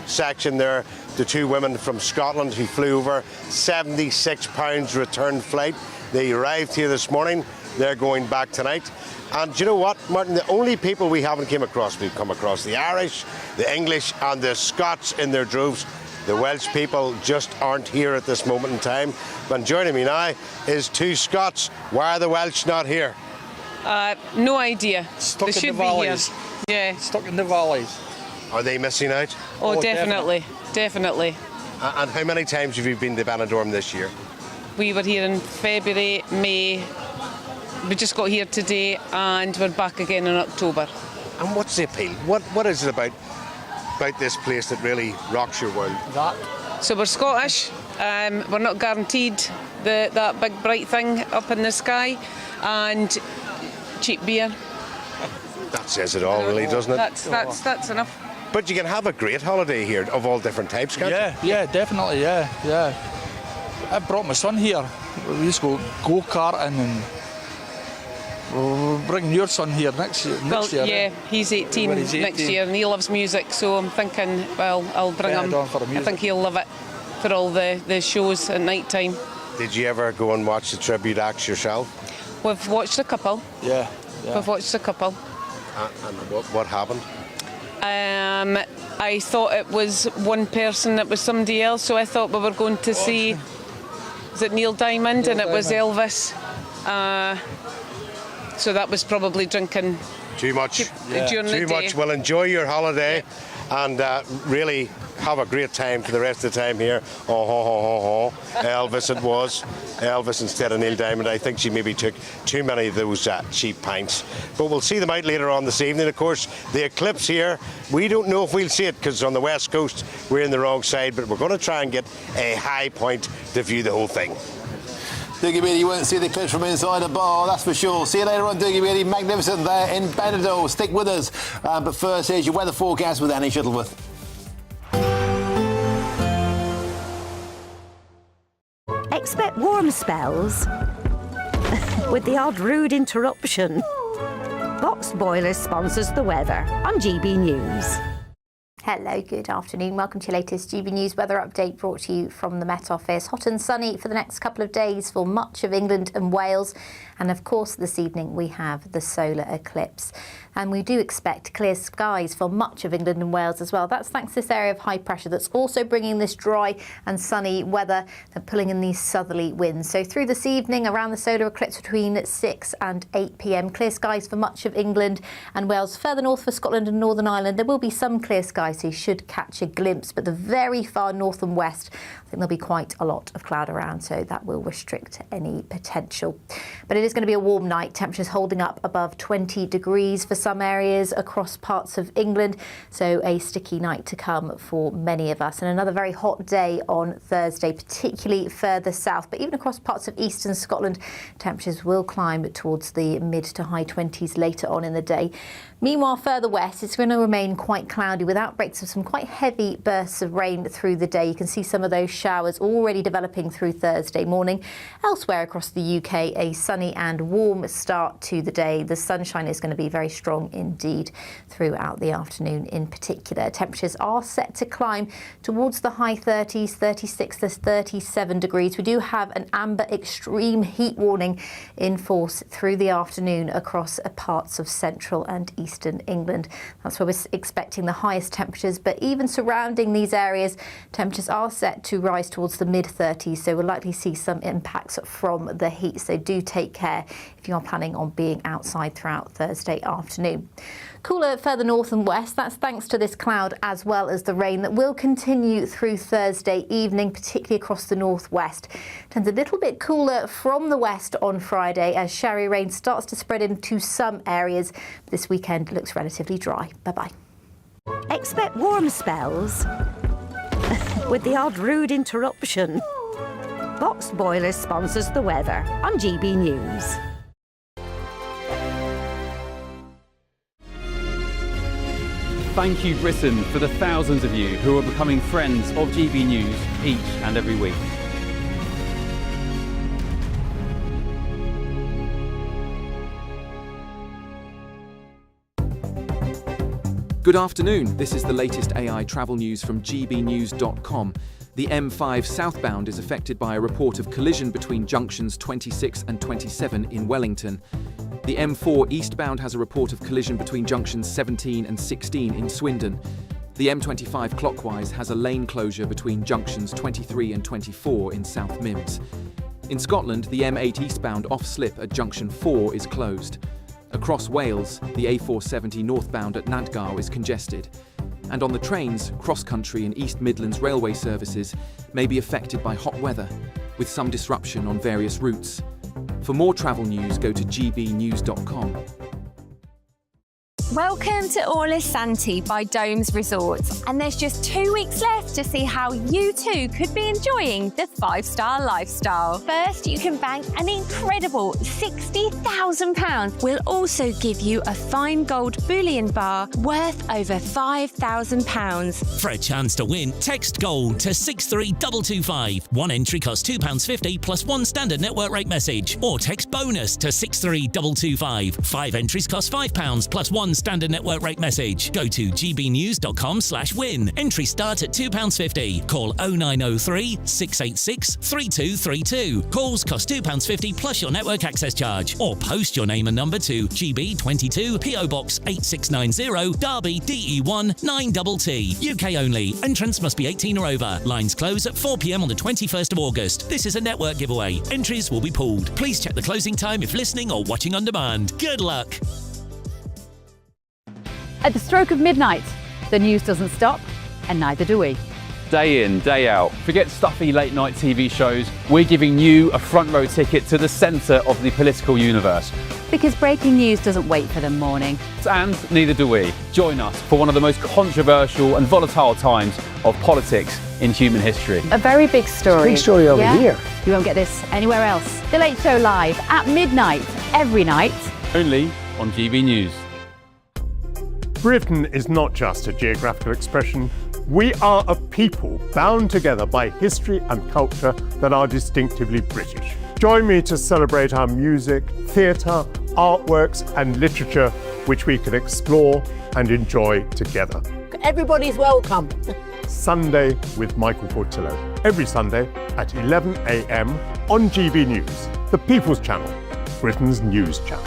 section there to 2 women from Scotland who flew over, £76 return flight. They arrived here this morning. They're going back tonight. And do you know what, Martin? The only people we haven't come across, we've come across the Irish, the English and the Scots in their droves. The Welsh people just aren't here at this moment in time. But joining me now is 2 Scots. Why are the Welsh not here? No idea. Stuck they in should the be valleys. here. Yeah. Stuck in the valleys. Are they missing out? Oh, definitely. Definitely. And how many times have you been to Benidorm this year? We were here in February, May. We just got here today and we're back again in October. And what's the appeal? What is it about about this place that really rocks your world? So we're Scottish. We're not guaranteed that big bright thing up in the sky, and cheap beer. That says it all, really, doesn't it? That's enough. But you can have a great holiday here of all different types, can't you? Yeah, definitely, yeah. I brought my son here. We used to go-karting, and we're bringing your son here next year. Yeah, he's 18 next year, and he loves music, so I'm thinking, well, I'll bring him. I think he'll love it for all the shows at night time. Did you ever go and watch the tribute acts yourself? We've watched a couple. Yeah. We've watched a couple. And what happened? I thought it was one person, it was somebody else, so I thought we were going to see, is it Neil Diamond? And it was Elvis. So that was probably drinking too much. During the day. Too much. Well, enjoy your holiday and really have a great time for the rest of the time here. Elvis it was. Elvis instead of Neil Diamond. I think she maybe took too many of those cheap pints. But we'll see them out later on this evening. Of course, the eclipse here, we don't know if we'll see it because on the west coast we're in the wrong side, but we're going to try and get a high point to view the whole thing. Dougie Beatty, you won't see the eclipse from inside a bar, that's for sure. See you later on, Dougie Beatty. Magnificent there in Benidorm. Stick with us. But first, here's your weather forecast with Annie Shuttleworth. Expect warm spells with the odd rude interruption. Box Boilers sponsors the weather on GB News. Hello, good afternoon. Welcome to your latest GB News weather update brought to you from the Met Office. Hot and sunny for the next couple of days for much of England and Wales. And of course, this evening we have the solar eclipse. And we do expect clear skies for much of England and Wales as well. That's thanks to this area of high pressure that's also bringing this dry and sunny weather and pulling in these southerly winds. So through this evening, around the solar eclipse between 6 and 8 p.m, clear skies for much of England and Wales. Further north for Scotland and Northern Ireland, there will be some clear skies, so you should catch a glimpse. But the very far north and west, I think there'll be quite a lot of cloud around, so that will restrict any potential. But it is going to be a warm night. Temperatures holding up above 20 degrees for some areas across parts of England, so a sticky night to come for many of us. And another very hot day on Thursday, particularly further south, but even across parts of eastern Scotland, temperatures will climb towards the mid to high 20s later on in the day. Meanwhile, further west, it's going to remain quite cloudy with outbreaks of some quite heavy bursts of rain through the day. You can see some of those showers already developing through Thursday morning. Elsewhere across the UK, a sunny and warm start to the day. The sunshine is going to be very strong indeed throughout the afternoon in particular. Temperatures are set to climb towards the high 30s, 36 to 37 degrees. We do have an amber extreme heat warning in force through the afternoon across parts of central and eastern England. That's where we're expecting the highest temperatures, but even surrounding these areas, temperatures are set to rise towards the mid-30s, so we'll likely see some impacts from the heat, so do take care if you are planning on being outside throughout Thursday afternoon. Cooler further north and west, that's thanks to this cloud as well as the rain that will continue through Thursday evening, particularly across the northwest. Turns a little bit cooler from the west on Friday as showery rain starts to spread into some areas. This weekend looks relatively dry. Bye-bye. Expect warm spells with the odd rude interruption. Box Boilers sponsors the weather on GB News. Thank you, Britain, for the thousands of you who are becoming friends of GB News each and every week. Good afternoon. This is the latest AI travel news from GBNews.com. The M5 southbound is affected by a report of collision between junctions 26 and 27 in Wellington. The M4 eastbound has a report of collision between junctions 17 and 16 in Swindon. The M25 clockwise has a lane closure between junctions 23 and 24 in South Mimms. In Scotland, the M8 eastbound off-slip at junction 4 is closed. Across Wales, the A470 northbound at Nantgarw is congested. And on the trains, cross-country and East Midlands railway services may be affected by hot weather, with some disruption on various routes. For more travel news, go to gbnews.com. Welcome to Orla Santi by Domes Resorts, and there's just 2 weeks left to see how you too could be enjoying the 5-star lifestyle. First, you can bank an incredible £60,000. We'll also give you a fine gold bullion bar worth over £5,000. For a chance to win, text GOLD to 63225. One entry costs £2.50 plus one standard network rate message. Or text BONUS to 63225. 5 entries cost £5 plus one standard network rate message. Go to gbnews.com/win. Entry start at £2.50. Call 0903 686 3232. Calls cost £2.50 plus your network access charge. Or post your name and number to GB22 PO Box 8690 Derby DE1 9TT. UK only. Entrance must be 18 or over. Lines close at 4 p.m. on the 21st of August. This is a network giveaway. Entries will be pooled. Please check the closing time if listening or watching on demand. Good luck. At the stroke of midnight, the news doesn't stop, and neither do we. Day in, day out. Forget stuffy late night TV shows. We're giving you a front row ticket to the centre of the political universe. Because breaking news doesn't wait for the morning. And neither do we. Join us for one of the most controversial and volatile times of politics in human history. A very big story. Big story over here. You won't get this anywhere else. The Late Show live at midnight, every night. Only on GB News. Britain is not just a geographical expression. We are a people bound together by history and culture that are distinctively British. Join me to celebrate our music, theatre, artworks and literature, which we can explore and enjoy together. Everybody's welcome. Sunday with Michael Portillo. Every Sunday at 11 a.m. on GB News, the People's Channel, Britain's news channel.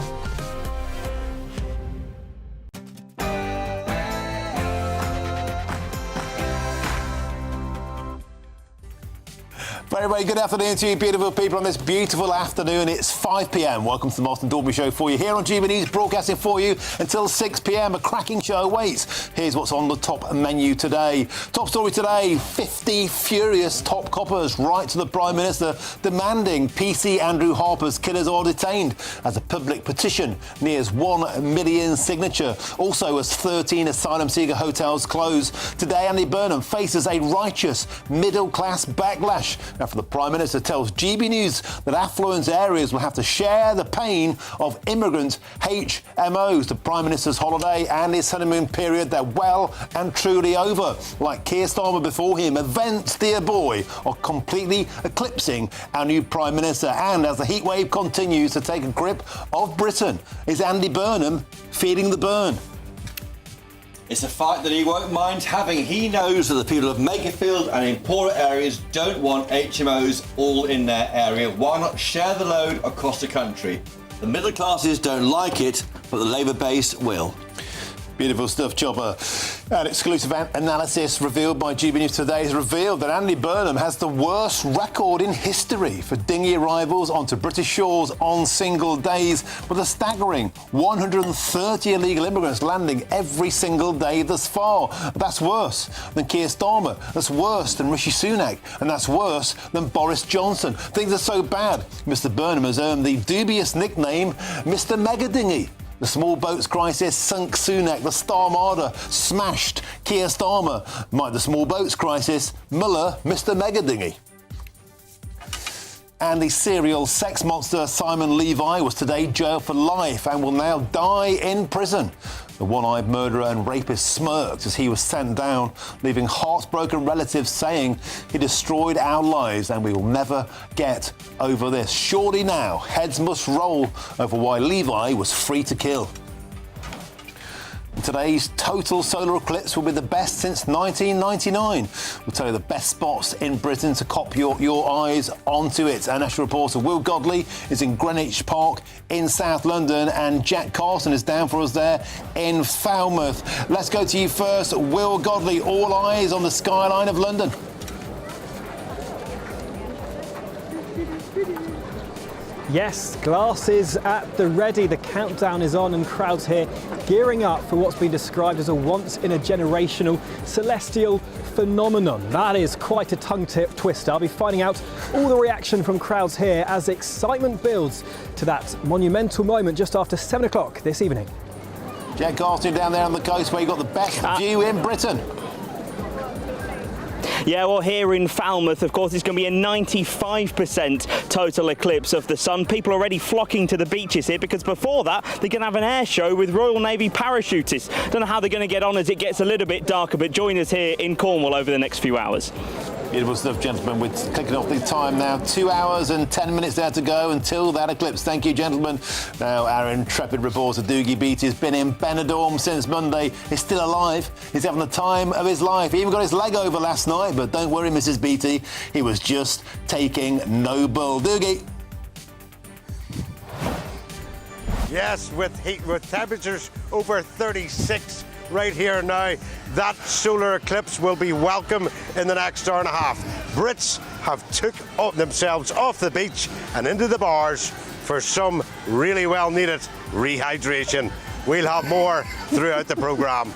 Very, very good afternoon to you, beautiful people, on this beautiful afternoon. It's 5 p.m. Welcome to the Martin Daubney Show for you here on GB News, broadcasting for you until 6 p.m. A cracking show awaits. Here's what's on the top menu today. Top story today, 50 furious top coppers write to the Prime Minister demanding PC Andrew Harper's killers are detained as a public petition nears 1 million signature. Also, as 13 asylum seeker hotels close. Today, Andy Burnham faces a righteous middle-class backlash after the Prime Minister tells GB News that affluent areas will have to share the pain of immigrant HMOs. The Prime Minister's holiday and his honeymoon period, they're well and truly over. Like Keir Starmer before him, events, dear boy, are completely eclipsing our new Prime Minister. And as the heatwave continues to take a grip of Britain, is Andy Burnham feeling the burn? It's a fight that he won't mind having. He knows that the people of Makerfield and in poorer areas don't want HMOs all in their area. Why not share the load across the country? The middle classes don't like it, but the Labour base will. Beautiful stuff, Chopper. An exclusive analysis revealed by GB News today has revealed that Andy Burnham has the worst record in history for dinghy arrivals onto British shores on single days, with a staggering 130 illegal immigrants landing every single day thus far. That's worse than Keir Starmer, that's worse than Rishi Sunak, and that's worse than Boris Johnson. Things are so bad, Mr Burnham has earned the dubious nickname Mr Megadinghy. The small boats crisis sunk Sunak, the Star Armada smashed Keir Starmer. Might the small boats crisis Muller Mr Megadinghy? And the serial sex monster Simon Levi was today jailed for life and will now die in prison. The one-eyed murderer and rapist smirked as he was sent down, leaving heartbroken relatives saying he destroyed our lives and we will never get over this. Surely now, heads must roll over why Levi was free to kill. Today's total solar eclipse will be the best since 1999. We'll tell you the best spots in Britain to cop your eyes onto it. Our national reporter Will Godley is in Greenwich Park in South London, and Jack Carson is down for us there in Falmouth. Let's go to you first, Will Godley. All eyes on the skyline of London. Yes, glasses at the ready. The countdown is on and crowds here gearing up for what's been described as a once-in-a-generational celestial phenomenon. That is quite a tongue-twister. I'll be finding out all the reaction from crowds here as excitement builds to that monumental moment just after 7 o'clock this evening. Jack Carston down there on the coast where you got the best view in Britain. Yeah, well, here in Falmouth, of course, it's going to be a 95% total eclipse of the sun. People are already flocking to the beaches here because before that, they're going to have an air show with Royal Navy parachutists. Don't know how they're going to get on as it gets a little bit darker, but join us here in Cornwall over the next few hours. Beautiful stuff, gentlemen. We're clicking off the time now. 2 hours and 10 minutes there to go until that eclipse. Thank you, gentlemen. Now, our intrepid reporter, Dougie Beattie, has been in Benidorm since Monday. He's still alive. He's having the time of his life. He even got his leg over last night, but don't worry, Mrs. Beattie. He was just taking no bull. Dougie. Yes, with heat, with temperatures over 36 right here now. That solar eclipse will be welcome in the next hour and a half. Brits have took themselves off the beach and into the bars for some really well needed rehydration. We'll have more throughout the programme.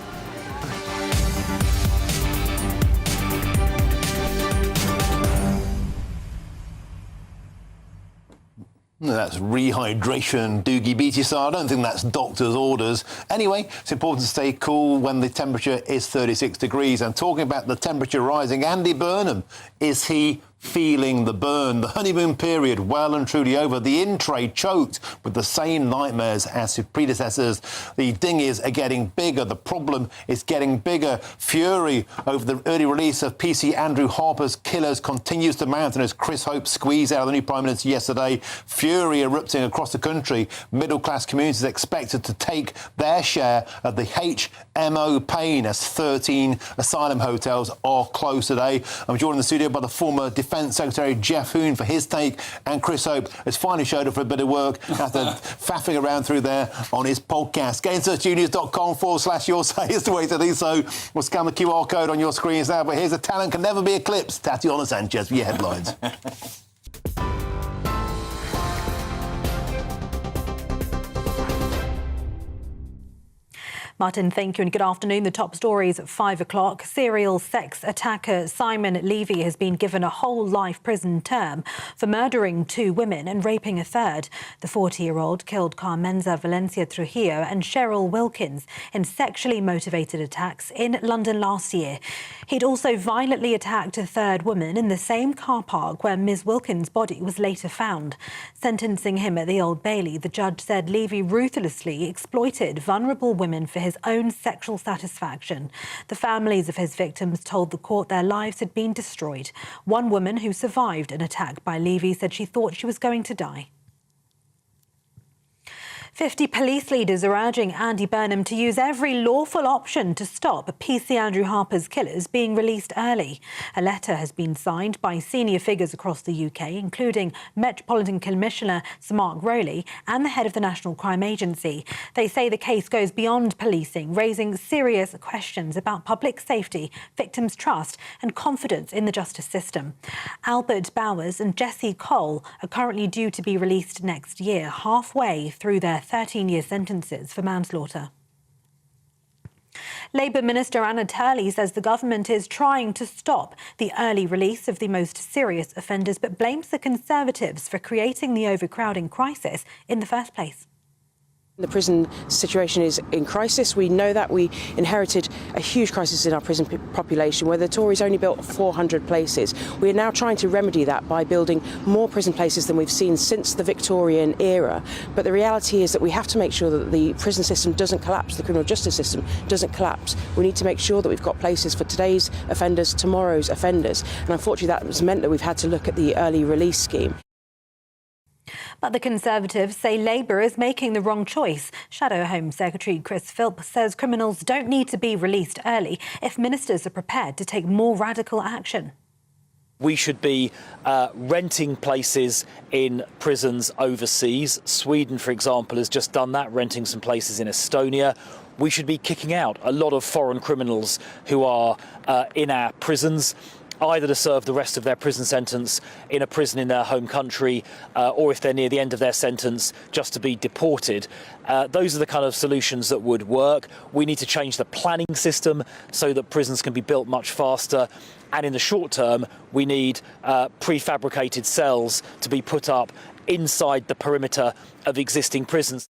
That's rehydration, Dougie Beattie, so I don't think that's doctor's orders. Anyway, it's important to stay cool when the temperature is 36 degrees. And talking about the temperature rising, Andy Burnham, is he feeling the burn? The honeymoon period well and truly over. The in-trade choked with the same nightmares as his predecessors. The dinghies are getting bigger. The problem is getting bigger. Fury over the early release of PC Andrew Harper's Killers continues to mount, and as Chris Hope squeezed out of the new Prime Minister yesterday, fury erupting across the country. Middle-class communities expected to take their share of the HMO pain as 13 asylum hotels are closed today. I'm joined in the studio by the former Defence Secretary Jeff Hoon for his take, and Chris Hope has finally showed up for a bit of work after faffing around through there on his podcast. Get into GBNews.com/your say is the way to do so. We'll scan the QR code on your screens now, but here's a talent can never be eclipsed. Tatiana Sanchez for your headlines. Martin, thank you and good afternoon. The top stories at 5 o'clock. Serial sex attacker Simon Levy has been given a whole life prison term for murdering 2 women and raping a third. The 40-year-old killed Carmenza Valencia Trujillo and Cheryl Wilkins in sexually motivated attacks in London last year. He'd also violently attacked a third woman in the same car park where Ms Wilkins' body was later found. Sentencing him at the Old Bailey, the judge said Levy ruthlessly exploited vulnerable women for his own sexual satisfaction. The families of his victims told the court their lives had been destroyed. One woman who survived an attack by Levy said she thought she was going to die. 50 police leaders are urging Andy Burnham to use every lawful option to stop PC Andrew Harper's killers being released early. A letter has been signed by senior figures across the UK, including Metropolitan Commissioner Sir Mark Rowley and the head of the National Crime Agency. They say the case goes beyond policing, raising serious questions about public safety, victims' trust and confidence in the justice system. Albert Bowers and Jessie Cole are currently due to be released next year, halfway through their 13-year sentences for manslaughter. Labour Minister Anna Turley says the government is trying to stop the early release of the most serious offenders, but blames the Conservatives for creating the overcrowding crisis in the first place. The prison situation is in crisis. We know that. We inherited a huge crisis in our prison population where the Tories only built 400 places. We are now trying to remedy that by building more prison places than we've seen since the Victorian era. But the reality is that we have to make sure that the prison system doesn't collapse, the criminal justice system doesn't collapse. We need to make sure that we've got places for today's offenders, tomorrow's offenders. And unfortunately that has meant that we've had to look at the early release scheme. But the Conservatives say Labour is making the wrong choice. Shadow Home Secretary Chris Philp says criminals don't need to be released early if ministers are prepared to take more radical action. We should be renting places in prisons overseas. Sweden, for example, has just done that, renting some places in Estonia. We should be kicking out a lot of foreign criminals who are in our prisons, either to serve the rest of their prison sentence in a prison in their home country, or if they're near the end of their sentence, just to be deported. Those are the kind of solutions that would work. We need to change the planning system so that prisons can be built much faster. And in the short term, we need prefabricated cells to be put up inside the perimeter of existing prisons.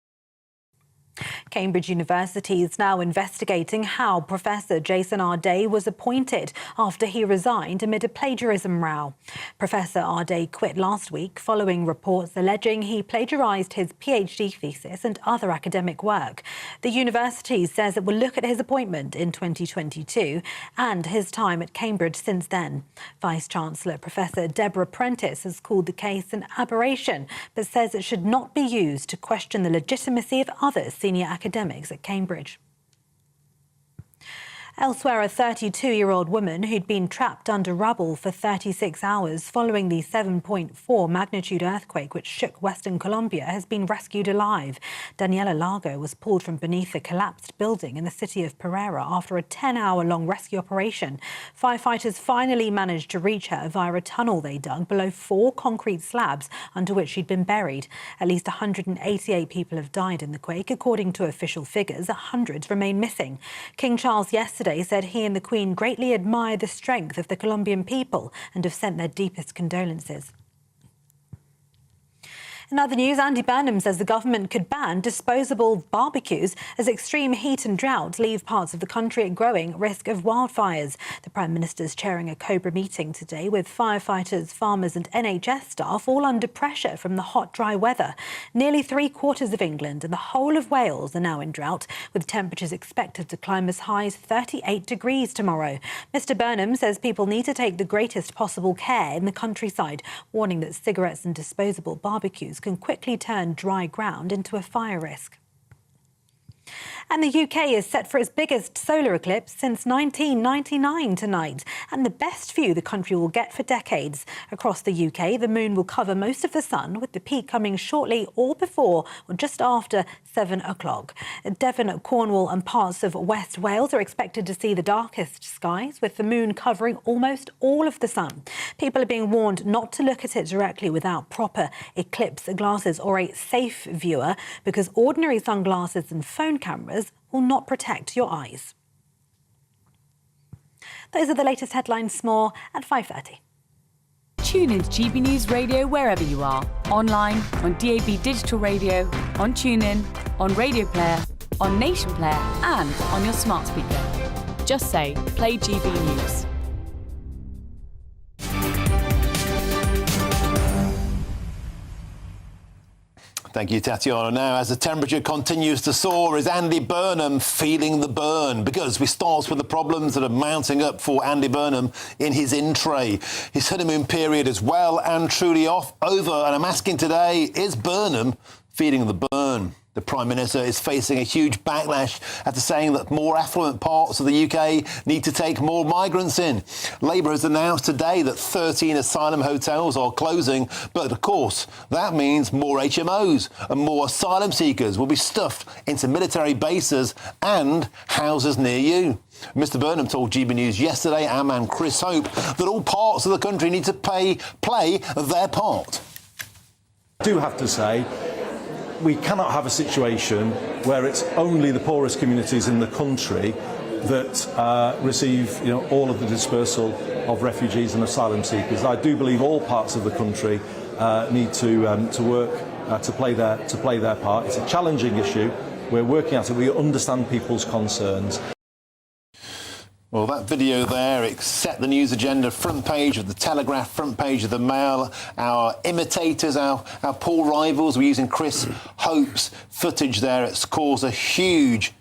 Cambridge University is now investigating how Professor Jason Arday was appointed after he resigned amid a plagiarism row. Professor Arday quit last week following reports alleging he plagiarised his PhD thesis and other academic work. The university says it will look at his appointment in 2022 and his time at Cambridge since then. Vice-Chancellor Professor Deborah Prentice has called the case an aberration, but says it should not be used to question the legitimacy of other senior academics at Cambridge. Elsewhere, a 32-year-old woman who'd been trapped under rubble for 36 hours following the 7.4 magnitude earthquake which shook Western Colombia has been rescued alive. Daniela Lago was pulled from beneath a collapsed building in the city of Pereira after a 10-hour-long rescue operation. Firefighters finally managed to reach her via a tunnel they dug below 4 concrete slabs under which she'd been buried. At least 188 people have died in the quake. According to official figures, hundreds remain missing. King Charles yesterday said he and the Queen greatly admire the strength of the Colombian people and have sent their deepest condolences. In other news, Andy Burnham says the government could ban disposable barbecues as extreme heat and drought leave parts of the country at growing risk of wildfires. The Prime Minister's chairing a Cobra meeting today with firefighters, farmers and NHS staff all under pressure from the hot, dry weather. Nearly 3/4 of England and the whole of Wales are now in drought, with temperatures expected to climb as high as 38 degrees tomorrow. Mr Burnham says people need to take the greatest possible care in the countryside, warning that cigarettes and disposable barbecues can quickly turn dry ground into a fire risk. And the UK is set for its biggest solar eclipse since 1999 tonight, and the best view the country will get for decades. Across the UK, the moon will cover most of the sun, with the peak coming shortly or before or just after 7 o'clock. Devon, Cornwall and parts of West Wales are expected to see the darkest skies, with the moon covering almost all of the sun. People are being warned not to look at it directly without proper eclipse glasses or a safe viewer, because ordinary sunglasses and phone cameras will not protect your eyes. Those are the latest headlines. More at 5:30. Tune in to GB News Radio wherever you are. Online, on DAB digital radio, on TuneIn, on Radio Player, on Nation Player and on your smart speaker. Just say, play GB News. Thank you, Tatiana. Now, as the temperature continues to soar, is Andy Burnham feeling the burn? Because we start with the problems that are mounting up for Andy Burnham in his in-tray. His honeymoon period is well and truly over, and I'm asking today, is Burnham feeling the burn? The Prime Minister is facing a huge backlash after saying that more affluent parts of the UK need to take more migrants in. Labour has announced today that 13 asylum hotels are closing, but of course that means more HMOs and more asylum seekers will be stuffed into military bases and houses near you. Mr Burnham told GB News yesterday, our man Chris Hope, that all parts of the country need to play their part. I do have to say, we cannot have a situation where it's only the poorest communities in the country that receive, all of the dispersal of refugees and asylum seekers. I do believe all parts of the country need to work to play their part. It's a challenging issue. We're working at it. We understand people's concerns. Well, that video there, it set the news agenda, front page of the Telegraph, front page of the Mail. Our imitators, our poor rivals, we're using Chris Hope's footage there. It's caused a huge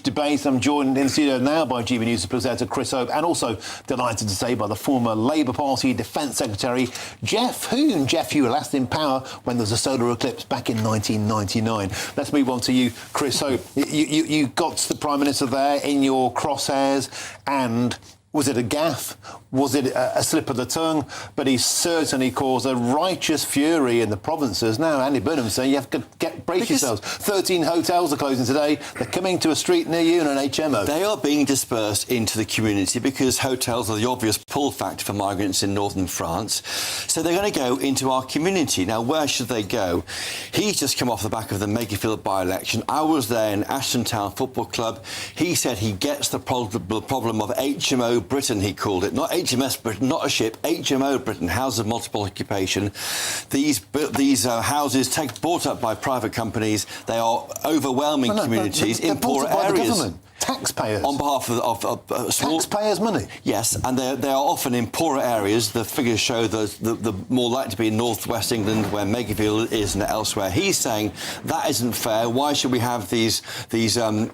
debate. I'm joined in the studio now by GB News presenter Chris Hope, and also delighted to say by the former Labour Party Defence Secretary Geoff Hoon. Geoff, you were last in power when there was a solar eclipse back in 1999. Let's move on to you, Chris Hope. You got the Prime Minister there in your crosshairs, and was it a gaffe? Was it a slip of the tongue? But he certainly caused a righteous fury in the provinces. Now, Andy Burnham saying you have to brace yourselves. 13 hotels are closing today. They're coming to a street near you and an HMO. They are being dispersed into the community because hotels are the obvious pull factor for migrants in northern France. So they're going to go into our community. Now, where should they go? He's just come off the back of the Makerfield by-election. I was there in Ashton Town Football Club. He said he gets the problem of HMO Britain, he called it. Not HMS Britain, not a ship, HMO Britain, houses of multiple occupation. These houses bought up by private companies. They are overwhelming communities in poorer areas. Taxpayers. On behalf of small... Taxpayers' money? Yes, and they are often in poorer areas. The figures show the more likely to be in northwest England, where Makerfield is, and elsewhere. He's saying that isn't fair. Why should we have these HMOs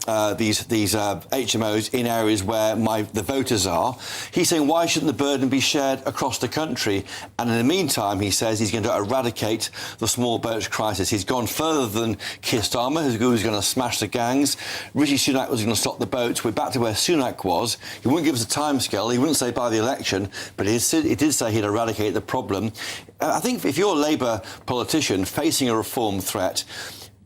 in areas where the voters are? He's saying, why shouldn't the burden be shared across the country? And in the meantime, he says he's going to eradicate the small boats crisis. He's gone further than Keir Starmer, who's going to smash the gangs. Rishi Sunak was going to stop the boats. We're back to where Sunak was. He wouldn't give us a timescale. He wouldn't say by the election, but he did say he'd eradicate the problem. I think if you're a Labour politician facing a reform threat,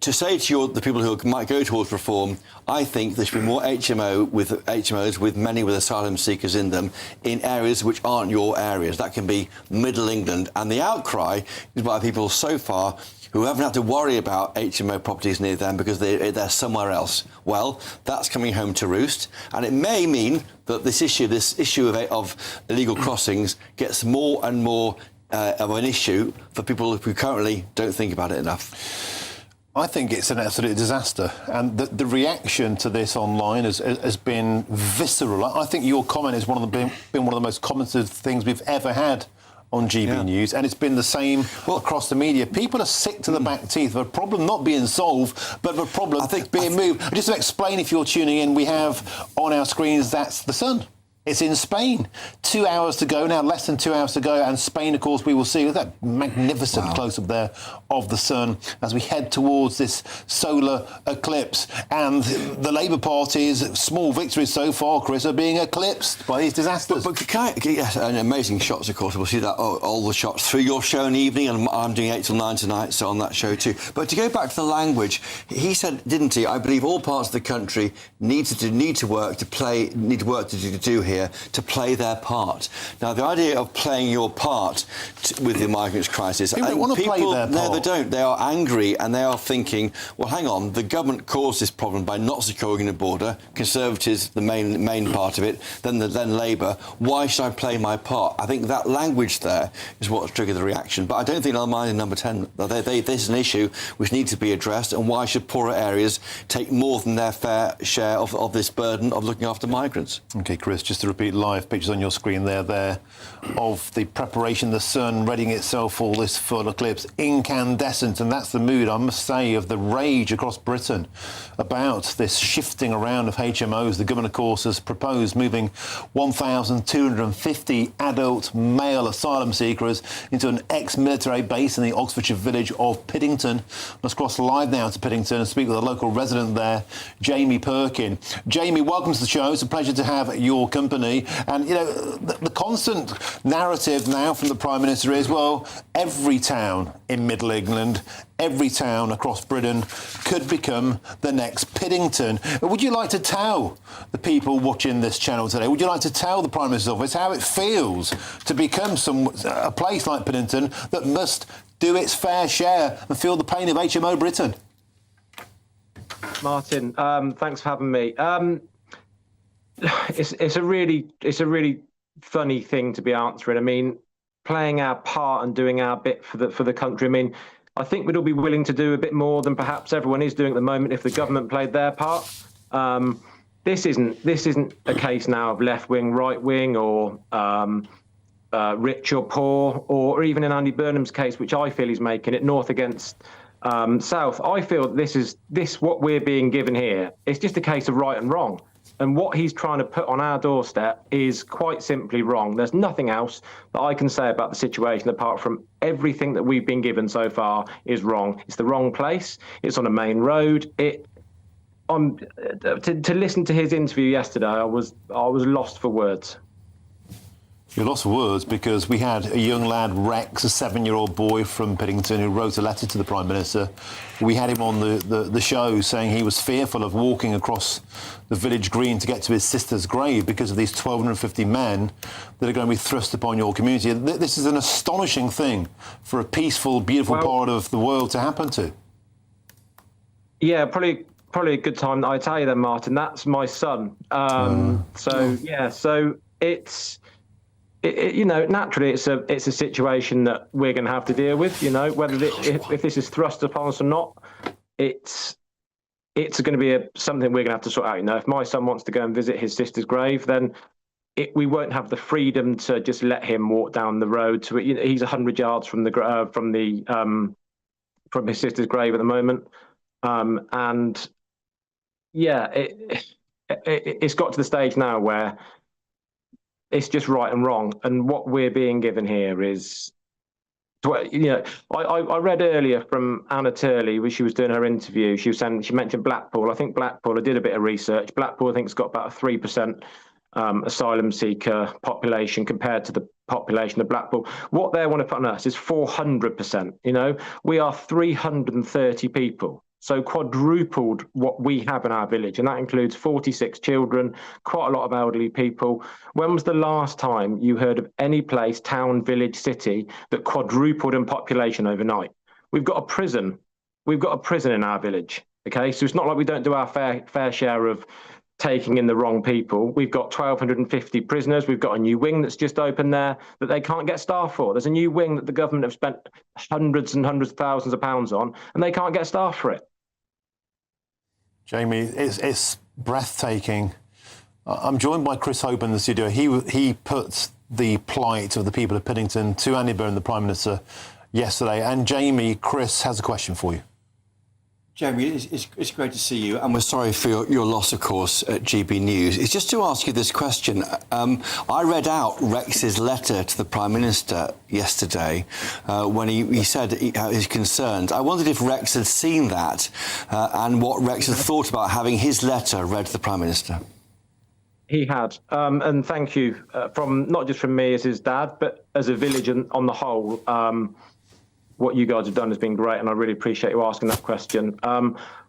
to say to the people who might go towards reform, I think there should be more HMOs with many with asylum seekers in them in areas which aren't your areas. That can be Middle England. And the outcry is by people so far who haven't had to worry about HMO properties near them because they're somewhere else. Well, that's coming home to roost, and it may mean that this issue of illegal crossings gets more and more of an issue for people who currently don't think about it enough. I think it's an absolute disaster, and the reaction to this online has been visceral. I think your comment has been one of the most commented things we've ever had on GB News, and it's been the same across the media. People are sick to the back teeth of a problem not being solved, but of a problem being moved. Just to explain, if you're tuning in, we have on our screens, that's the sun. It's in Spain. 2 hours to go now, less than 2 hours to go. And Spain, of course, we will see that magnificent close-up there of the sun as we head towards this solar eclipse. And the Labour Party's small victories so far, Chris, are being eclipsed by these disasters. But yes, and amazing shots, of course. We'll see that all the shots through your show in the evening, and I'm doing 8 till 9 tonight, so on that show too. But to go back to the language, he said, didn't he? I believe all parts of the country need to work to do here, to play their part. Now, the idea of playing your part with the migrants crisis... People don't want to play their part. No, they don't. They are angry, and they are thinking, well, hang on, the government caused this problem by not securing the border, Conservatives, the main part of it, then Labour. Why should I play my part? I think that language there is what's triggered the reaction. But I don't think they'll mind in number 10. This is an issue which needs to be addressed, and why should poorer areas take more than their fair share of this burden of looking after migrants? OK, Chris, just to repeat live pictures on your screen there of the preparation, the sun readying itself for this full eclipse, incandescent, and that's the mood, I must say, of the rage across Britain about this shifting around of HMOs. The government, of course, has proposed moving 1,250 adult male asylum seekers into an ex-military base in the Oxfordshire village of Piddington. Let's cross live now to Piddington and speak with a local resident there, Jamie Perkin. Jamie, welcome to the show. It's a pleasure to have your company. And, you know, the constant narrative now from the Prime Minister is, well, every town in Middle England, every town across Britain could become the next Piddington. Would you like to tell the people watching this channel today, would you like to tell the Prime Minister's office how it feels to become a place like Piddington that must do its fair share and feel the pain of HMO Britain? Martin, thanks for having me. It's a really funny thing to be answering. I mean, playing our part and doing our bit for the country. I mean, I think we'd all be willing to do a bit more than perhaps everyone is doing at the moment if the government played their part. This isn't a case now of left wing, right wing, or rich or poor, or even in Andy Burnham's case, which I feel he's making it north against south. I feel this what we're being given here. It's just a case of right and wrong. And what he's trying to put on our doorstep is quite simply wrong. There's nothing else that I can say about the situation apart from everything that we've been given so far is wrong. It's the wrong place. It's on a main road. To listen to his interview yesterday, I was lost for words. You're lost for words because we had a young lad, Rex, a 7-year-old boy from Piddington, who wrote a letter to the Prime Minister. We had him on the show saying he was fearful of walking across the village green to get to his sister's grave because of these 1,250 men that are going to be thrust upon your community. This is an astonishing thing for a peaceful, beautiful part of the world to happen to. Yeah, probably a good time that I tell you then, Martin. That's my son. So naturally it's a situation that we're going to have to deal with. Whether if this is thrust upon us or not, it's going to be something we're going to have to sort out. If my son wants to go and visit his sister's grave, then we won't have the freedom to just let him walk down the road to it. He's 100 yards from his sister's grave at the moment, and yeah, it's got to the stage now where it's just right and wrong. And what we're being given here is, I read earlier from Anna Turley when she was doing her interview. She mentioned Blackpool. I think Blackpool, I did a bit of research. Blackpool, I think, has got about a 3% asylum seeker population compared to the population of Blackpool. What they want to put on us is 400%. We are 330 people. So quadrupled what we have in our village, and that includes 46 children, quite a lot of elderly people. When was the last time you heard of any place, town, village, city that quadrupled in population overnight? We've got a prison. We've got a prison in our village. Okay, so it's not like we don't do our fair share of taking in the wrong people. We've got 1,250 prisoners. We've got a new wing that's just opened there that they can't get staff for. There's a new wing that the government have spent hundreds and hundreds of thousands of pounds on, and they can't get staff for it. Jamie, it's breathtaking. I'm joined by Chris Hope in the studio. He put the plight of the people of Piddington to Andy Burnham, the Prime Minister, yesterday. And Jamie, Chris has a question for you. Jamie, it's great to see you, and we're sorry for your loss, of course, at GB News. It's just to ask you this question. I read out Rex's letter to the Prime Minister yesterday when he said his concerns. I wondered if Rex had seen that and what Rex had thought about having his letter read to the Prime Minister. He had, and thank you, from not just from me as his dad, but as a village and on the whole. What you guys have done has been great, and I really appreciate you asking that question.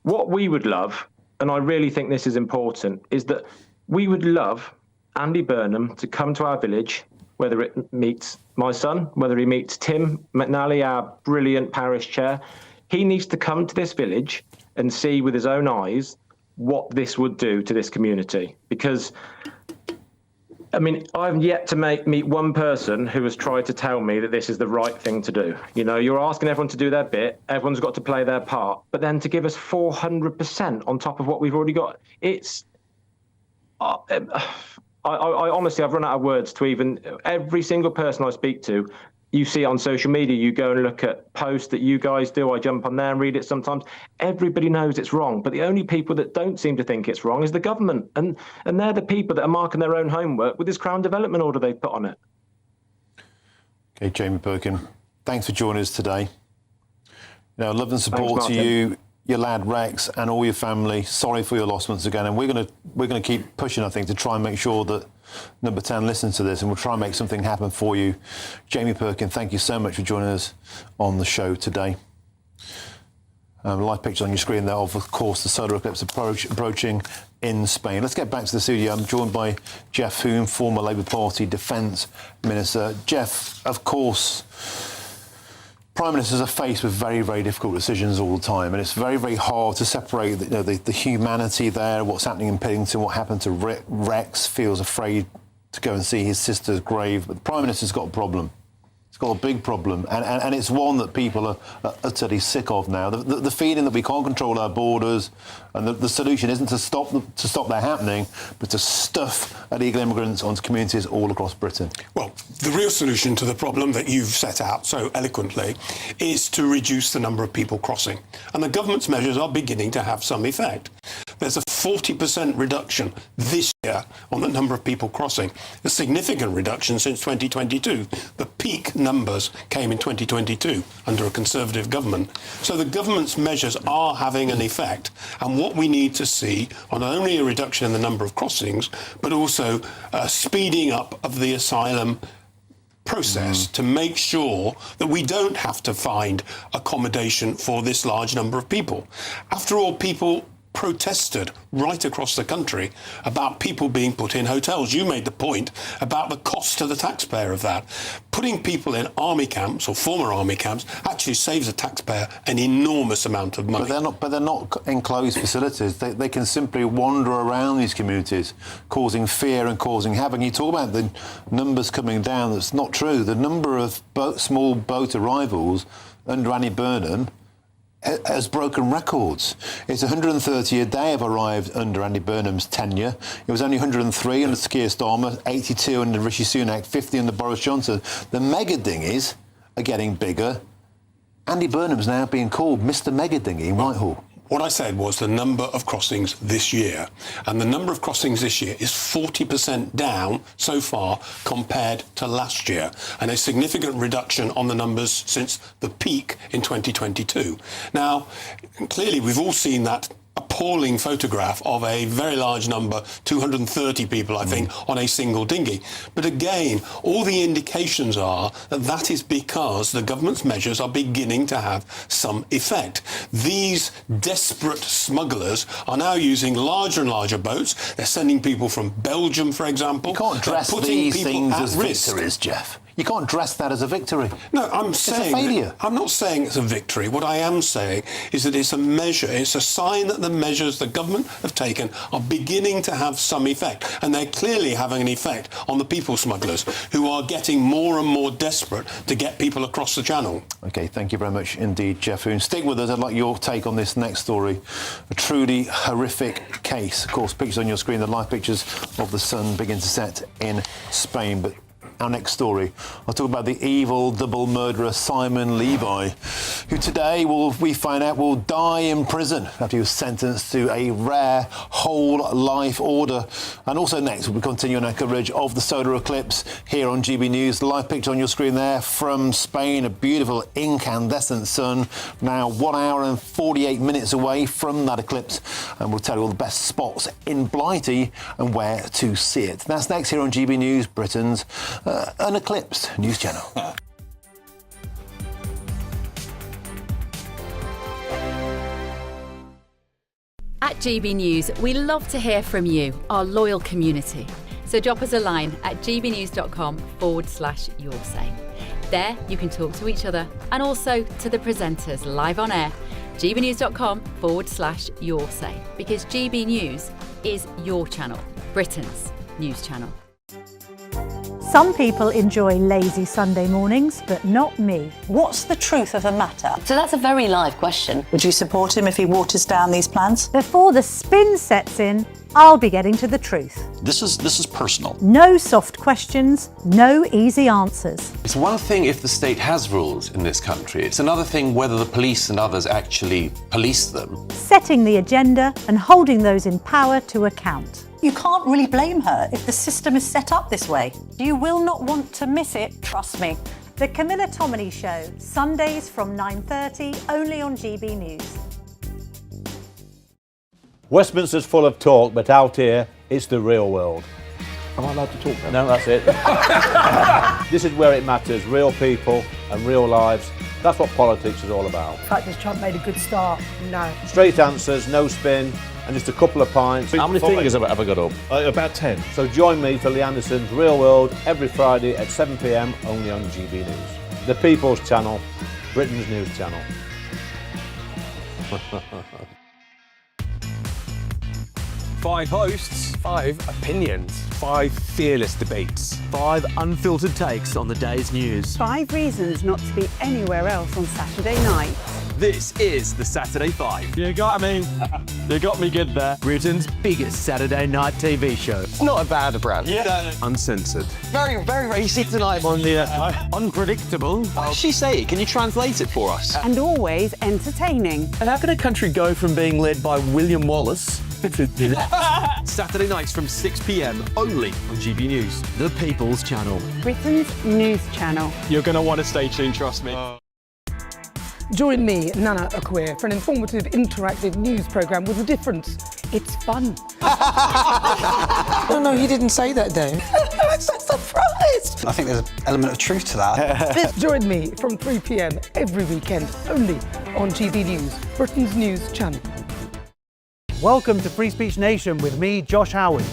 What we would love, and I really think this is important, is that we would love Andy Burnham to come to our village, whether it meets my son, whether he meets Tim McNally, our brilliant parish chair. He needs to come to this village and see with his own eyes what this would do to this community. Because I've yet to meet one person who has tried to tell me that this is the right thing to do. You're asking everyone to do their bit. Everyone's got to play their part. But then to give us 400% on top of what we've already got, it's... I honestly, I've run out of words to even... Every single person I speak to, you see on social media, you go and look at posts that you guys do. I jump on there and read it sometimes. Everybody knows it's wrong, but the only people that don't seem to think it's wrong is the government, and they're the people that are marking their own homework with this Crown Development Order they put on it. OK, Jamie Perkin, thanks for joining us today. Love and support to you, your lad Rex, and all your family. Sorry for your loss once again, and we're going to keep pushing, I think, to try and make sure that Number 10 listens to this, and we'll try and make something happen for you. Jamie Perkin, thank you so much for joining us on the show today. Live pictures on your screen there of course, the solar eclipse approaching in Spain. Let's get back to the studio. I'm joined by Jeff Hume, former Labour Party Defence Minister. Jeff, of course, Prime Ministers are faced with very, very difficult decisions all the time, and it's very, very hard to separate the humanity there, what's happening in Piddington, what happened to Rex, feels afraid to go and see his sister's grave. But the Prime Minister's got a problem. It's got a big problem, and it's one that people are utterly sick of now. The feeling that we can't control our borders, and the solution isn't to stop that happening, but to stuff illegal immigrants onto communities all across Britain. Well, the real solution to the problem that you've set out so eloquently is to reduce the number of people crossing. And the government's measures are beginning to have some effect. There's a 40% reduction this year on the number of people crossing, a significant reduction since 2022. The peak numbers came in 2022 under a Conservative government. So the government's measures are having an effect. And what we need to see are not only a reduction in the number of crossings, but also a speeding up of the asylum process to make sure that we don't have to find accommodation for this large number of people. After all, people protested right across the country about people being put in hotels. You made the point about the cost to the taxpayer of that. Putting people in army camps or former army camps actually saves the taxpayer an enormous amount of money. But they're not enclosed facilities. They can simply wander around these communities, causing fear and causing havoc. You talk about the numbers coming down. That's not true. The number of small boat arrivals under Annie Burnham has broken records. It's 130 a day have arrived under Andy Burnham's tenure. It was only 103 under Keir Starmer, 82 under Rishi Sunak, 50 under Boris Johnson. The mega dinghies are getting bigger. Andy Burnham's now being called Mr. Mega Dinghy in Whitehall. What I said was the number of crossings this year, and the number of crossings this year is 40% down so far compared to last year, and a significant reduction on the numbers since the peak in 2022. Now, clearly we've all seen that appalling photograph of a very large number, 230 people, I think, on a single dinghy. But again, all the indications are that that is because the government's measures are beginning to have some effect. These desperate smugglers are now using larger and larger boats. They're sending people from Belgium, for example. You can't dress these things as victories, Jeff. You can't dress that as a victory. No, I'm saying... It's a failure. I'm not saying it's a victory. What I am saying is that it's a measure. It's a sign that the measures the government have taken are beginning to have some effect. And they're clearly having an effect on the people smugglers who are getting more and more desperate to get people across the channel. OK, thank you very much indeed, Jeff Hoon. Stick with us. I'd like your take on this next story. A truly horrific case. Of course, pictures on your screen, the live pictures of the sun begin to set in Spain. But our next story, I'll talk about the evil double murderer Simon Levi, who today, we find out, will die in prison after he was sentenced to a rare whole life order. And also next, we'll be continuing our coverage of the solar eclipse here on GB News. The live picture on your screen there from Spain, a beautiful incandescent sun, now 1 hour and 48 minutes away from that eclipse. And we'll tell you all the best spots in Blighty and where to see it. That's next here on GB News, Britain's uneclipsed news channel. At GB News, we love to hear from you, our loyal community. So drop us a line at gbnews.com/yoursay. There you can talk to each other and also to the presenters live on air. gbnews.com/yoursay, because GB News is your channel, Britain's news channel. Some people enjoy lazy Sunday mornings, but not me. What's the truth of the matter? So that's a very live question. Would you support him if he waters down these plans? Before the spin sets in, I'll be getting to the truth. This is personal. No soft questions, no easy answers. It's one thing if the state has rules in this country. It's another thing whether the police and others actually police them. Setting the agenda and holding those in power to account. You can't really blame her if the system is set up this way. You will not want to miss it, trust me. The Camilla Tominey Show, Sundays from 9:30, only on GB News. Westminster's full of talk, but out here, it's the real world. Am I allowed to talk now? No, that's it. This is where it matters, real people and real lives. That's what politics is all about. In fact, has Trump made a good start? No. Straight answers, no spin, and just a couple of pints. How many fingers have I got up? About 10. So join me for Lee Anderson's Real World every Friday at 7 p.m, only on GB News. The People's Channel, Britain's news channel. 5 hosts, 5 opinions, 5 fearless debates, 5 unfiltered takes on the day's news. 5 reasons not to be anywhere else on Saturday night. This is the Saturday 5. You got me. You got me good there. Britain's biggest Saturday night TV show. It's not a bad brand. Yeah. Uncensored. Very, very racy tonight. On the unpredictable. What did she say? Can you translate it for us? And always entertaining. And how can a country go from being led by William Wallace to Saturday nights from 6 p.m. only on GB News, the People's Channel. Britain's news channel. You're going to want to stay tuned, trust me. Join me, Nana Akwe, for an informative, interactive news programme with a difference. It's fun. No, he didn't say that, Dave. I'm so surprised. I think there's an element of truth to that. Join me from 3 p.m. every weekend, only on GB News, Britain's news channel. Welcome to Free Speech Nation with me, Josh Howard.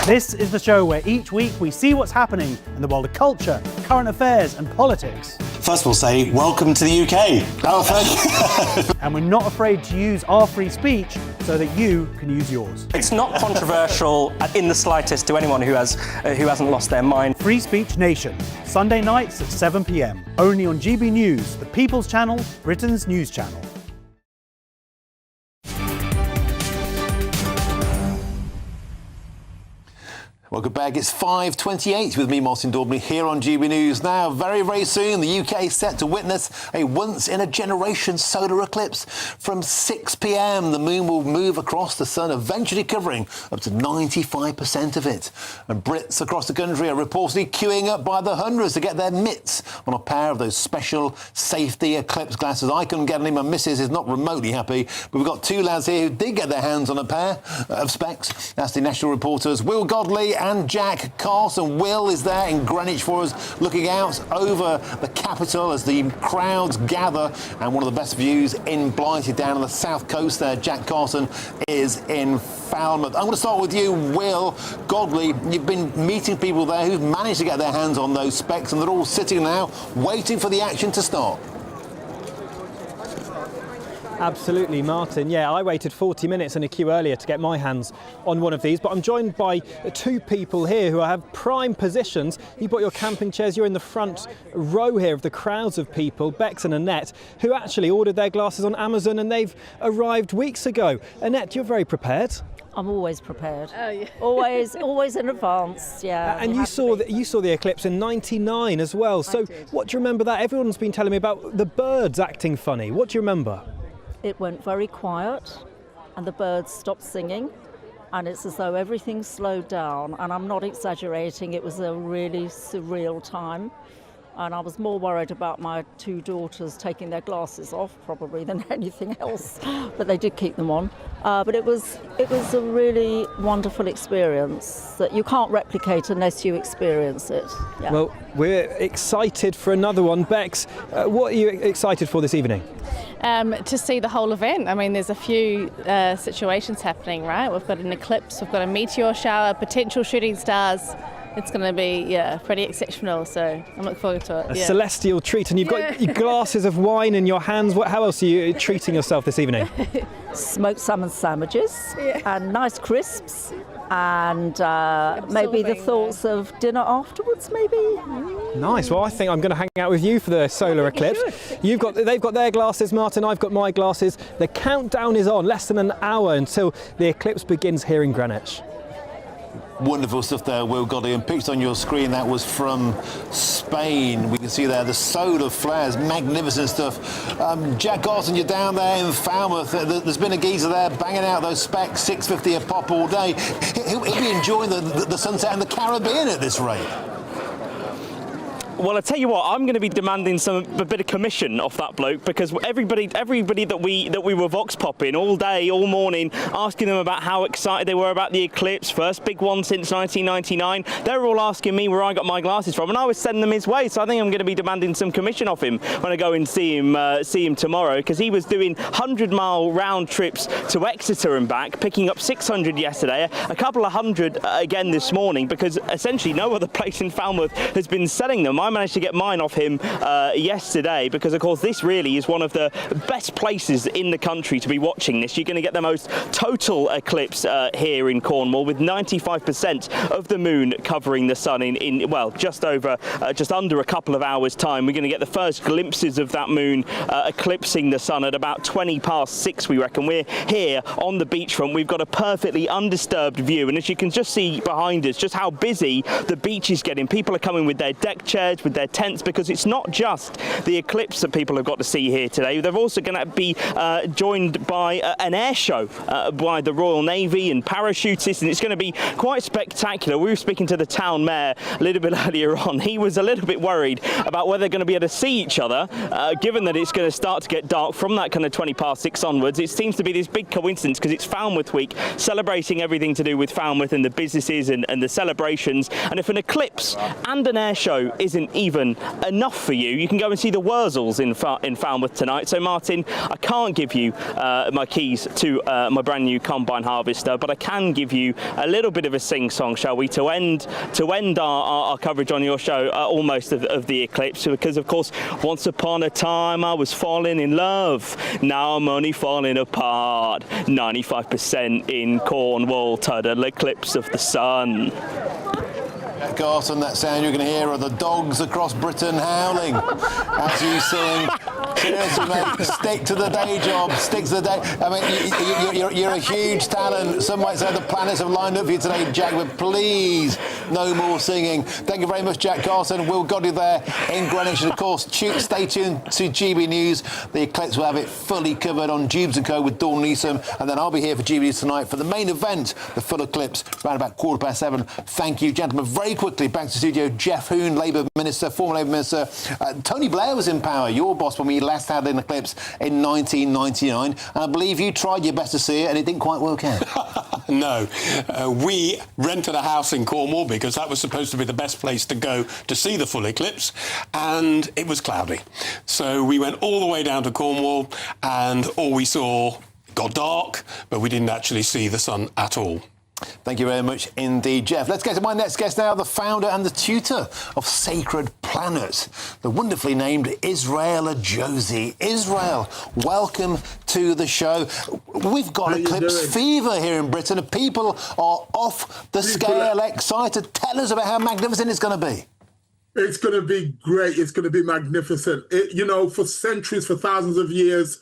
This is the show where each week we see what's happening in the world of culture, current affairs and politics. First we'll say, welcome to the UK. Oh, thank you. And we're not afraid to use our free speech so that you can use yours. It's not controversial in the slightest to anyone who hasn't lost their mind. Free Speech Nation, Sunday nights at 7 p.m. Only on GB News, the People's Channel, Britain's news channel. Welcome back. It's 5:28 with me, Martin Daubney, here on GB News. Now, very, very soon, the UK is set to witness a once-in-a-generation solar eclipse. From 6 p.m, the moon will move across the sun, eventually covering up to 95% of it. And Brits across the country are reportedly queuing up by the hundreds to get their mitts on a pair of those special safety eclipse glasses. I couldn't get any. My missus is not remotely happy. But we've got two lads here who did get their hands on a pair of specs. That's the national reporters Will Godley and Jack Carson. Will is there in Greenwich for us, looking out over the capital as the crowds gather, and one of the best views in Blighty down on the south coast there. Jack Carson is in Falmouth. I'm going to start with you, Will Godley. You've been meeting people there who've managed to get their hands on those specs, and they're all sitting now waiting for the action to start. Absolutely, Martin. Yeah, I waited 40 minutes in a queue earlier to get my hands on one of these, but I'm joined by two people here who have prime positions. You brought your camping chairs, you're in the front row here of the crowds of people, Bex and Annette, who actually ordered their glasses on Amazon and they've arrived weeks ago. Annette, you're very prepared. I'm always prepared. Oh, yeah. always in advance. Yeah. And you saw the eclipse in '99 as well. So what do you remember that? Everyone's been telling me about the birds acting funny. What do you remember? It went very quiet and the birds stopped singing, and it's as though everything slowed down, and I'm not exaggerating, it was a really surreal time. And I was more worried about my two daughters taking their glasses off probably than anything else, but they did keep them on. But it was a really wonderful experience that you can't replicate unless you experience it. Yeah. Well, we're excited for another one. Bex, what are you excited for this evening? To see the whole event. I mean, there's a few situations happening, right? We've got an eclipse, we've got a meteor shower, potential shooting stars. It's going to be, pretty exceptional, so I'm looking forward to it. A celestial treat, and you've got your glasses of wine in your hands. How else are you treating yourself this evening? Smoked salmon sandwiches and nice crisps, and maybe the thoughts of dinner afterwards, maybe. Nice. Well, I think I'm going to hang out with you for the solar eclipse. They've got their glasses, Martin. I've got my glasses. The countdown is on. Less than an hour until the eclipse begins here in Greenwich. Wonderful stuff there, Will Godley. And pictured on your screen, that was from Spain. We can see there the solar flares, magnificent stuff. Jack Carson, you're down there in Falmouth. There's been a geezer there banging out those specs, $6.50 a pop all day. He'll be enjoying the sunset in the Caribbean at this rate. Well, I tell you what, I'm going to be demanding a bit of commission off that bloke, because everybody that we were vox popping all day, all morning, asking them about how excited they were about the eclipse, first big one since 1999. They were all asking me where I got my glasses from, and I was sending them his way. So I think I'm going to be demanding some commission off him when I go and see him tomorrow, because he was doing 100-mile round trips to Exeter and back, picking up 600 yesterday, a couple of hundred again this morning, because essentially no other place in Falmouth has been selling them. I managed to get mine off him yesterday, because of course this really is one of the best places in the country to be watching this. You're going to get the most total eclipse here in Cornwall, with 95% of the moon covering the sun in just under a couple of hours time. We're going to get the first glimpses of that moon eclipsing the sun at about 6:20, we reckon. We're here on the beachfront. We've got a perfectly undisturbed view, and as you can just see behind us, just how busy the beach is getting. People are coming with their deck chairs, with their tents, because it's not just the eclipse that people have got to see here today. They're also going to be joined by an air show by the Royal Navy and parachutists, and it's going to be quite spectacular. We were speaking to the town mayor a little bit earlier on. He was a little bit worried about whether they're going to be able to see each other, given that it's going to start to get dark from that kind of 6:20 onwards. It seems to be this big coincidence, because it's Falmouth Week, celebrating everything to do with Falmouth and the businesses and the celebrations. And if an eclipse and an air show isn't even enough for you, you can go and see the Wurzels in Falmouth tonight. So Martin, I can't give you my keys to my brand new combine harvester, but I can give you a little bit of a sing-song, shall we, to end our coverage on your show almost of the eclipse, because of course once upon a time I was falling in love, now I'm only falling apart. 95% in Cornwall, total eclipse of the sun. Carson, that sound you're going to hear are the dogs across Britain howling as you sing. Seriously, mate, stick to the day job. Stick to the day. I mean, you're a huge talent. Some might say the planets have lined up for you today, Jack, but please, no more singing. Thank you very much, Jack Carson. We'll got you there in Greenwich. And of course, stay tuned to GB News. The eclipse will have it fully covered on Jubes & Co with Dawn Neeson. And then I'll be here for GB News tonight for the main event, the full eclipse, around about 7:15. Thank you, gentlemen. Very quickly, back to studio, Jeff Hoon, Labour Minister, former Labour Minister. Tony Blair was in power, your boss, when we last had an eclipse in 1999. And I believe you tried your best to see it and it didn't quite work out. No. We rented a house in Cornwall because that was supposed to be the best place to go to see the full eclipse, and it was cloudy. So we went all the way down to Cornwall and all we saw got dark, but we didn't actually see the sun at all. Thank you very much indeed, Jeff. Let's get to my next guest now, the founder and the tutor of Sacred Planet, the wonderfully named Israel Josie. Israel, welcome to the show. We've got eclipse fever here in Britain, and people are off the scale excited. Tell us about how magnificent it's going to be. It's going to be great. It's going to be magnificent. For centuries, for thousands of years,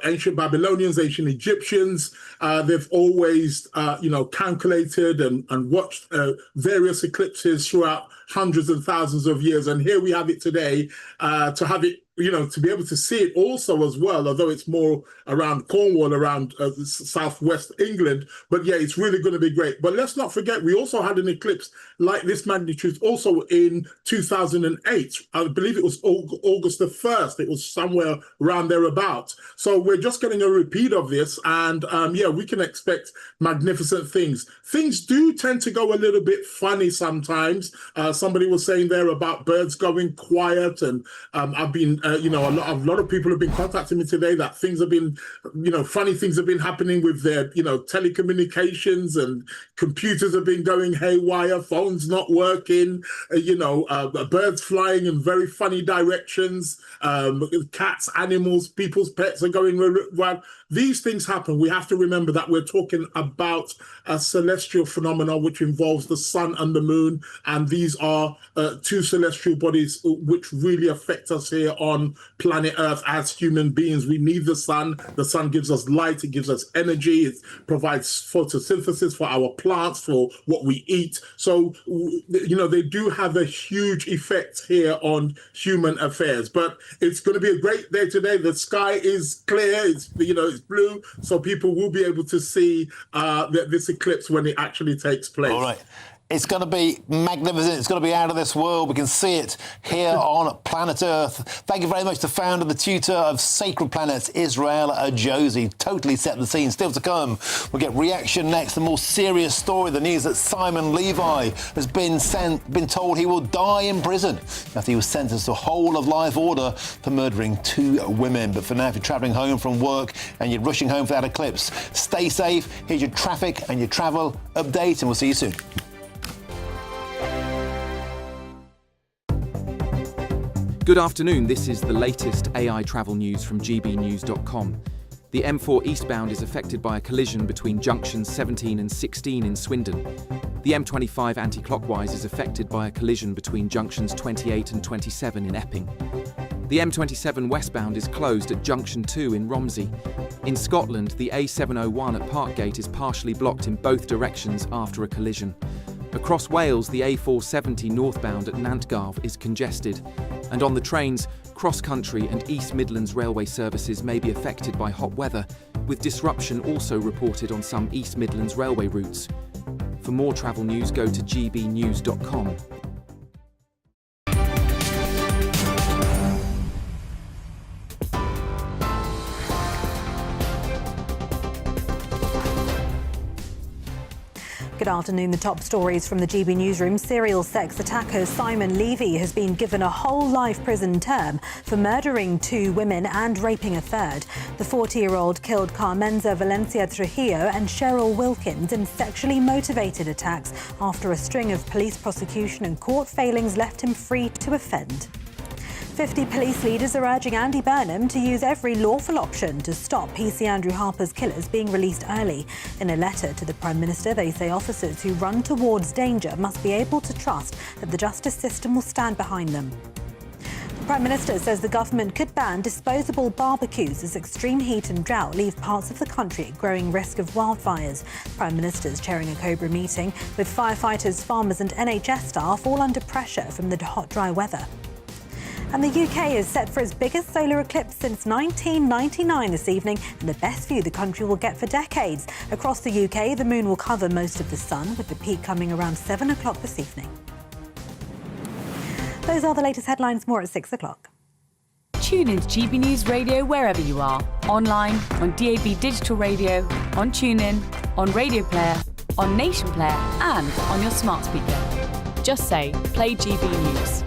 ancient Babylonians, ancient Egyptians, they've always, calculated and watched various eclipses throughout hundreds and thousands of years. And here we have it today, to have it, to be able to see it also as well, although it's more around Cornwall, around southwest England. But yeah, it's really going to be great. But let's not forget, we also had an eclipse like this magnitude also in 2008. I believe it was August the 1st. It was somewhere around thereabouts. So we're just getting a repeat of this. And we can expect magnificent things. Things do tend to go a little bit funny sometimes. Somebody was saying there about birds going quiet, and I've been, a lot of people have been contacting me today that things have been, funny things have been happening with their, telecommunications, and computers have been going haywire, phones not working, birds flying in very funny directions, cats, animals, people's pets are going wild. These things happen. We have to remember that we're talking about a celestial phenomenon which involves the sun and the moon, and these are two celestial bodies which really affect us here on planet Earth as human beings. We need the sun. The sun gives us light, it gives us energy, it provides photosynthesis for our plants, for what we eat. So, they do have a huge effect here on human affairs. But it's going to be a great day today. The sky is clear, it's blue, so people will be able to see this eclipse when it actually takes place. All right. It's going to be magnificent. It's going to be out of this world. We can see it here on planet Earth. Thank you very much to founder, the tutor of Sacred Planet, Israel Josie. Totally set the scene. Still to come, we'll get reaction next. The more serious story, the news that Simon Levi has been told he will die in prison after he was sentenced to a whole of life order for murdering 2 women. But for now, if you're travelling home from work and you're rushing home for that eclipse, stay safe. Here's your traffic and your travel update, and we'll see you soon. Good afternoon, this is the latest AI travel news from GBNews.com. The M4 eastbound is affected by a collision between junctions 17 and 16 in Swindon. The M25 anti-clockwise is affected by a collision between junctions 28 and 27 in Epping. The M27 westbound is closed at junction 2 in Romsey. In Scotland, the A701 at Parkgate is partially blocked in both directions after a collision. Across Wales, the A470 northbound at Nantgarv is congested. And on the trains, cross-country and East Midlands railway services may be affected by hot weather, with disruption also reported on some East Midlands railway routes. For more travel news, go to gbnews.com. Good afternoon. The top stories from the GB newsroom. Serial sex attacker Simon Levy has been given a whole life prison term for murdering 2 women and raping a third. The 40-year-old killed Carmenza Valencia Trujillo and Cheryl Wilkins in sexually motivated attacks after a string of police prosecution and court failings left him free to offend. 50 police leaders are urging Andy Burnham to use every lawful option to stop PC Andrew Harper's killers being released early. In a letter to the Prime Minister, they say officers who run towards danger must be able to trust that the justice system will stand behind them. The Prime Minister says the government could ban disposable barbecues as extreme heat and drought leave parts of the country at growing risk of wildfires. The Prime Minister is chairing a Cobra meeting with firefighters, farmers and NHS staff all under pressure from the hot, dry weather. And the UK is set for its biggest solar eclipse since 1999 this evening, and the best view the country will get for decades. Across the UK, the moon will cover most of the sun, with the peak coming around 7 o'clock this evening. Those are the latest headlines. More at 6 o'clock. Tune in to GB News Radio wherever you are. Online, on DAB digital radio, on TuneIn, on Radio Player, on Nation Player and on your smart speaker. Just say, play GB News.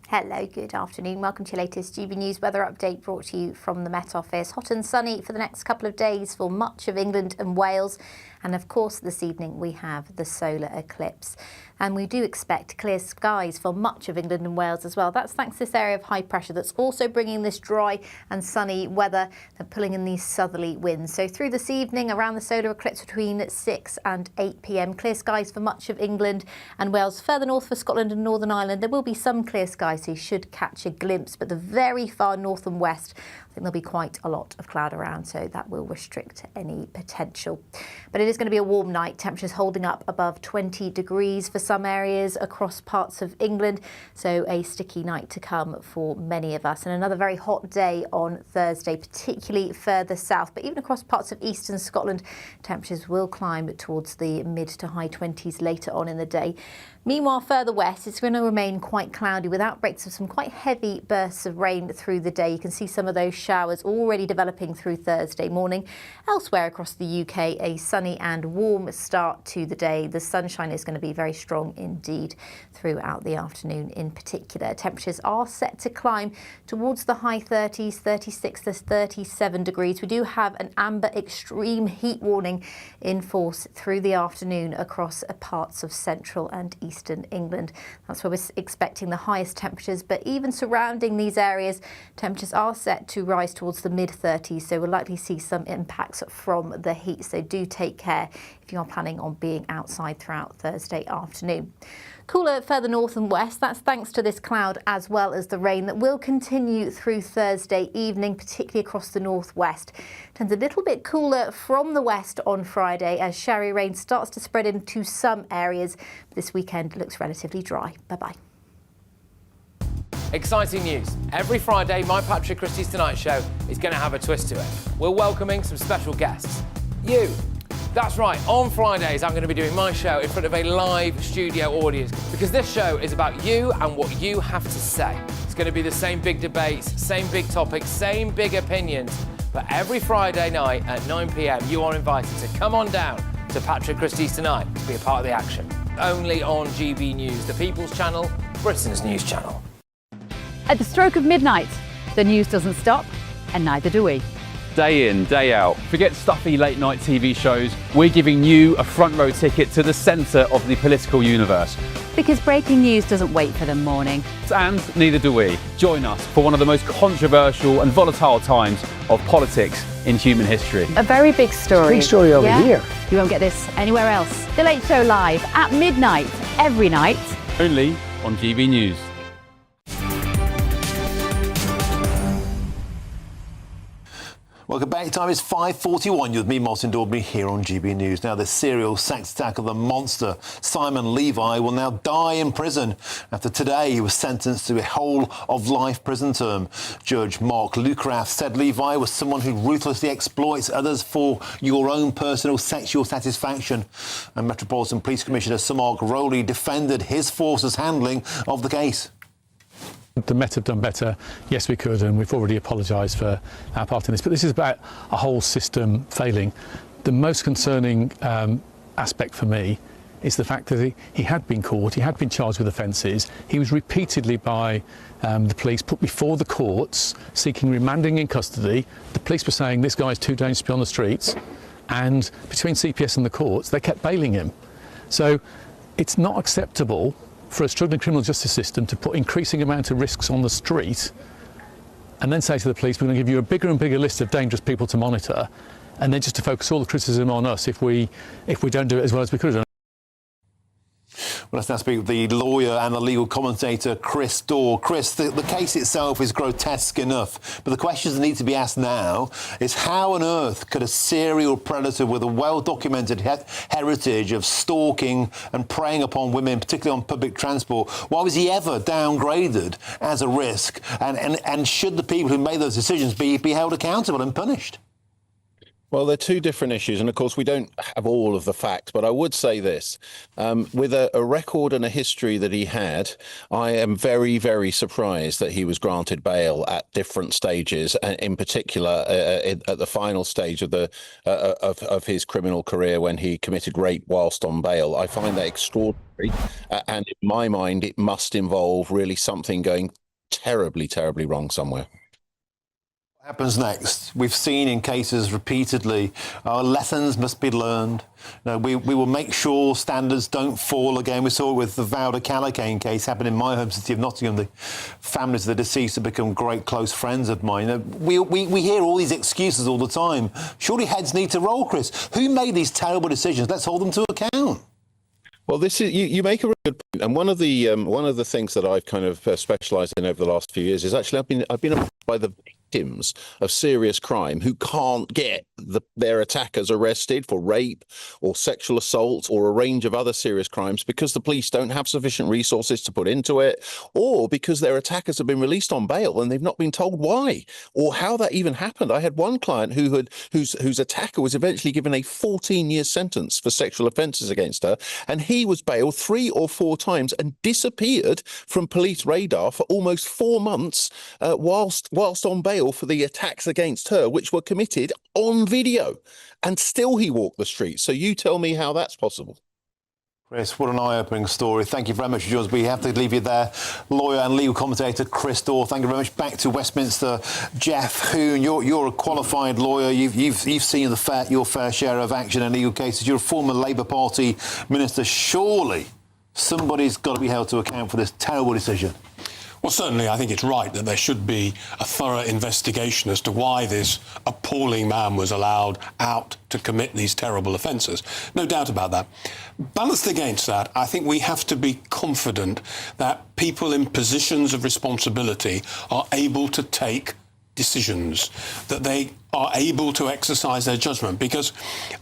Hello, good afternoon. Welcome to your latest GB News weather update brought to you from the Met Office. Hot and sunny for the next couple of days for much of England and Wales. And of course, this evening we have the solar eclipse. And we do expect clear skies for much of England and Wales as well. That's thanks to this area of high pressure that's also bringing this dry and sunny weather and pulling in these southerly winds. So through this evening, around the solar eclipse between 6 and 8 p.m, clear skies for much of England and Wales. Further north for Scotland and Northern Ireland, there will be some clear skies, so you should catch a glimpse. But the very far north and west, I think there'll be quite a lot of cloud around, so that will restrict any potential. But it is going to be a warm night. Temperatures holding up above 20 degrees for some areas across parts of England, so a sticky night to come for many of us. And another very hot day on Thursday, particularly further south, but even across parts of eastern Scotland, temperatures will climb towards the mid to high 20s later on in the day. Meanwhile, further west, it's going to remain quite cloudy with outbreaks of some quite heavy bursts of rain through the day. You can see some of those showers already developing through Thursday morning. Elsewhere across the UK, a sunny and warm start to the day. The sunshine is going to be very strong indeed throughout the afternoon in particular. Temperatures are set to climb towards the high 30s, 36 to 37 degrees. We do have an amber extreme heat warning in force through the afternoon across parts of central and eastern England. That's where we're expecting the highest temperatures, but even surrounding these areas, temperatures are set to rise towards the mid-30s, so we'll likely see some impacts from the heat, so do take care if you are planning on being outside throughout Thursday afternoon. Cooler further north and west, that's thanks to this cloud as well as the rain that will continue through Thursday evening, particularly across the northwest. Turns a little bit cooler from the west on Friday as showery rain starts to spread into some areas. This weekend looks relatively dry. Bye-bye. Exciting news. Every Friday, my Patrick Christie's Tonight Show is going to have a twist to it. We're welcoming some special guests. You. That's right, on Fridays I'm going to be doing my show in front of a live studio audience because this show is about you and what you have to say. It's going to be the same big debates, same big topics, same big opinions, but every Friday night at 9 p.m. you are invited to come on down to Patrick Christie's Tonight to be a part of the action. Only on GB News, the People's Channel, Britain's news channel. At the stroke of midnight, the news doesn't stop, and neither do we. Day in, day out. Forget stuffy late night TV shows. We're giving you a front row ticket to the centre of the political universe. Because breaking news doesn't wait for the morning. And neither do we. Join us for one of the most controversial and volatile times of politics in human history. A very big story. Big story over here. You won't get this anywhere else. The Late Show live at midnight, every night. Only on GB News. Welcome back. Time is 5:41. You're with me, Martin Daubney, here on GB News. Now, the serial sex attack of the monster Simon Levi will now die in prison after today he was sentenced to a whole-of-life prison term. Judge Mark Lucraft said Levi was someone who ruthlessly exploits others for your own personal sexual satisfaction. And Metropolitan Police Commissioner Sir Mark Rowley defended his force's handling of the case. The Met have done better. Yes, we could, and we've already apologised for our part in this. But this is about a whole system failing. The most concerning aspect for me is the fact that he had been caught, he had been charged with offences. He was repeatedly by the police put before the courts, seeking remanding in custody. The police were saying this guy's too dangerous to be on the streets, and between CPS and the courts, they kept bailing him. So it's not acceptable for a struggling criminal justice system to put increasing amount of risks on the street and then say to the police, we're going to give you a bigger and bigger list of dangerous people to monitor, and then just to focus all the criticism on us if we don't do it as well as we could have done. Well, let's now speak with the lawyer and the legal commentator, Chris Daw. Chris, the case itself is grotesque enough, but the questions that need to be asked now is how on earth could a serial predator with a well-documented heritage of stalking and preying upon women, particularly on public transport, why was he ever downgraded as a risk? And should the people who made those decisions be held accountable and punished? Well, they're two different issues, and of course we don't have all of the facts, but I would say this. With a record and a history that he had, I am very, very surprised that he was granted bail at different stages, and in particular at the final stage of his criminal career when he committed rape whilst on bail. I find that extraordinary, and in my mind it must involve really something going terribly, terribly wrong somewhere. Happens next? We've seen in cases repeatedly, lessons must be learned. We will make sure standards don't fall again. We saw it with the Vauda Callaghan case happened in my home city of Nottingham. The families of the deceased have become great close friends of mine. We hear all these excuses all the time. Surely heads need to roll, Chris. Who made these terrible decisions? Let's hold them to account. Well, this is you make a really good point, and one of the things that I've kind of specialised in over the last few years is actually I've been approached by the victims of serious crime who can't get their attackers arrested for rape or sexual assault or a range of other serious crimes because the police don't have sufficient resources to put into it, or because their attackers have been released on bail and they've not been told why or how that even happened. I had one client whose attacker was eventually given a 14-year sentence for sexual offences against her, and he was bailed 3 or 4 times and disappeared from police radar for almost 4 months whilst on bail for the attacks against her, which were committed on video, and still he walked the streets. So you tell me how that's possible. Chris, what an eye-opening story. Thank you very much for yours. We have to leave you there. Lawyer and legal commentator Chris Daw, thank you very much. Back to Westminster, Jeff Hoon. You're a qualified lawyer. You've seen your fair share of action in legal cases. You're a former Labour Party minister. Surely somebody's got to be held to account for this terrible decision. Well, certainly I think it's right that there should be a thorough investigation as to why this appalling man was allowed out to commit these terrible offences. No doubt about that. Balanced against that, I think we have to be confident that people in positions of responsibility are able to take decisions, that they are able to exercise their judgment, because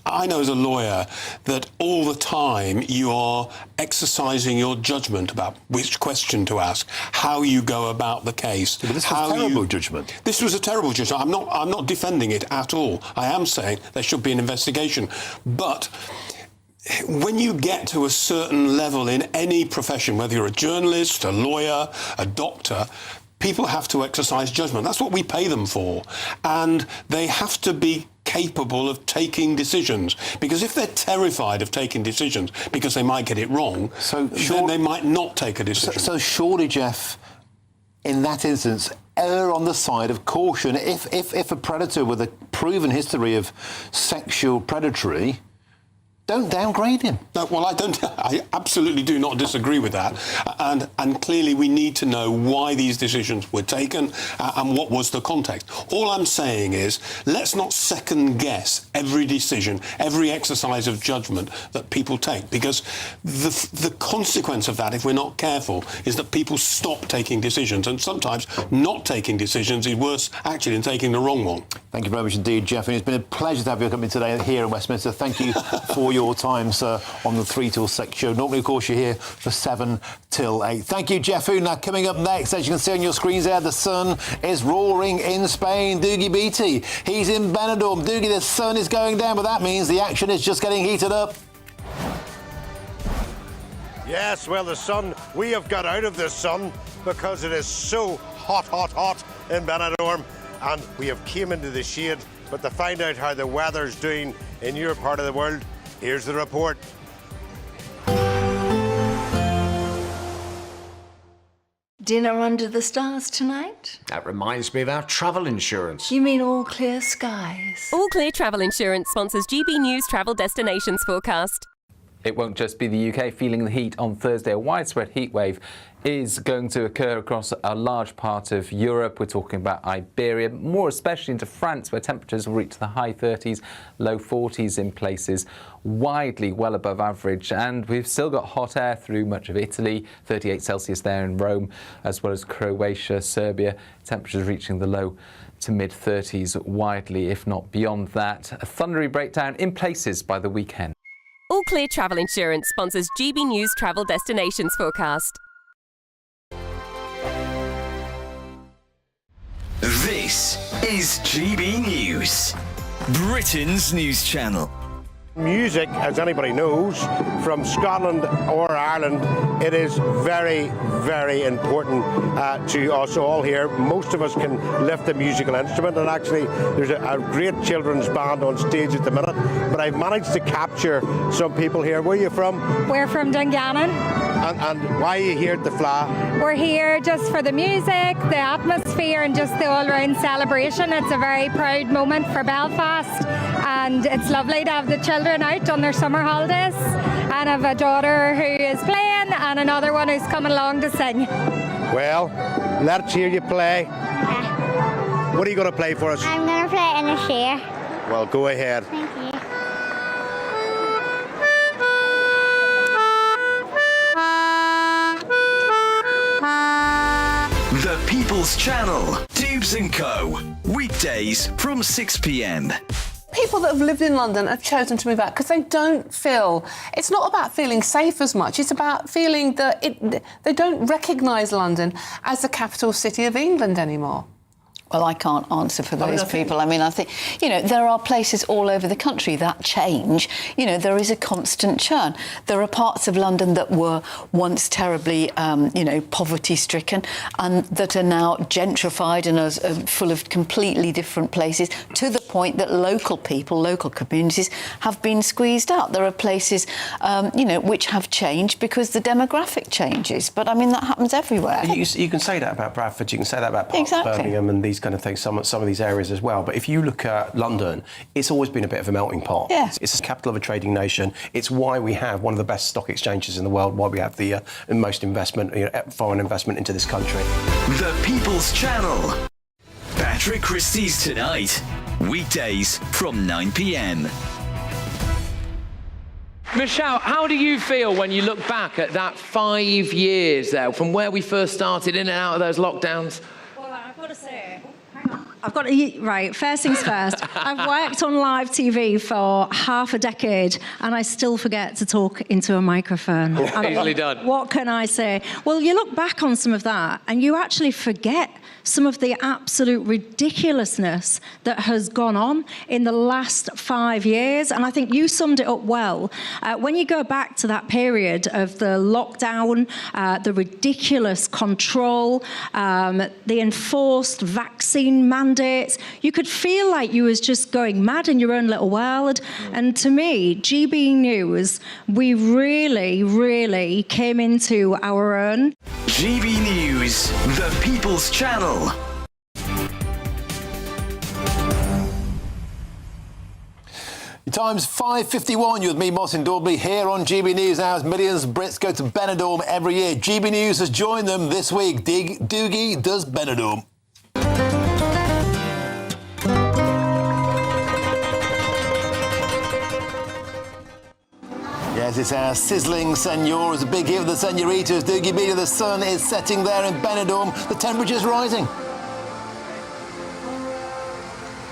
I know as a lawyer that all the time you are exercising your judgment about which question to ask, how you go about the case. Yeah, but this was a terrible judgment. This was a terrible judgment. I'm not defending it at all. I am saying there should be an investigation. But when you get to a certain level in any profession, whether you're a journalist, a lawyer, a doctor, people have to exercise judgment. That's what we pay them for. And they have to be capable of taking decisions. Because if they're terrified of taking decisions because they might get it wrong, then they might not take a decision. So surely, Jeff, in that instance, err on the side of caution. If a predator with a proven history of sexual predatory, don't downgrade him. No, well, I absolutely do not disagree with that. And clearly we need to know why these decisions were taken and what was the context. All I'm saying is, let's not second guess every decision, every exercise of judgment that people take, because the consequence of that, if we're not careful, is that people stop taking decisions, and sometimes not taking decisions is worse actually than taking the wrong one. Thank you very much indeed, Jeff. And it's been a pleasure to have you company today here in Westminster. Thank you for your time, sir, on the 3 till 6 show. Normally, of course, you're here for 7 till 8. Thank you, Jeff Hoon. Now, coming up next, as you can see on your screens there, the sun is roaring in Spain. Dougie Beattie, he's in Benidorm. Dougie, the sun is going down, but that means the action is just getting heated up. Yes, well, the sun, we have got out of the sun because it is so hot in Benidorm, and we have came into the shade. But to find out how the weather's doing in your part of the world, here's the report. Dinner under the stars tonight? That reminds me of our travel insurance. You mean All Clear Skies? All Clear Travel Insurance sponsors GB News travel destinations forecast. It won't just be the UK feeling the heat on Thursday. A widespread heat wave is going to occur across a large part of Europe. We're talking about Iberia, more especially into France, where temperatures will reach the high 30s, low 40s in places, widely well above average. And we've still got hot air through much of Italy, 38 Celsius there in Rome, as well as Croatia, Serbia, temperatures reaching the low to mid-30s widely, if not beyond that. A thundery breakdown in places by the weekend. All Clear Travel Insurance sponsors GB News travel destinations forecast. This is GB News, Britain's news channel. Music, as anybody knows, from Scotland or Ireland, it is very, very important to us all here. Most of us can lift a musical instrument, and actually there's a great children's band on stage at the minute, but I've managed to capture some people here. Where are you from? We're from Dungannon. And why are you here at the Fla? We're here just for the music, the atmosphere, and just the all-round celebration. It's a very proud moment for Belfast, and it's lovely to have the children out on their summer holidays. And I have a daughter who is playing and another one who's coming along to sing. Well, let's hear you play. What are you going to play for us? I'm going to play in the chair. Well, go ahead. Thank you. The People's Channel, Dubes & Co. Weekdays from 6 p.m. People that have lived in London have chosen to move out because they don't feel... It's not about feeling safe as much. It's about feeling that they don't recognise London as the capital city of England anymore. Well, I can't answer for those people. I mean, I think, you know, there are places all over the country that change. You know, there is a constant churn. There are parts of London that were once terribly, you know, poverty-stricken and that are now gentrified and are full of completely different places, to the point that local people, local communities have been squeezed out. There are places, you know, which have changed because the demographic changes. But, I mean, that happens everywhere. You can say that about Bradford, you can say that about parts of Birmingham and these kind of things, some of these areas as well. But if you look at London, it's always been a bit of a melting pot. Yeah. It's the capital of a trading nation. It's why we have one of the best stock exchanges in the world, why we have the most investment, you know, foreign investment into this country. The People's Channel. Patrick Christie's Tonight. Weekdays from 9 p.m. Michelle, how do you feel when you look back at that 5 years there, from where we first started in and out of those lockdowns? Well, I've got to say, right, first things first. I've worked on live TV for half a decade and I still forget to talk into a microphone. Easily done. What can I say? Well, you look back on some of that and you actually forget some of the absolute ridiculousness that has gone on in the last 5 years. And I think you summed it up well. When you go back to that period of the lockdown, the ridiculous control, the enforced vaccine mandates, you could feel like you was just going mad in your own little world. And to me, GB News, we really, really came into our own. GB News, the People's Channel. Time's 5:51. You're with me, Martin Daubney, here on GB News. Now, as millions of Brits go to Benidorm every year, GB News has joined them this week. Doogie does Benidorm. Yes, it's our sizzling senor. It's a big hit with the senoritas. Doogie Beat. The sun is setting there in Benidorm. The temperature's rising.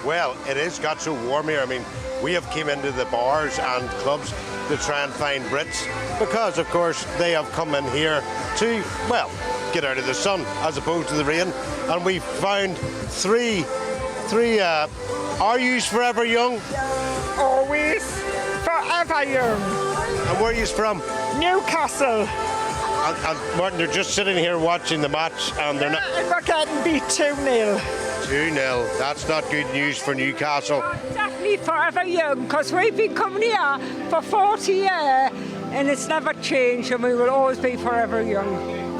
Well, it has got so warm here. I mean, we have came into the bars and clubs to try and find Brits because, of course, they have come in here to, well, get out of the sun as opposed to the rain. And we found three are yous forever young? Always forever young. And where are you from? Newcastle. And Martin, they're just sitting here watching the match, and they're not. We're getting beat 2-0. 2-0. That's not good news for Newcastle. Definitely forever young, because we've been coming here for 40 years, and it's never changed, and we will always be forever young.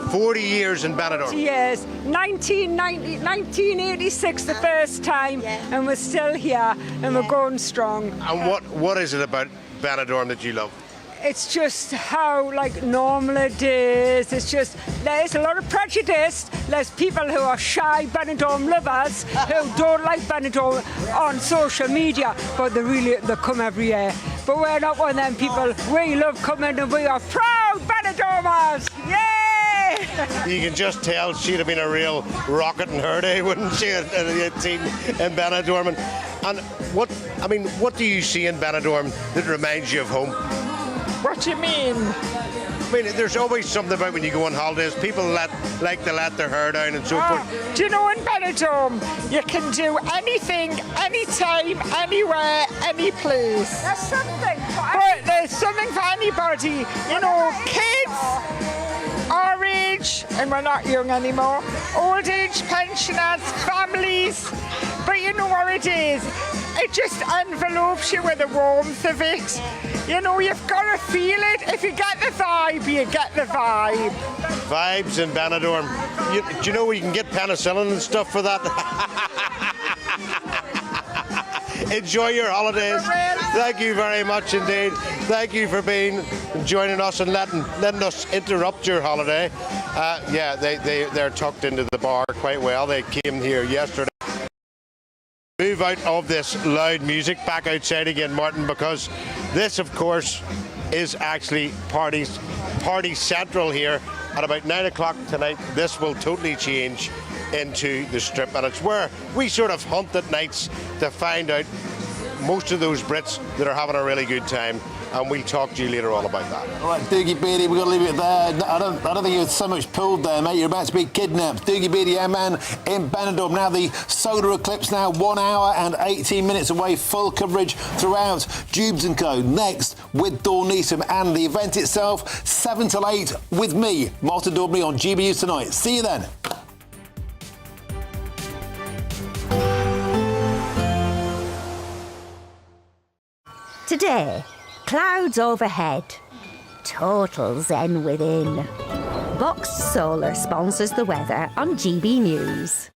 40 years in Benidorm. 40 years. 1986 the first time, and we're still here, and we're going strong. And what is it about Benidorm that you love? It's just how normal it is. It's just there's a lot of prejudice. There's people who are shy Benidorm lovers who don't like Benidorm on social media, but they come every year. But we're not one of them people. We love coming, and we are proud Benidormers. Yay! You can just tell she'd have been a real rocket in her day, wouldn't she? At 18 in Benidorm. And what do you see in Benidorm that reminds you of home? What do you mean? I mean, there's always something about when you go on holidays, people like to let their hair down and so forth. Do you know, in Benidorm, you can do anything, anytime, anywhere, any place. There's something for anybody. You know, kids, our age, and we're not young anymore, old age pensioners, families. But you know what it is? It just envelopes you with the warmth of it. You know, you've got to feel it. If you get the vibe, you get the vibe. Vibes in Benidorm. Do you know where you can get penicillin and stuff for that? Enjoy your holidays. Thank you very much indeed. Thank you for joining us and letting us interrupt your holiday. They're tucked into the bar quite well. They came here yesterday. Move out of this loud music back outside again, Martin, because this, of course, is actually party central here. At about 9 o'clock tonight, this will totally change into the Strip, and it's where we sort of hunt at nights to find out most of those Brits that are having a really good time, and we'll talk to you later on about that. All right, Doogie Beatty, we've got to leave it there. I don't think you're so much pulled there, mate. You're about to be kidnapped. Doogie Beatty, yeah, man, in Benidorm. Now the solar eclipse now 1 hour and 18 minutes away. Full coverage throughout. Jubes & Co. Next with Dawn Neeson, and the event itself 7 till 8 with me, Martin Daubney, on GBNews tonight. See you then. Today, clouds overhead, total zen within. Boxed Solar sponsors the weather on GB News.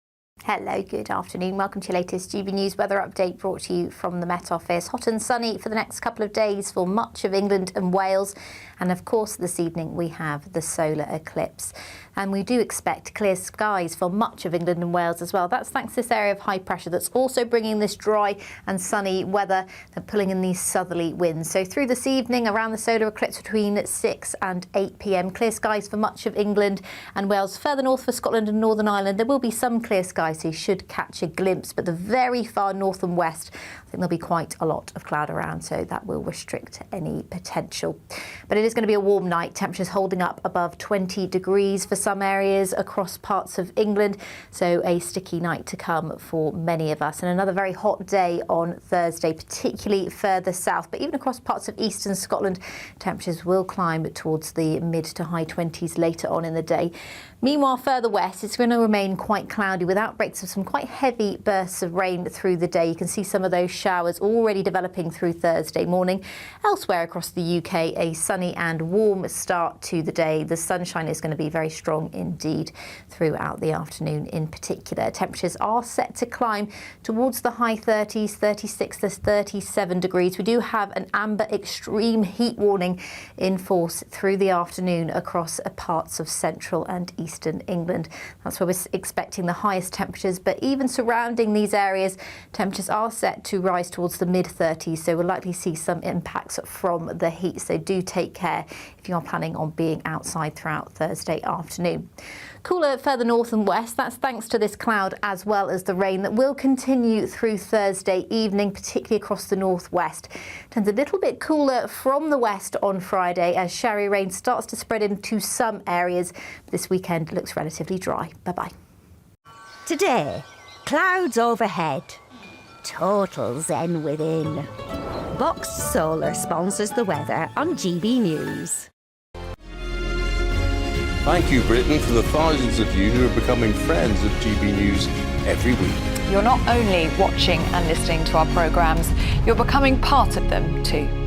Hello, good afternoon. Welcome to your latest GB News weather update, brought to you from the Met Office. Hot and sunny for the next couple of days for much of England and Wales. And of course, this evening we have the solar eclipse. And we do expect clear skies for much of England and Wales as well. That's thanks to this area of high pressure that's also bringing this dry and sunny weather and pulling in these southerly winds. So through this evening, around the solar eclipse between 6 and 8 p.m, clear skies for much of England and Wales. Further north for Scotland and Northern Ireland, there will be some clear skies, so you should catch a glimpse. But the very far north and west, I think there'll be quite a lot of cloud around, so that will restrict any potential. But it is going to be a warm night. Temperatures holding up above 20 degrees for some areas across parts of England, so a sticky night to come for many of us, and another very hot day on Thursday, particularly further south, but even across parts of eastern Scotland, temperatures will climb towards the mid to high 20s later on in the day. Meanwhile, further west, it's going to remain quite cloudy with outbreaks of some quite heavy bursts of rain through the day. You can see some of those showers already developing through Thursday morning. Elsewhere across the UK, a sunny and warm start to the day. The sunshine is going to be very strong indeed throughout the afternoon in particular. Temperatures are set to climb towards the high 30s, 36 to 37 degrees. We do have an amber extreme heat warning in force through the afternoon across parts of central and eastern England. That's where we're expecting the highest temperatures, but even surrounding these areas, temperatures are set to rise towards the mid-30s, so we'll likely see some impacts from the heat, so do take care if you are planning on being outside throughout Thursday afternoon. Cooler further north and west, that's thanks to this cloud as well as the rain that will continue through Thursday evening, particularly across the northwest. Turns a little bit cooler from the west on Friday as showery rain starts to spread into some areas. This weekend looks relatively dry. Bye-bye. Today, clouds overhead, total zen within. Boxed Solar sponsors the weather on GB News. Thank you, Britain, for the thousands of you who are becoming friends of GB News every week. You're not only watching and listening to our programmes, you're becoming part of them too.